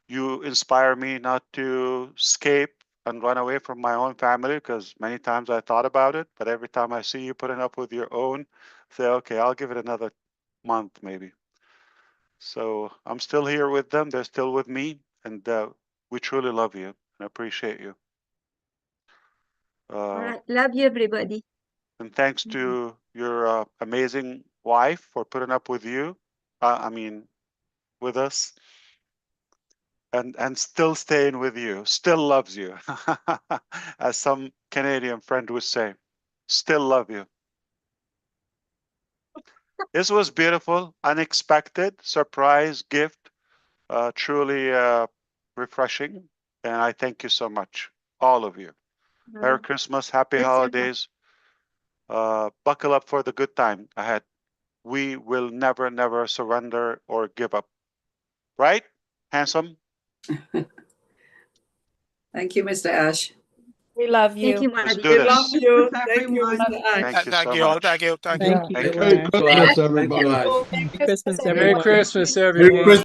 you inspire me not to escape and run away from my own family, because many times I thought about it, but every time I see you putting up with your own, say, okay, I'll give it another month maybe. So I'm still here with them. They're still with me, and we truly love you and appreciate you. All right. Love you, everybody. And thanks to your amazing wife for putting up with you. I mean, with us. And still staying with you, still loves you, as some Canadian friend would say, still love you. This was beautiful, unexpected, surprise, gift, truly refreshing. And I thank you so much, all of you. Merry Christmas, happy holidays. Buckle up for the good time ahead. We will never, never surrender or give up. Right, handsome? Thank you, Mr. Ash. We love you. Thank you, Let's Maddie. do this. Love you. Thank you, everyone. Mr. Ash. Thank you Thank so you all. much. Thank you. Thank you. Thank you. Merry Christmas, everybody. Thank you, Ash. Merry Christmas, Merry everyone. Christmas, Merry everyone. Christmas.